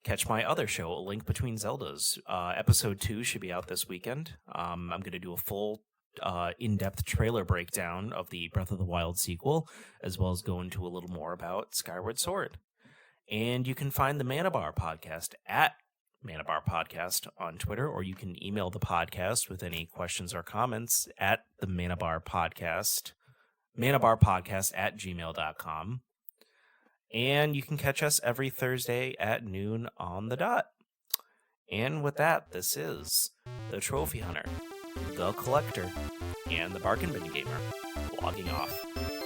catch my other show, A Link Between Zeldas. Episode 2 should be out this weekend. I'm going to do a full in-depth trailer breakdown of the Breath of the Wild sequel, as well as go into a little more about Skyward Sword. And you can find the Manabar Podcast at Manabar Podcast on Twitter, or you can email the podcast with any questions or comments at the Manabar Podcast manabarpodcast@gmail.com. And you can catch us every Thursday at noon on the dot. And with that, this is the Trophy Hunter, the Collector, and the Bargain Bin Gamer logging off.